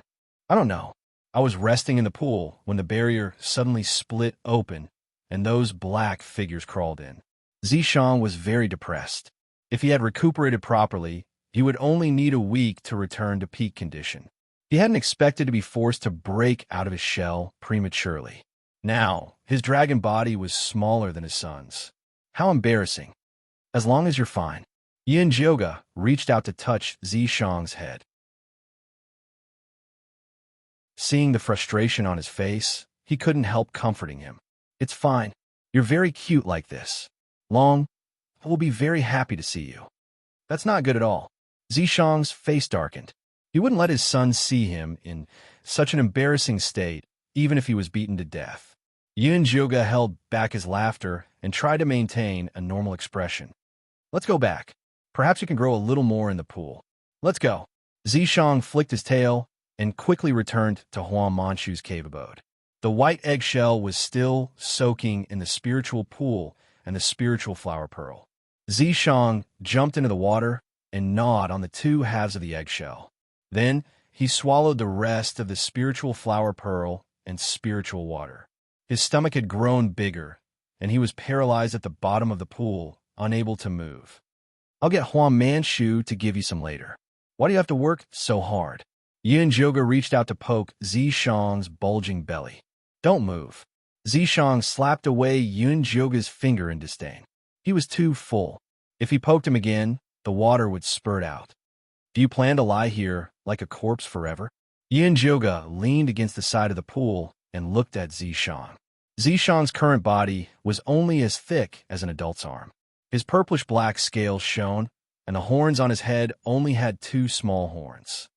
I don't know. I was resting in the pool when the barrier suddenly split open and those black figures crawled in. Zi Shang was very depressed. If he had recuperated properly, he would only need a week to return to peak condition. He hadn't expected to be forced to break out of his shell prematurely. Now, his dragon body was smaller than his son's. How embarrassing. As long as you're fine. Yun Jioga reached out to touch Zi Shang's head. Seeing the frustration on his face, he couldn't help comforting him. It's fine. You're very cute like this. Long, we'll be very happy to see you. That's not good at all. Zi Shang's face darkened. He wouldn't let his son see him in such an embarrassing state, even if he was beaten to death. Yunjoga held back his laughter and tried to maintain a normal expression. Let's go back. Perhaps you can grow a little more in the pool. Let's go. Zishang flicked his tail and quickly returned to Huang Manchu's cave abode. The white eggshell was still soaking in the spiritual pool and the spiritual flower pearl. Zishang jumped into the water and gnawed on the two halves of the eggshell. Then he swallowed the rest of the spiritual flower pearl and spiritual water. His stomach had grown bigger, and he was paralyzed at the bottom of the pool, unable to move. I'll get Huang Manchu to give you some later. Why do you have to work so hard? Yunjoga reached out to poke Zishang's bulging belly. Don't move. Zishang slapped away Yunjoga's finger in disdain. He was too full. If he poked him again, the water would spurt out. Do you plan to lie here like a corpse forever? Yunjoga leaned against the side of the pool and looked at Zishang. Zishang's current body was only as thick as an adult's arm. His purplish-black scales shone, and the horns on his head only had 2 small horns.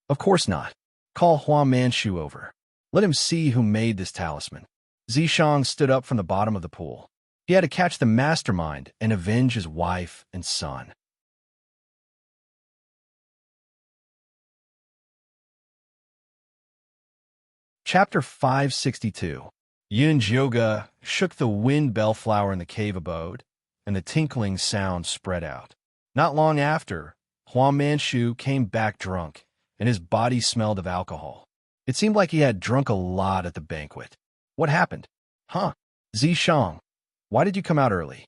Of course not. Call Huang Manchu over. Let him see who made this talisman. Zishang stood up from the bottom of the pool. He had to catch the mastermind and avenge his wife and son. Chapter 562. Yunjoga shook the wind bellflower in the cave abode, and the tinkling sound spread out. Not long after, Huang Manchu came back drunk, and his body smelled of alcohol. It seemed like he had drunk a lot at the banquet. What happened? Huh? Zishang, why did you come out early?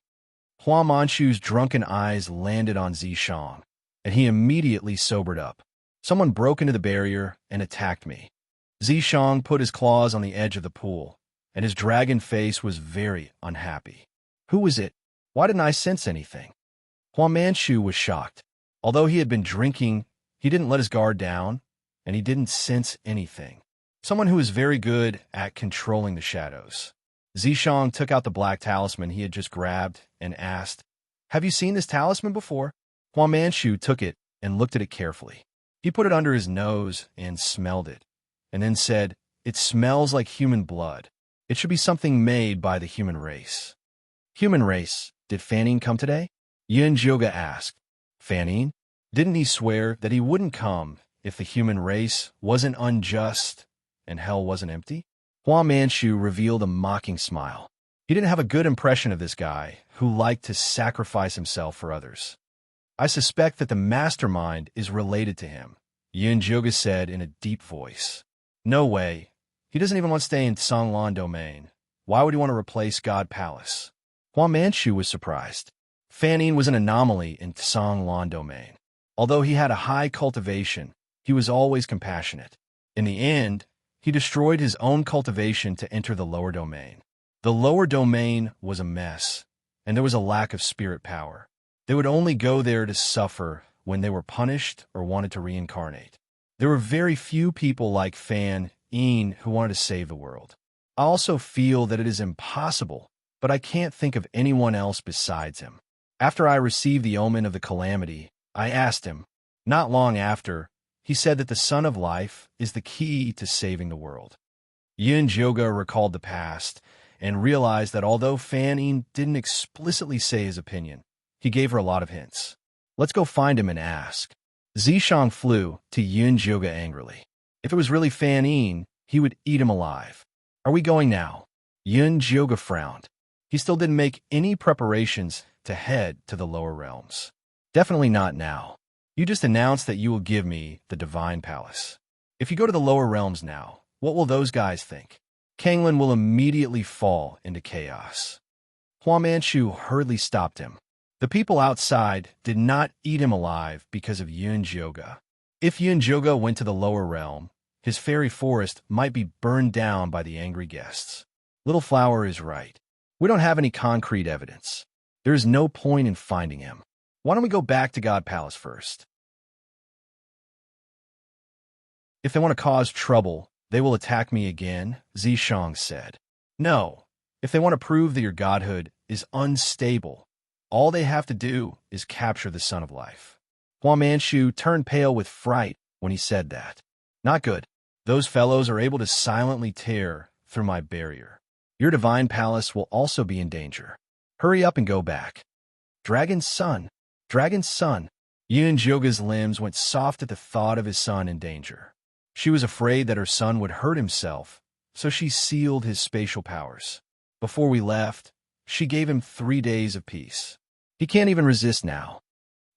Huang Manchu's drunken eyes landed on Zishang, and he immediately sobered up. Someone broke into the barrier and attacked me. Zishang put his claws on the edge of the pool, and his dragon face was very unhappy. Who was it? Why didn't I sense anything? Huang Manchu was shocked. Although he had been drinking, he didn't let his guard down, and he didn't sense anything. Someone who was very good at controlling the shadows. Zishang took out the black talisman he had just grabbed and asked, "Have you seen this talisman before?" Huang Manchu took it and looked at it carefully. He put it under his nose and smelled it, and then said, "It smells like human blood. It should be something made by the human race." Human race? Did Fanning come today? Yunjoga asked. Fanning? Didn't he swear that he wouldn't come if the human race wasn't unjust and hell wasn't empty? Huang Manchu revealed a mocking smile. He didn't have a good impression of this guy who liked to sacrifice himself for others. I suspect that the mastermind is related to him, Yunjoga said in a deep voice. No way. He doesn't even want to stay in Songlan domain. Why would he want to replace God Palace? Huang Manchu was surprised. Fanning was an anomaly in Songlan domain. Although he had a high cultivation, he was always compassionate. In the end, he destroyed his own cultivation to enter the lower domain. The lower domain was a mess, and there was a lack of spirit power. They would only go there to suffer when they were punished or wanted to reincarnate. There were very few people like Fan Yin who wanted to save the world. I also feel that it is impossible, but I can't think of anyone else besides him. After I received the omen of the calamity, I asked him. Not long after, he said that the Son of Life is the key to saving the world. Yunjoga recalled the past and realized that although Fanning didn't explicitly say his opinion, he gave her a lot of hints. Let's go find him and ask. Zishang flew to Yunjoga angrily. If it was really Fanning, he would eat him alive. Are we going now? Yunjoga frowned. He still didn't make any preparations to head to the lower realms. Definitely not now. You just announced that you will give me the Divine Palace. If you go to the lower realms now, what will those guys think? Kanglin will immediately fall into chaos. Huang Manchu hurriedly stopped him. The people outside did not eat him alive because of Yunjoga. If Yunjoga went to the lower realm, his fairy forest might be burned down by the angry guests. Little Flower is right. We don't have any concrete evidence. There is no point in finding him. Why don't we go back to God Palace first? If they want to cause trouble, they will attack me again, Zishang said. No. If they want to prove that your godhood is unstable, all they have to do is capture the Son of Life. Huang Manchu turned pale with fright when he said that. Not good. Those fellows are able to silently tear through my barrier. Your divine palace will also be in danger. Hurry up and go back. Dragon's son, Dragon's son. Joga's limbs went soft at the thought of his son in danger. She was afraid that her son would hurt himself, so she sealed his spatial powers. Before we left, she gave him 3 days of peace. He can't even resist now.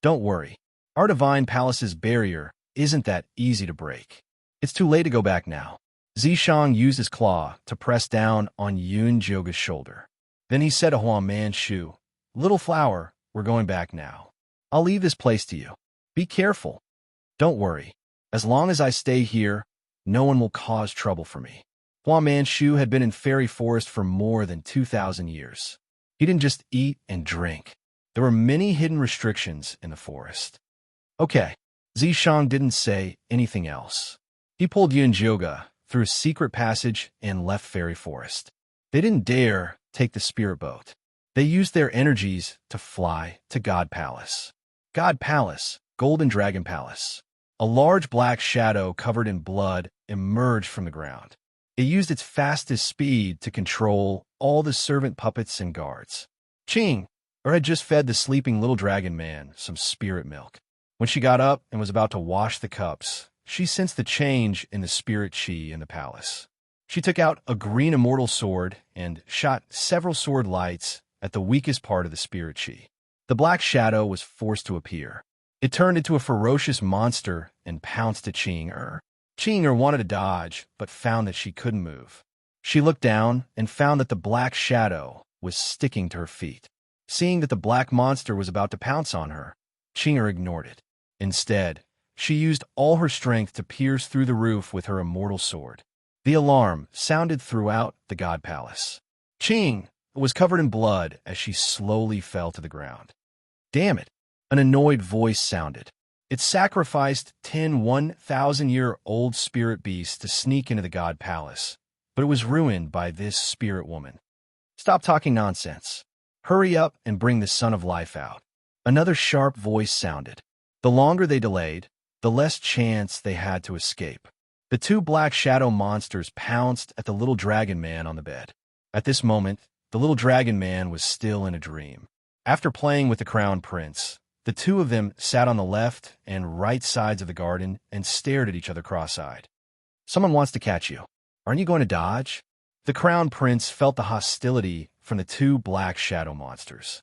Don't worry. Our divine palace's barrier isn't that easy to break. It's too late to go back now. Zishang used his claw to press down on Joga's shoulder. Then he said to Huang Manchu, "Little flower, we're going back now. I'll leave this place to you. Be careful. Don't worry. As long as I stay here, no one will cause trouble for me." Huang Manchu had been in Fairy Forest for more than 2,000 years. He didn't just eat and drink. There were many hidden restrictions in the forest. Okay, Zishang didn't say anything else. He pulled Joga through a secret passage and left Fairy Forest. They didn't dare take the spirit boat. They used their energies to fly to God Palace. God Palace, Golden Dragon Palace. A large black shadow covered in blood emerged from the ground. It used its fastest speed to control all the servant puppets and guards. Ching, had just fed the sleeping little dragon man some spirit milk. When she got up and was about to wash the cups, she sensed the change in the spirit chi in the palace. She took out a green immortal sword and shot several sword lights at the weakest part of the spirit chi. The black shadow was forced to appear. It turned into a ferocious monster and pounced at Ching-er. Ching-er wanted to dodge, but found that she couldn't move. She looked down and found that the black shadow was sticking to her feet. Seeing that the black monster was about to pounce on her, Ching-er ignored it. Instead, she used all her strength to pierce through the roof with her immortal sword. The alarm sounded throughout the God Palace. Ching was covered in blood as she slowly fell to the ground. Damn it, an annoyed voice sounded. It sacrificed 10 1,000-year-old spirit beasts to sneak into the God Palace, but it was ruined by this spirit woman. Stop talking nonsense. Hurry up and bring the Son of Life out. Another sharp voice sounded. The longer they delayed, the less chance they had to escape. The two black shadow monsters pounced at the little dragon man on the bed. At this moment, the little dragon man was still in a dream. After playing with the crown prince, the two of them sat on the left and right sides of the garden and stared at each other cross-eyed. Someone wants to catch you. Aren't you going to dodge? The crown prince felt the hostility from the two black shadow monsters.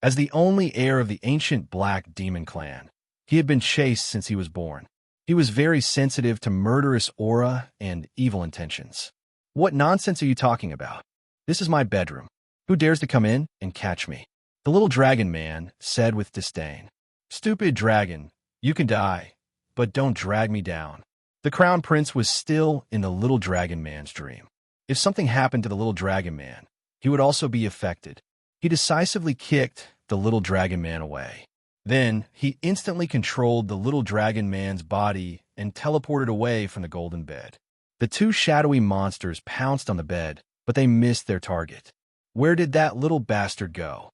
As the only heir of the ancient Black Demon clan, he had been chased since he was born. He was very sensitive to murderous aura and evil intentions. What nonsense are you talking about? This is my bedroom. Who dares to come in and catch me? The little dragon man said with disdain. Stupid dragon, you can die, but don't drag me down. The crown prince was still in the little dragon man's dream. If something happened to the little dragon man, he would also be affected. He decisively kicked the little dragon man away. Then he instantly controlled the little dragon man's body and teleported away from the golden bed. The two shadowy monsters pounced on the bed, but they missed their target. Where did that little bastard go?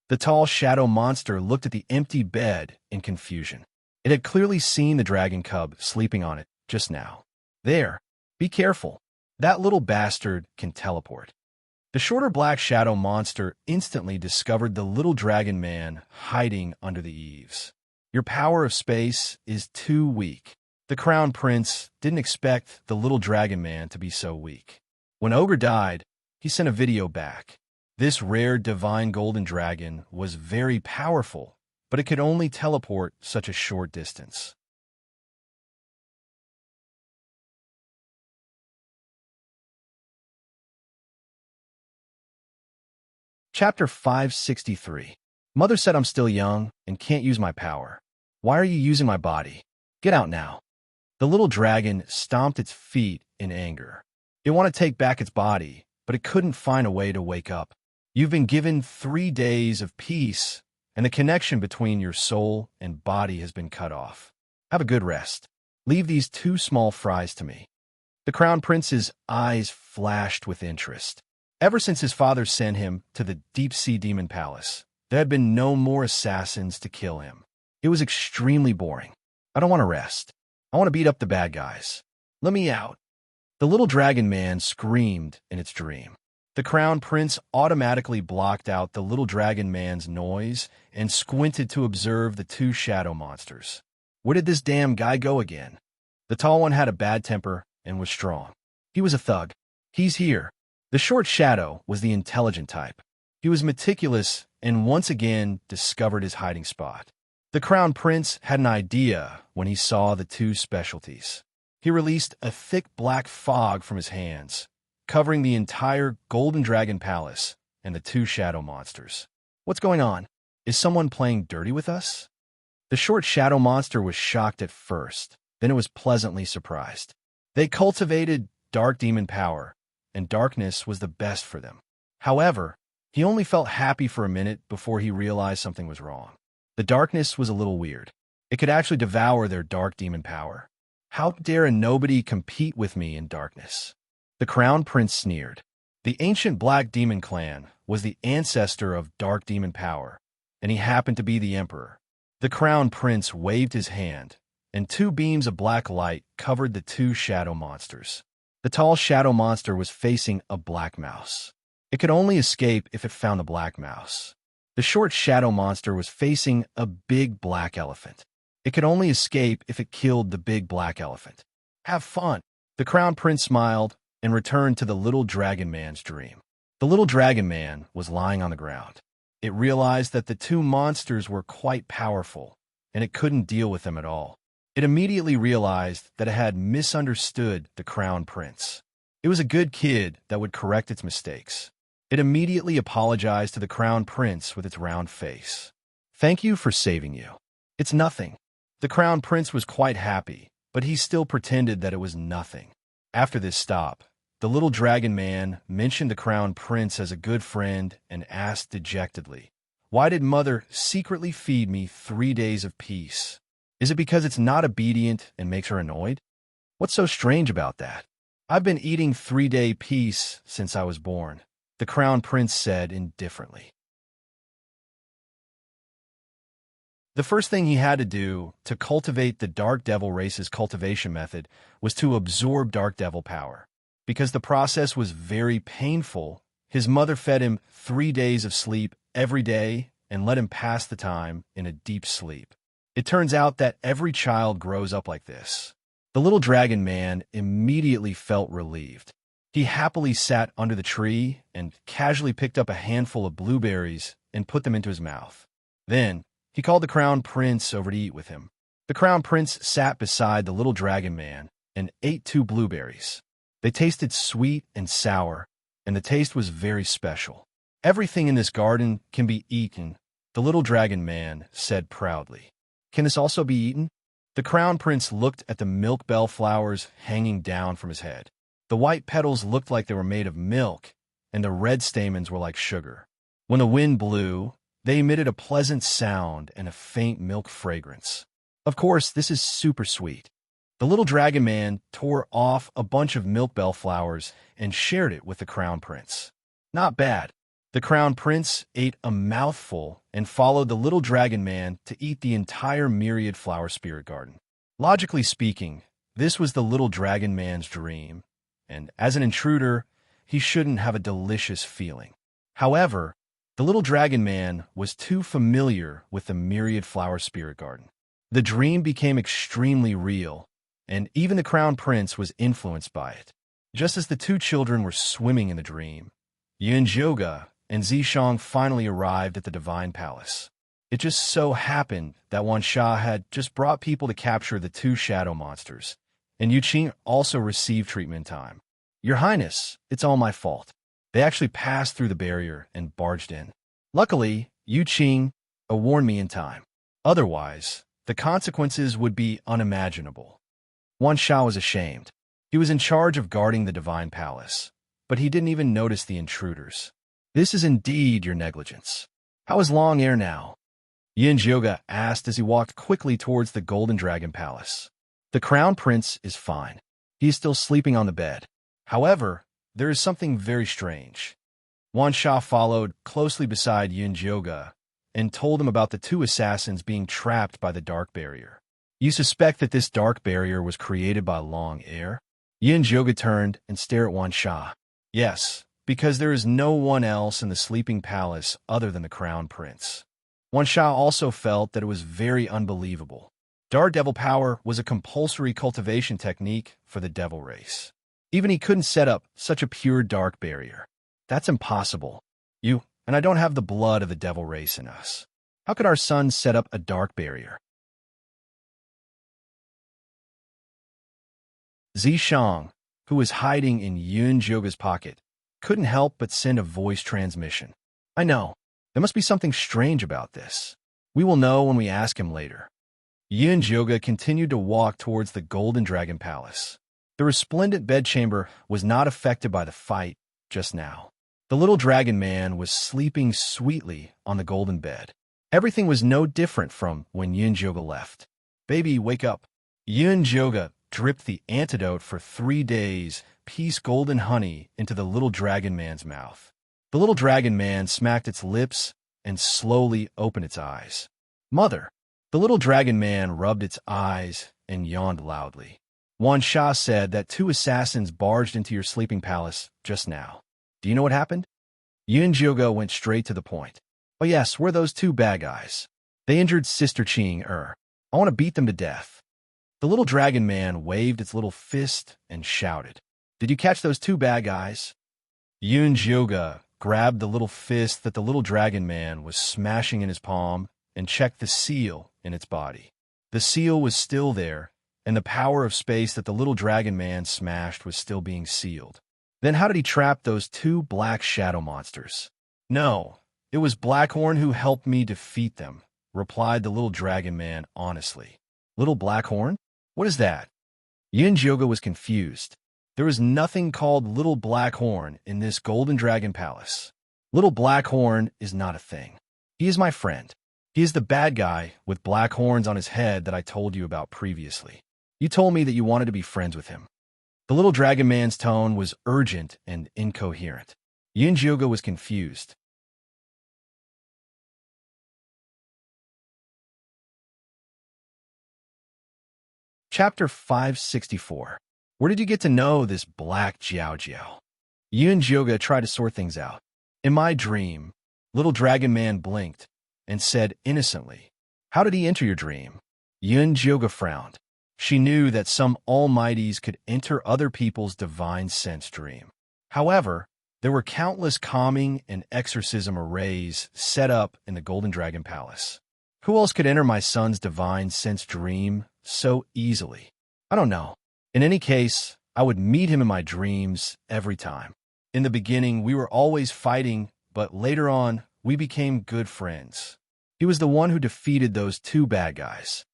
The tall shadow monster looked at the empty bed in confusion. It had clearly seen the dragon cub sleeping on it just now. There, be careful. That little bastard can teleport. The shorter black shadow monster instantly discovered the little dragon man hiding under the eaves. Your power of space is too weak. The crown prince didn't expect the little dragon man to be so weak. When Ogre died, he sent a video back. This rare divine golden dragon was very powerful, but it could only teleport such a short distance. Chapter 563. Mother said I'm still young and can't use my power. Why are you using my body? Get out now. The little dragon stomped its feet in anger. It wanted to take back its body, but it couldn't find a way to wake up. You've been given 3 days of peace, and the connection between your soul and body has been cut off. Have a good rest. Leave these 2 small fries to me. The crown prince's eyes flashed with interest. Ever since his father sent him to the deep-sea demon palace, there had been no more assassins to kill him. It was extremely boring. I don't want to rest. I want to beat up the bad guys. Let me out. The little dragon man screamed in its dream. The crown prince automatically blocked out the little dragon man's noise and squinted to observe the two shadow monsters. Where did this damn guy go again? The tall one had a bad temper and was strong. He was a thug. He's here. The short shadow was the intelligent type. He was meticulous and once again discovered his hiding spot. The crown prince had an idea when he saw the two specialties. He released a thick black fog from his hands, covering the entire Golden Dragon Palace and the two shadow monsters. What's going on? Is someone playing dirty with us? The short shadow monster was shocked at first, then it was pleasantly surprised. They cultivated dark demon power, and darkness was the best for them. However, he only felt happy for a minute before he realized something was wrong. The darkness was a little weird. It could actually devour their dark demon power. How dare a nobody compete with me in darkness? The crown prince sneered. The ancient Black Demon clan was the ancestor of dark demon power, and he happened to be the emperor. The crown prince waved his hand, and two beams of black light covered the two shadow monsters. The tall shadow monster was facing a black mouse. It could only escape if it found the black mouse. The short shadow monster was facing a big black elephant. It could only escape if it killed the big black elephant. Have fun. The crown prince smiled and returned to the little dragon man's dream. The little dragon man was lying on the ground. It realized that the two monsters were quite powerful, and it couldn't deal with them at all. It immediately realized that it had misunderstood the crown prince. It was a good kid that would correct its mistakes. It immediately apologized to the crown prince with its round face. Thank you for saving you. It's nothing. The crown prince was quite happy, but he still pretended that it was nothing. After this stop, the little dragon man mentioned the crown prince as a good friend and asked dejectedly, "Why did mother secretly feed me 3 days of peace? Is it because it's not obedient and makes her annoyed? What's so strange about that? I've been eating 3-day peace since I was born," the crown prince said indifferently. The first thing he had to do to cultivate the Dark Devil race's cultivation method was to absorb Dark Devil power. Because the process was very painful, his mother fed him 3 days of sleep every day and let him pass the time in a deep sleep. It turns out that every child grows up like this. The little dragon man immediately felt relieved. He happily sat under the tree and casually picked up a handful of blueberries and put them into his mouth. Then, he called the crown prince over to eat with him. The crown prince sat beside the little dragon man and ate 2 blueberries. They tasted sweet and sour, and the taste was very special. Everything in this garden can be eaten, the little dragon man said proudly. Can this also be eaten? The crown prince looked at the milk bell flowers hanging down from his head. The white petals looked like they were made of milk, and the red stamens were like sugar. When the wind blew, they emitted a pleasant sound and a faint milk fragrance. Of course, this is super sweet. The little dragon man tore off a bunch of milk bell flowers and shared it with the crown prince. Not bad. The crown prince ate a mouthful and followed the little dragon man to eat the entire myriad flower spirit garden. Logically speaking, this was the little dragon man's dream, and as an intruder, he shouldn't have a delicious feeling. However, the little dragon man was too familiar with the myriad flower spirit garden. The dream became extremely real, and even the crown prince was influenced by it. Just as the 2 children were swimming in the dream, Yunjoga and Zishang finally arrived at the divine palace. It just so happened that Wansha had just brought people to capture the 2 shadow monsters, and Yuqing also received treatment time. Your Highness, it's all my fault. They actually passed through the barrier and barged in. Luckily, Yuqing warned me in time. Otherwise, the consequences would be unimaginable. Wansha was ashamed. He was in charge of guarding the divine palace, but he didn't even notice the intruders. This is indeed your negligence. How is Long Air now? Yunjoga asked as he walked quickly towards the Golden Dragon Palace. The crown prince is fine. He is still sleeping on the bed. However, there is something very strange. Wansha followed closely beside Yunjoga and told him about the 2 assassins being trapped by the dark barrier. You suspect that this dark barrier was created by Long Air? Yin Joga turned and stared at Wan Sha. Yes, because there is no one else in the sleeping palace other than the crown prince. Wan Sha also felt that it was very unbelievable. Dark devil power was a compulsory cultivation technique for the devil race. Even he couldn't set up such a pure dark barrier. That's impossible. You and I don't have the blood of the devil race in us. How could our son set up a dark barrier? Zishang, who was hiding in Yun Joga's pocket, couldn't help but send a voice transmission. I know. There must be something strange about this. We will know when we ask him later. Yun Joga continued to walk towards the Golden Dragon Palace. The resplendent bedchamber was not affected by the fight just now. The little dragon man was sleeping sweetly on the golden bed. Everything was no different from when Yun Joga left. Baby, wake up. Yun Joga dripped the antidote for 3 days, peace golden honey, into the little dragon man's mouth. The little dragon man smacked its lips and slowly opened its eyes. Mother! The little dragon man rubbed its eyes and yawned loudly. Wan Sha said that 2 assassins barged into your sleeping palace just now. Do you know what happened? Yun Joga went straight to the point. Oh yes, we're those 2 bad guys. They injured Sister Ching-er. I want to beat them to death. The little dragon man waved its little fist and shouted. Did you catch those 2 bad guys? Yun Joga grabbed the little fist that the little dragon man was smashing in his palm and checked the seal in its body. The seal was still there, and the power of space that the little dragon man smashed was still being sealed. Then how did he trap those 2 black shadow monsters? No, it was Blackhorn who helped me defeat them, replied the little dragon man honestly. Little Blackhorn? What is that? Yin Joga was confused. There is nothing called Little Blackhorn in this Golden Dragon Palace. Little Blackhorn is not a thing. He is my friend. He is the bad guy with black horns on his head that I told you about previously. You told me that you wanted to be friends with him. The little dragon man's tone was urgent and incoherent. Yin Joga was confused. Chapter 564. Where did you get to know this black Jiao Jiao? Yun Joga tried to sort things out. In my dream, little dragon man blinked and said innocently, how did he enter your dream? Yun Joga frowned. She knew that some almighties could enter other people's divine sense dream. However, there were countless calming and exorcism arrays set up in the Golden Dragon Palace. Who else could enter my son's divine sense dream so easily? I don't know. In any case, I would meet him in my dreams every time. In the beginning, we were always fighting, but later on, we became good friends. He was the one who defeated those 2 bad guys.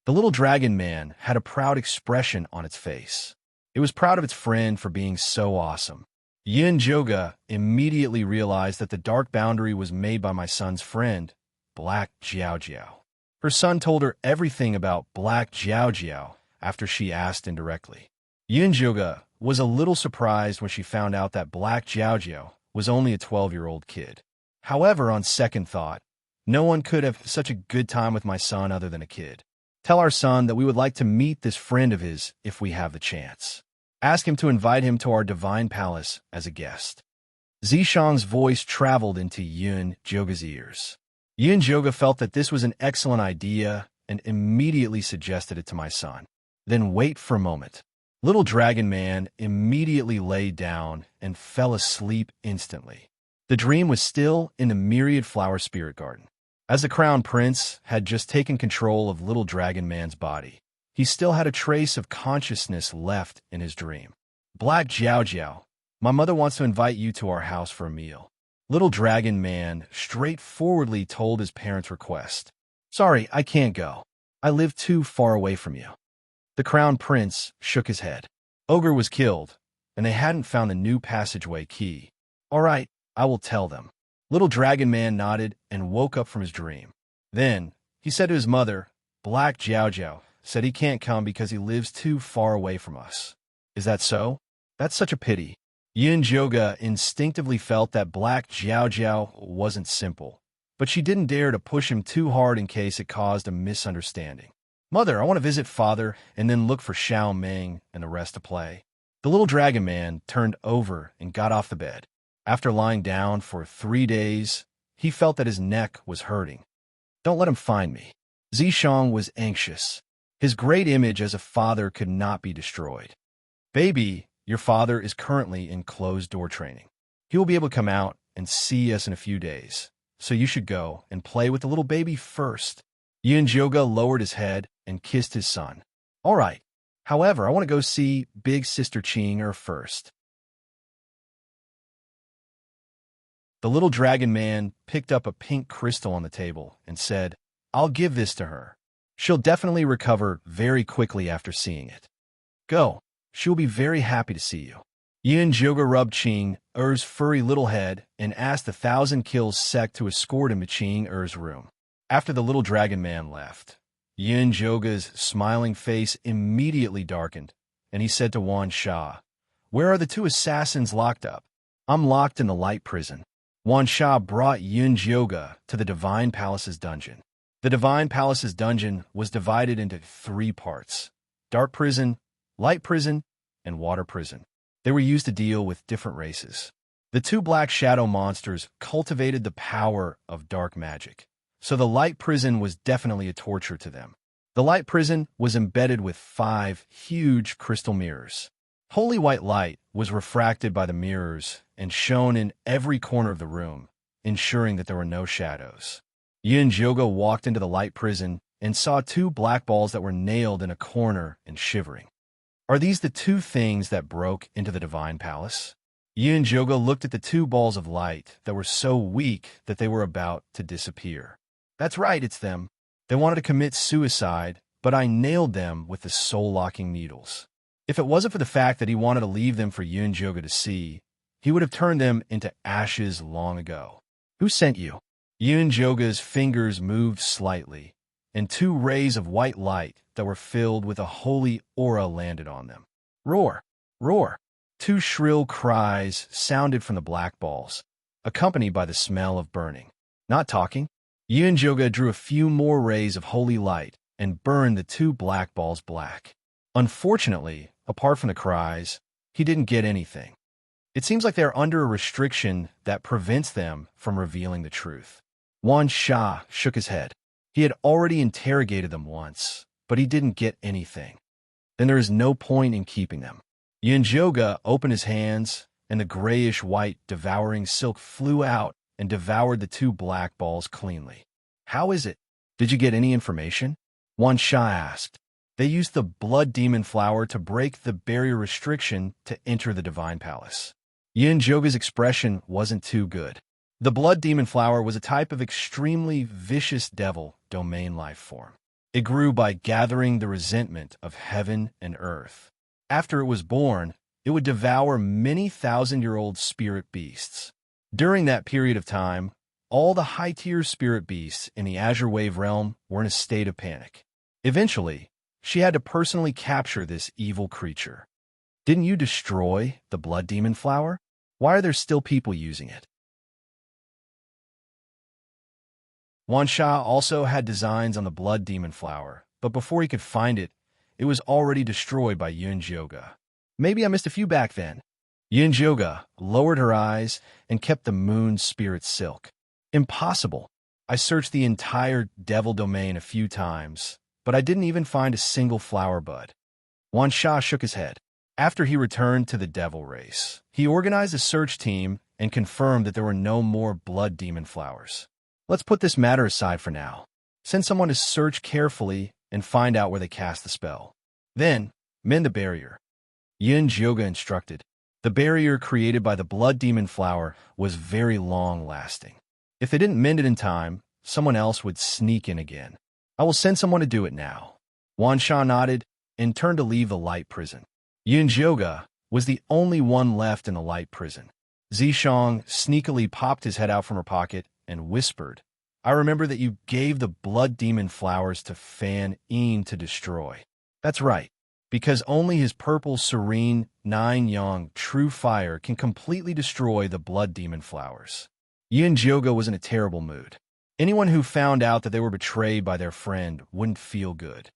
The little dragon man had a proud expression on its face. It was proud of its friend for being so awesome. Yin Joga immediately realized that the dark boundary was made by my son's friend, Black Jiao Jiao. Her son told her everything about Black Jiao Jiao after she asked indirectly. Yin Joga was a little surprised when she found out that Black Jiao Jiao was only a 12-year-old kid. However, on second thought, no one could have such a good time with my son other than a kid. Tell our son that we would like to meet this friend of his if we have the chance. Ask him to invite him to our divine palace as a guest. Zishang's voice traveled into Yun Joga's ears. Yun Joga felt that this was an excellent idea and immediately suggested it to my son. Then wait for a moment. Little Dragon Man immediately lay down and fell asleep instantly. The dream was still in the Myriad Flower Spirit Garden. As the Crown Prince had just taken control of Little Dragon Man's body, he still had a trace of consciousness left in his dream. Black Jiao Jiao, my mother wants to invite you to our house for a meal. Little Dragon Man straightforwardly told his parents' request. Sorry, I can't go. I live too far away from you. The Crown Prince shook his head. Ogre was killed, and they hadn't found the new passageway key. All right, I will tell them. Little Dragon Man nodded and woke up from his dream. Then, he said to his mother, Black Jiao Jiao said he can't come because he lives too far away from us. Is that so? That's such a pity. Yin Joga instinctively felt that Black Jiao Jiao wasn't simple, but she didn't dare to push him too hard in case it caused a misunderstanding. Mother, I want to visit father and then look for Xiao Ming and the rest to play. The little dragon man turned over and got off the bed. After lying down for 3 days, he felt that his neck was hurting. Don't let him find me. Zishang was anxious. His great image as a father could not be destroyed. Baby, your father is currently in closed-door training. He will be able to come out and see us in a few days, so you should go and play with the little baby first. Yunjoga lowered his head and kissed his son. All right. However, I want to go see Big Sister Ching first. The little dragon man picked up a pink crystal on the table and said, I'll give this to her. She'll definitely recover very quickly after seeing it. Go. She will be very happy to see you. Yunjoga rubbed Ching-er's furry little head and asked the 1,000 Kills sect to escort him to Ching-er's room. After the little dragon man left, Yunjoga's smiling face immediately darkened, and he said to Wan Sha, Where are the 2 assassins locked up? I'm locked in the light prison. Wan Sha brought Yunjoga to the Divine Palace's dungeon. The Divine Palace's dungeon was divided into 3 parts: dark prison, light prison, and water prison. They were used to deal with different races. The 2 black shadow monsters cultivated the power of dark magic, so the light prison was definitely a torture to them. The light prison was embedded with 5 huge crystal mirrors. Holy white light was refracted by the mirrors and shone in every corner of the room, ensuring that there were no shadows. Yunjoga walked into the light prison and saw 2 black balls that were nailed in a corner and shivering. Are these the 2 things that broke into the Divine Palace? Yunjoga looked at the 2 balls of light that were so weak that they were about to disappear. That's right, it's them. They wanted to commit suicide, but I nailed them with the soul-locking needles. If it wasn't for the fact that he wanted to leave them for Yunjoga to see, he would have turned them into ashes long ago. Who sent you? Yunjoga's fingers moved slightly, and 2 rays of white light that were filled with a holy aura landed on them. Roar! Roar! 2 shrill cries sounded from the black balls, accompanied by the smell of burning. Not talking, Yunjoga drew a few more rays of holy light and burned the 2 black balls black. Unfortunately, apart from the cries, he didn't get anything. It seems like they're under a restriction that prevents them from revealing the truth. Wan Sha shook his head. He had already interrogated them once, but he didn't get anything. Then there is no point in keeping them. Yunjoga opened his hands, and the grayish-white devouring silk flew out and devoured the 2 black balls cleanly. How is it? Did you get any information? Wan Sha asked. They used the blood demon flower to break the barrier restriction to enter the Divine Palace. Yunjoga's expression wasn't too good. The blood demon flower was a type of extremely vicious devil domain life form. It grew by gathering the resentment of heaven and earth. After it was born, it would devour many 1,000-year-old spirit beasts. During that period of time, all the high-tier spirit beasts in the Azure Wave realm were in a state of panic. Eventually, she had to personally capture this evil creature. Didn't you destroy the blood demon flower? Why are there still people using it? Wan Sha also had designs on the blood demon flower, but before he could find it, it was already destroyed by Yunjoga. Maybe I missed a few back then. Yunjoga lowered her eyes and kept the moon spirit silk. Impossible. I searched the entire devil domain a few times, but I didn't even find a single flower bud. Wan Sha shook his head. After he returned to the devil race, he organized a search team and confirmed that there were no more blood demon flowers. Let's put this matter aside for now. Send someone to search carefully and find out where they cast the spell. Then, mend the barrier. Yunjoga instructed. The barrier created by the blood demon flower was very long-lasting. If they didn't mend it in time, someone else would sneak in again. I will send someone to do it now. Wan Sha nodded and turned to leave the light prison. Yunjoga was the only one left in the light prison. Zishang sneakily popped his head out from her pocket and whispered, I remember that you gave the blood demon flowers to Fan Yin to destroy. That's right, because only his purple serene nine-yang true fire can completely destroy the blood demon flowers. Yunjoga was in a terrible mood. Anyone who found out that they were betrayed by their friend wouldn't feel good.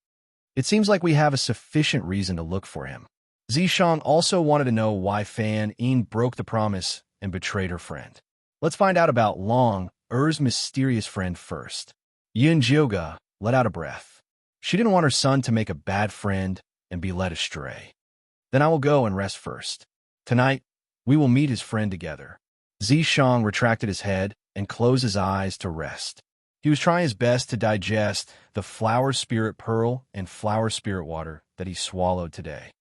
It seems like we have a sufficient reason to look for him. Zishang also wanted to know why Fan Yin broke the promise and betrayed her friend. Let's find out about Long Er's mysterious friend first. Yin Jioga let out a breath. She didn't want her son to make a bad friend and be led astray. Then I will go and rest first. Tonight, we will meet his friend together. Zishang retracted his head and closed his eyes to rest. He was trying his best to digest the flower spirit pearl and flower spirit water that he swallowed today.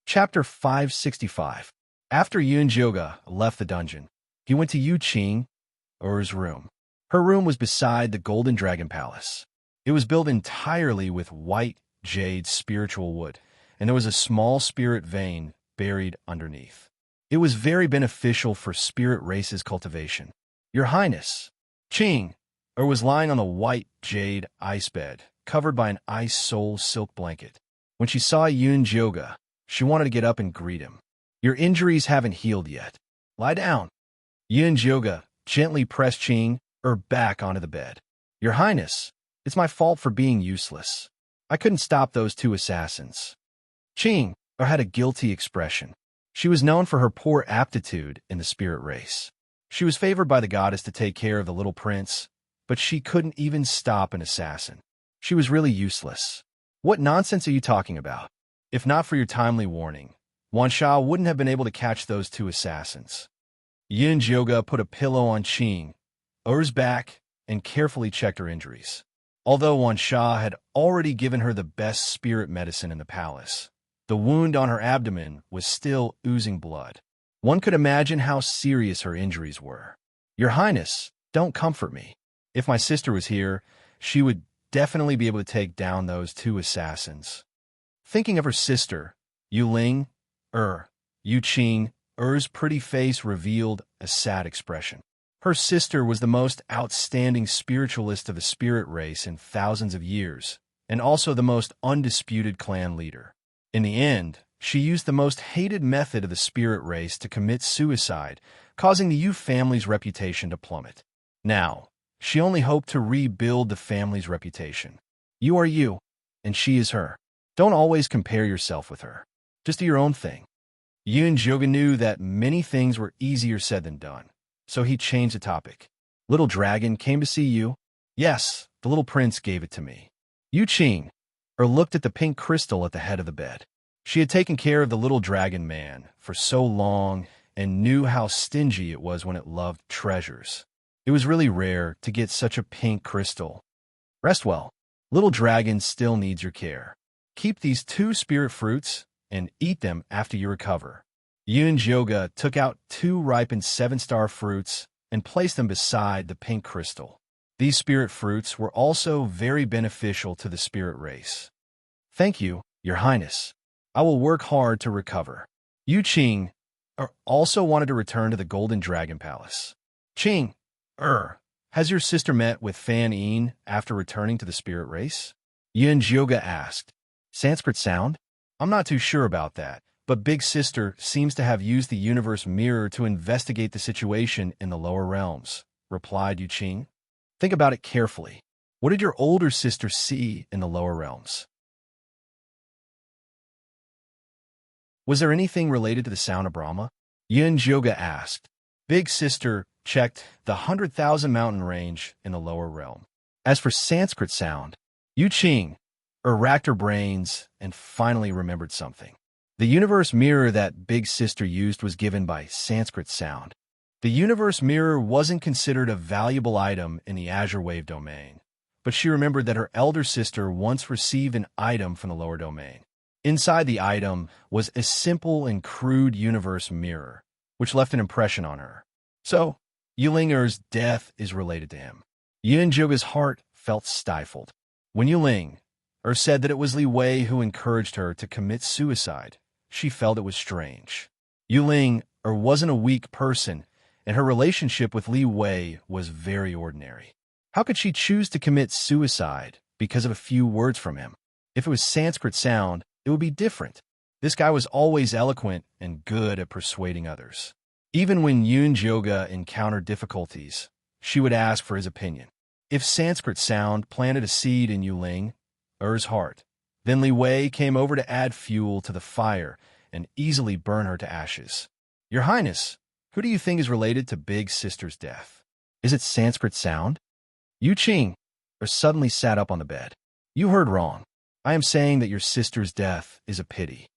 Chapter 565. After Yun Jioga left the dungeon, he went to Yu Qing, Er's room. Her room was beside the Golden Dragon Palace. It was built entirely with white jade spiritual wood, and there was a small spirit vein buried underneath. It was very beneficial for spirit races cultivation. Your Highness, Qing, was lying on the white jade ice bed, covered by an ice soul silk blanket. When she saw Yun Jioga, she wanted to get up and greet him. Your injuries haven't healed yet. Lie down. Yun Jioga gently pressed Qing back onto the bed. Your Highness, it's my fault for being useless. I couldn't stop those two assassins. Qing had a guilty expression. She was known for her poor aptitude in the spirit race. She was favored by the goddess to take care of the little prince, but she couldn't even stop an assassin. She was really useless. What nonsense are you talking about? If not for your timely warning, Wan Sha wouldn't have been able to catch those two assassins. Yin Jioga put a pillow on Qing Er's back and carefully checked her injuries. Although Wan Sha had already given her the best spirit medicine in the palace, the wound on her abdomen was still oozing blood. One could imagine how serious her injuries were. Your Highness, don't comfort me. If my sister was here, she would definitely be able to take down those two assassins. Thinking of her sister, Yu Ling, Yu Qing, Er's pretty face revealed a sad expression. Her sister was the most outstanding spiritualist of the spirit race in thousands of years, and also the most undisputed clan leader. In the end, she used the most hated method of the spirit race to commit suicide, causing the Yu family's reputation to plummet. Now, she only hoped to rebuild the family's reputation. You are you, and she is her. Don't always compare yourself with her. Just do your own thing. Yun Jioga knew that many things were easier said than done, so he changed the topic. Little dragon came to see you? Yes, the little prince gave it to me. Yu Qing looked at the pink crystal at the head of the bed. She had taken care of the little dragon man for so long and knew how stingy it was when it loved treasures. It was really rare to get such a pink crystal. Rest well. Little dragon still needs your care. Keep these 2 spirit fruits and eat them after you recover. Yun Jioga took out 2 ripened 7-star fruits and placed them beside the pink crystal. These spirit fruits were also very beneficial to the spirit race. Thank you, Your Highness. I will work hard to recover. Yu Qing also wanted to return to the Golden Dragon Palace. Qing, has your sister met with Fan Yin after returning to the spirit race? Yun Jioga asked. Sanskrit sound? I'm not too sure about that, but Big Sister seems to have used the universe mirror to investigate the situation in the lower realms, replied Yu Qing. Think about it carefully. What did your older sister see in the lower realms? Was there anything related to the sound of Brahma? Yun Jioga asked. Big Sister checked the 100,000 mountain range in the lower realm. As for Sanskrit sound, Yu Qing racked her brains and finally remembered something. The universe mirror that Big Sister used was given by Sanskrit sound. The universe mirror wasn't considered a valuable item in the Azure Wave domain, but she remembered that her elder sister once received an item from the lower domain. Inside the item was a simple and crude universe mirror, which left an impression on her. So, Yulinger's death is related to him. Yun Jioga's heart felt stifled. When Yuling said that it was Li Wei who encouraged her to commit suicide, she felt it was strange. Yuling wasn't a weak person, and her relationship with Li Wei was very ordinary. How could she choose to commit suicide because of a few words from him? If it was Sanskrit sound, it would be different. This guy was always eloquent and good at persuading others. Even when Yun Jioga encountered difficulties, she would ask for his opinion. If Sanskrit sound planted a seed in Yuling, Er's heart, then Li Wei came over to add fuel to the fire and easily burn her to ashes. Your Highness, who do you think is related to Big Sister's death? Is it Sanskrit sound? Yu Qing, suddenly sat up on the bed. You heard wrong. I am saying that your sister's death is a pity.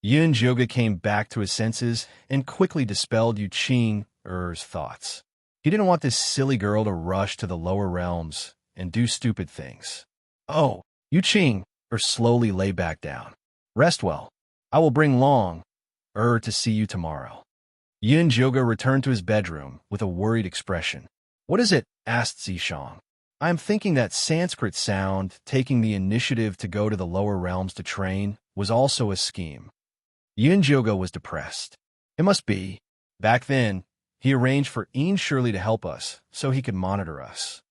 Yun Joga came back to his senses and quickly dispelled Yu Qing's thoughts. He didn't want this silly girl to rush to the lower realms and do stupid things. Oh, Yu Qing slowly lay back down. Rest well. I will bring Long to see you tomorrow. Yun Joga returned to his bedroom with a worried expression. What is it? Asked Zishang. I am thinking that Sanskrit sound taking the initiative to go to the lower realms to train was also a scheme. Yun Joga was depressed. It must be. Back then, he arranged for Shirley to help us so he could monitor us.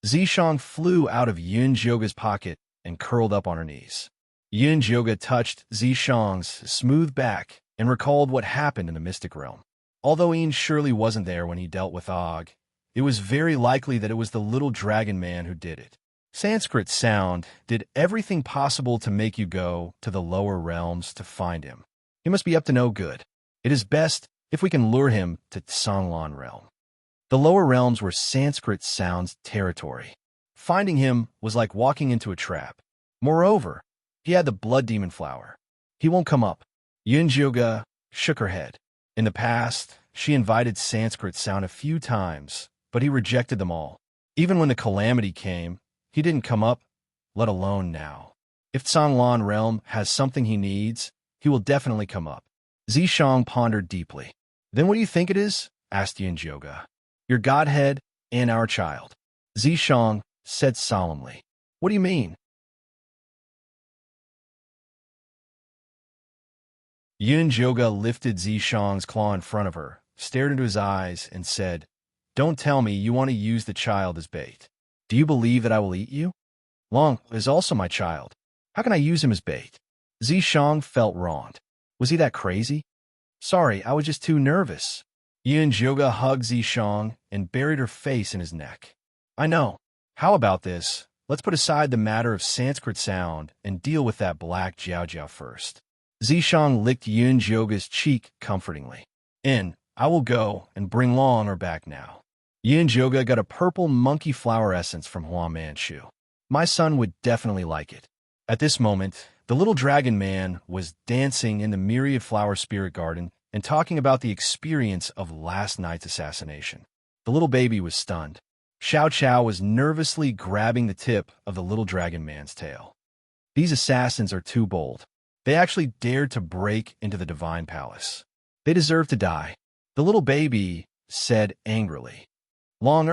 Zishang flew out of Yun Joga's pocket and curled up on her knees. Yun Joga touched Zishang's smooth back and recalled what happened in the mystic realm. Although Shirley wasn't there when he dealt with Og, it was very likely that it was the little dragon man who did it. Sanskrit sound did everything possible to make you go to the lower realms to find him. He must be up to no good. It is best if we can lure him to Songlan realm. The lower realms were Sanskrit sound's territory. Finding him was like walking into a trap. Moreover, he had the blood demon flower. He won't come up. Yun Joga shook her head. In the past, she invited Sanskrit sound a few times, but he rejected them all. Even when the calamity came, he didn't come up, let alone now. If Songlan realm has something he needs, he will definitely come up. Zishang pondered deeply. Then what do you think it is? Asked Yun Joga. Your godhead and our child. Zishang said solemnly. What do you mean? Yun Joga lifted Zishang's claw in front of her, stared into his eyes, and said, Don't tell me you want to use the child as bait. Do you believe that I will eat you? Long is also my child. How can I use him as bait? Zishang felt wronged. Was he that crazy? Sorry, I was just too nervous. Yun Joga hugged Zishang and buried her face in his neck. I know. How about this? Let's put aside the matter of Sanskrit sound and deal with that black Jiao Jiao first. Zishang licked Yun Joga's cheek comfortingly. I will go and bring Long back now. Yun Joga got a purple monkey flower essence from Hua Manchu. My son would definitely like it. At this moment, the little dragon man was dancing in the myriad flower spirit garden and talking about the experience of last night's assassination. The little baby was stunned. Xiao Qiao was nervously grabbing the tip of the little dragon man's tail. These assassins are too bold. They actually dared to break into the divine palace. They deserve to die. The little baby said angrily. Long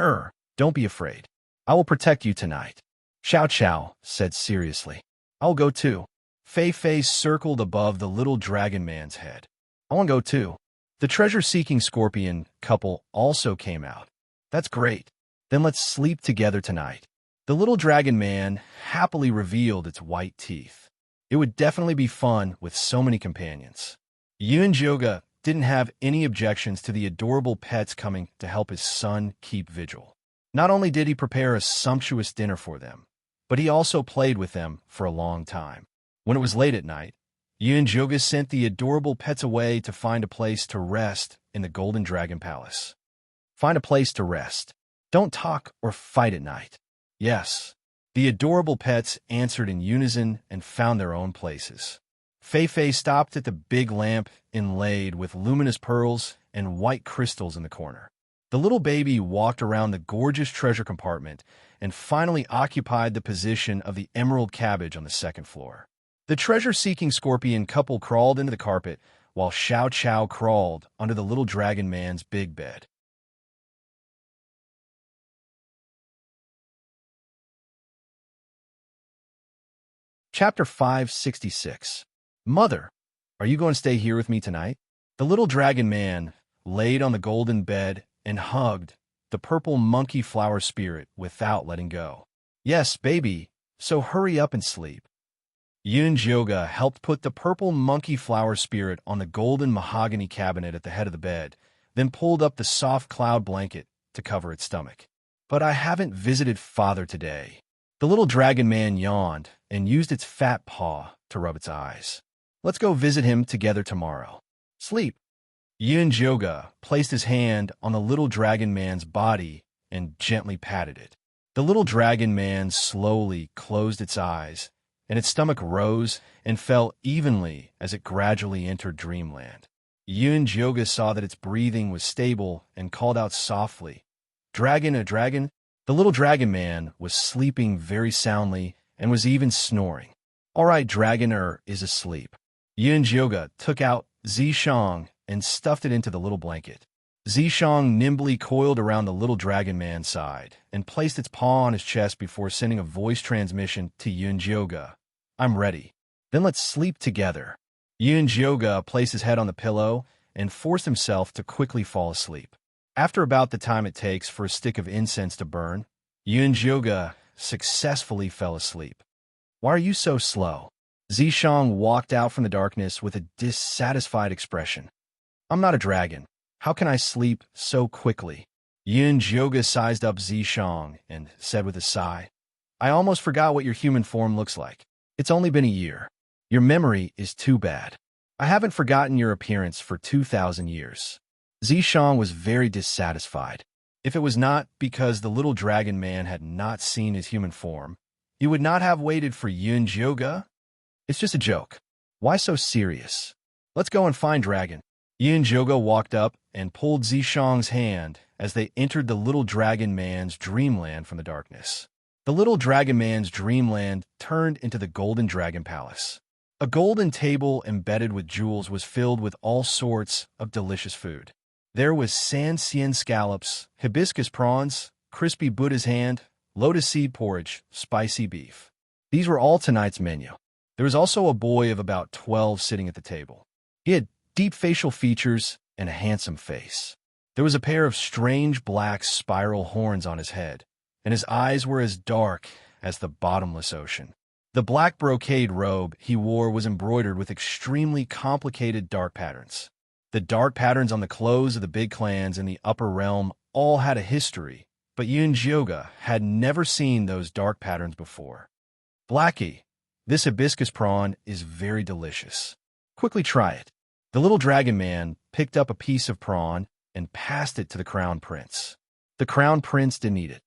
don't be afraid. I will protect you tonight. Xiao Qiao said seriously. I'll go too. Fei Fei circled above the little dragon man's head. I want to go too. The treasure-seeking scorpion couple also came out. That's great. Then let's sleep together tonight. The little dragon man happily revealed its white teeth. It would definitely be fun with so many companions. Yun Joga didn't have any objections to the adorable pets coming to help his son keep vigil. Not only did he prepare a sumptuous dinner for them, but he also played with them for a long time. When it was late at night, Yun Joga sent the adorable pets away to find a place to rest in the Golden Dragon Palace. Find a place to rest. Don't talk or fight at night. Yes. The adorable pets answered in unison and found their own places. Fei Fei stopped at the big lamp inlaid with luminous pearls and white crystals in the corner. The little baby walked around the gorgeous treasure compartment and finally occupied the position of the emerald cabbage on the second floor. The treasure-seeking scorpion couple crawled into the carpet, while Xiao Qiao crawled under the little dragon man's big bed. Chapter 566. Mother, are you going to stay here with me tonight? The little dragon man laid on the golden bed and hugged the purple monkey flower spirit without letting go. Yes, baby, so hurry up and sleep. Yun Joga helped put the purple monkey flower spirit on the golden mahogany cabinet at the head of the bed, then pulled up the soft cloud blanket to cover its stomach. But I haven't visited father today. The little dragon man yawned and used its fat paw to rub its eyes. Let's go visit him together tomorrow. Sleep. Yoga placed his hand on the little dragon man's body and gently patted it. The little dragon man slowly closed its eyes, and its stomach rose and fell evenly as it gradually entered dreamland. Yoga saw that its breathing was stable and called out softly, "Dragon, a dragon?" The little dragon man was sleeping very soundly and was even snoring. "All right, dragoner is asleep." Yoga took out Zishang and stuffed it into the little blanket. Zishang nimbly coiled around the little dragon man's side and placed its paw on his chest before sending a voice transmission to Yoga. "I'm ready. Then let's sleep together." Yoga placed his head on the pillow and forced himself to quickly fall asleep. After about the time it takes for a stick of incense to burn, Yoga successfully fell asleep. "Why are you so slow?" Zishang walked out from the darkness with a dissatisfied expression. "I'm not a dragon. How can I sleep so quickly?" Yoga sized up Zishang and said with a sigh, "I almost forgot what your human form looks like. It's only been a year. Your memory is too bad. I haven't forgotten your appearance for 2,000 years." Zishang was very dissatisfied. If it was not because the little dragon man had not seen his human form, he would not have waited for Yoga. "It's just a joke. Why so serious? Let's go and find dragon." Yoga walked up and pulled Zishang's hand as they entered the little dragon man's dreamland from the darkness. The little dragon man's dreamland turned into the Golden Dragon Palace. A golden table embedded with jewels was filled with all sorts of delicious food. There was sand scallops, hibiscus prawns, crispy Buddha's hand, lotus seed porridge, spicy beef. These were all tonight's menu. There was also a boy of about 12 sitting at the table. He had deep facial features and a handsome face. There was a pair of strange black spiral horns on his head, and his eyes were as dark as the bottomless ocean. The black brocade robe he wore was embroidered with extremely complicated dark patterns. The dark patterns on the clothes of the big clans in the upper realm all had a history, but Yoga had never seen those dark patterns before. "Blackie, this hibiscus prawn is very delicious. Quickly try it." The little dragon man picked up a piece of prawn and passed it to the crown prince. The crown prince didn't eat it.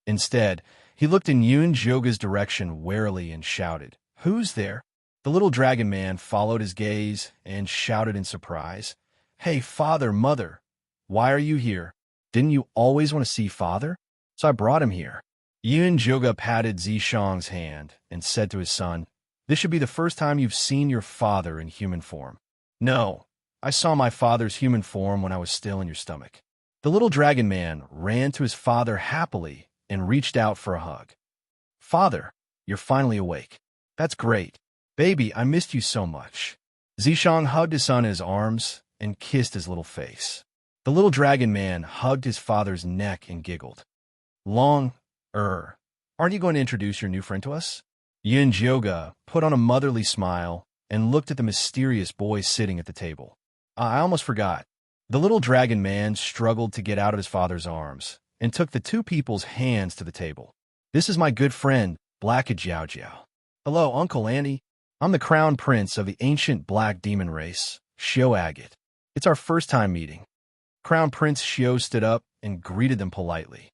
Instead, he looked in Yoga's direction warily and shouted, "Who's there?" The little dragon man followed his gaze and shouted in surprise, "Hey, father, mother, why are you here? Didn't you always want to see father? So I brought him here." Yoga patted Zishang's hand and said to his son, "This should be the first time you've seen your father in human form." "No, I saw my father's human form when I was still in your stomach." The little dragon man ran to his father happily and reached out for a hug. "Father, you're finally awake. That's great. Baby, I missed you so much." Zishang hugged his son in his arms and kissed his little face. The little dragon man hugged his father's neck and giggled. Aren't you going to introduce your new friend to us?" Yoga put on a motherly smile and looked at the mysterious boy sitting at the table. "I almost forgot." The little dragon man struggled to get out of his father's arms and took the two people's hands to the table. "This is my good friend, Black Jiao. Hello, Uncle Andy. I'm the crown prince of the ancient black demon race, Xiao Agate. It's our first time meeting." Crown Prince Xiao stood up and greeted them politely.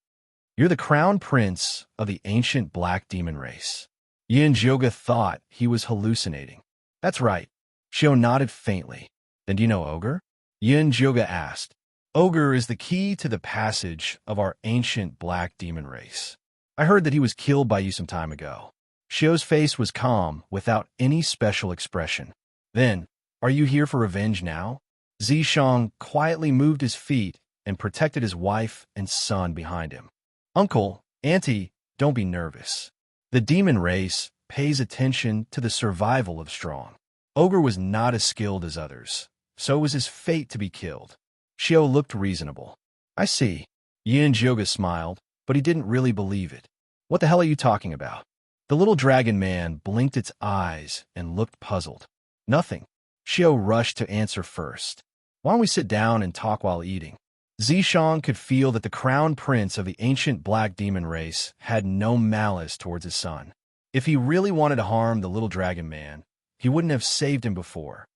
"You're the crown prince of the ancient black demon race." Yoga thought he was hallucinating. "That's right." Xiao nodded faintly. "Then do you know Ogre?" Yoga asked. "Ogre is the key to the passage of our ancient black demon race. I heard that he was killed by you some time ago." Xiao's face was calm, without any special expression. "Then, are you here for revenge now?" Zishang quietly moved his feet and protected his wife and son behind him. "Uncle, Auntie, don't be nervous. The demon race pays attention to the survival of strong. Ogre was not as skilled as others, so it was his fate to be killed." Xiao looked reasonable. "I see." Yoga smiled, but he didn't really believe it. "What the hell are you talking about?" The little dragon man blinked its eyes and looked puzzled. "Nothing." Xiao rushed to answer first. Why don't we sit down and talk while eating? Zishang could feel that the crown prince of the ancient black demon race had no malice towards his son. If he really wanted to harm the little dragon man, he wouldn't have saved him before.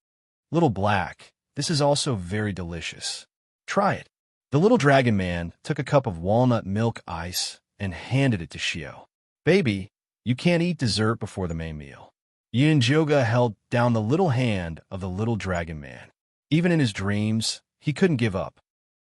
Little Black, this is also very delicious. Try it. The little dragon man took a cup of walnut milk ice and handed it to Xiao. Baby, you can't eat dessert before the main meal. Yin Joga held down the little hand of the little dragon man. Even in his dreams, he couldn't give up.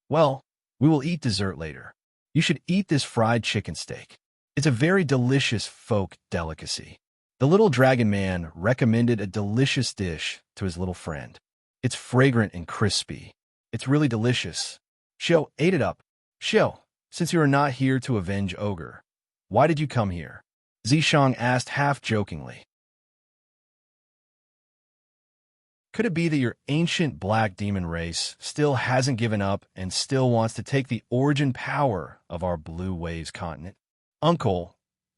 Well, we will eat dessert later. You should eat this fried chicken steak. It's a very delicious folk delicacy. The little dragon man recommended a delicious dish to his little friend. It's fragrant and crispy. It's really delicious. Xiao ate it up. Xiao, since you are not here to avenge Ogre, why did you come here? Zishang asked half-jokingly. Could it be that your ancient black demon race still hasn't given up and still wants to take the origin power of our Blue Waves continent? Uncle,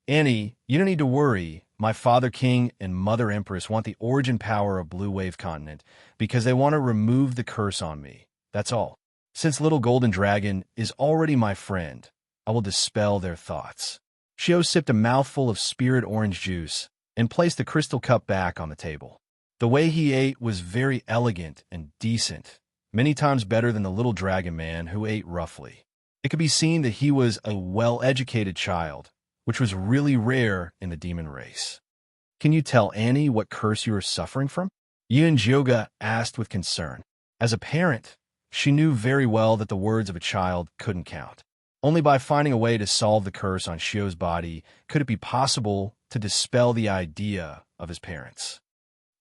Annie, you don't need to worry. My father king and mother empress want the origin power of Blue Wave continent because they want to remove the curse on me. That's all. Since little golden dragon is already my friend, I will dispel their thoughts. Xiao sipped a mouthful of spirit orange juice and placed the crystal cup back on the table. The way he ate was very elegant and decent, many times better than the little dragon man who ate roughly. It could be seen that he was a well-educated child, which was really rare in the demon race. Can you tell Annie what curse you are suffering from? Yin Joga asked with concern. As a parent, she knew very well that the words of a child couldn't count. Only by finding a way to solve the curse on Xiao's body could it be possible to dispel the idea of his parents.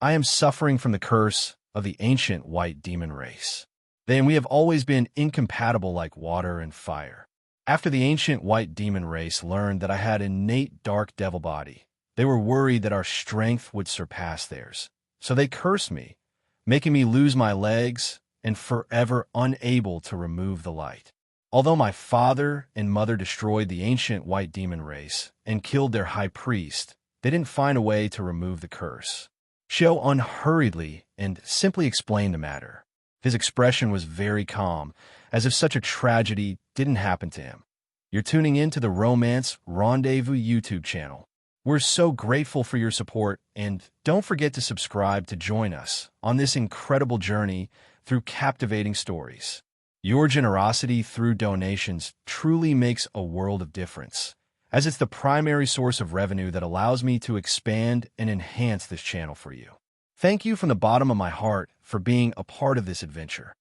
I am suffering from the curse of the ancient white demon race. We have always been incompatible like water and fire. After the ancient white demon race learned that I had innate dark devil body, they were worried that our strength would surpass theirs. So they cursed me, making me lose my legs and forever unable to remove the light. Although my father and mother destroyed the ancient white demon race and killed their high priest, they didn't find a way to remove the curse. Xiao unhurriedly and simply explained the matter. His expression was very calm, as if such a tragedy didn't happen to him. You're tuning in to the Romance Rendezvous YouTube channel. We're so grateful for your support, and don't forget to subscribe to join us on this incredible journey through captivating stories. Your generosity through donations truly makes a world of difference, as it's the primary source of revenue that allows me to expand and enhance this channel for you. Thank you from the bottom of my heart for being a part of this adventure.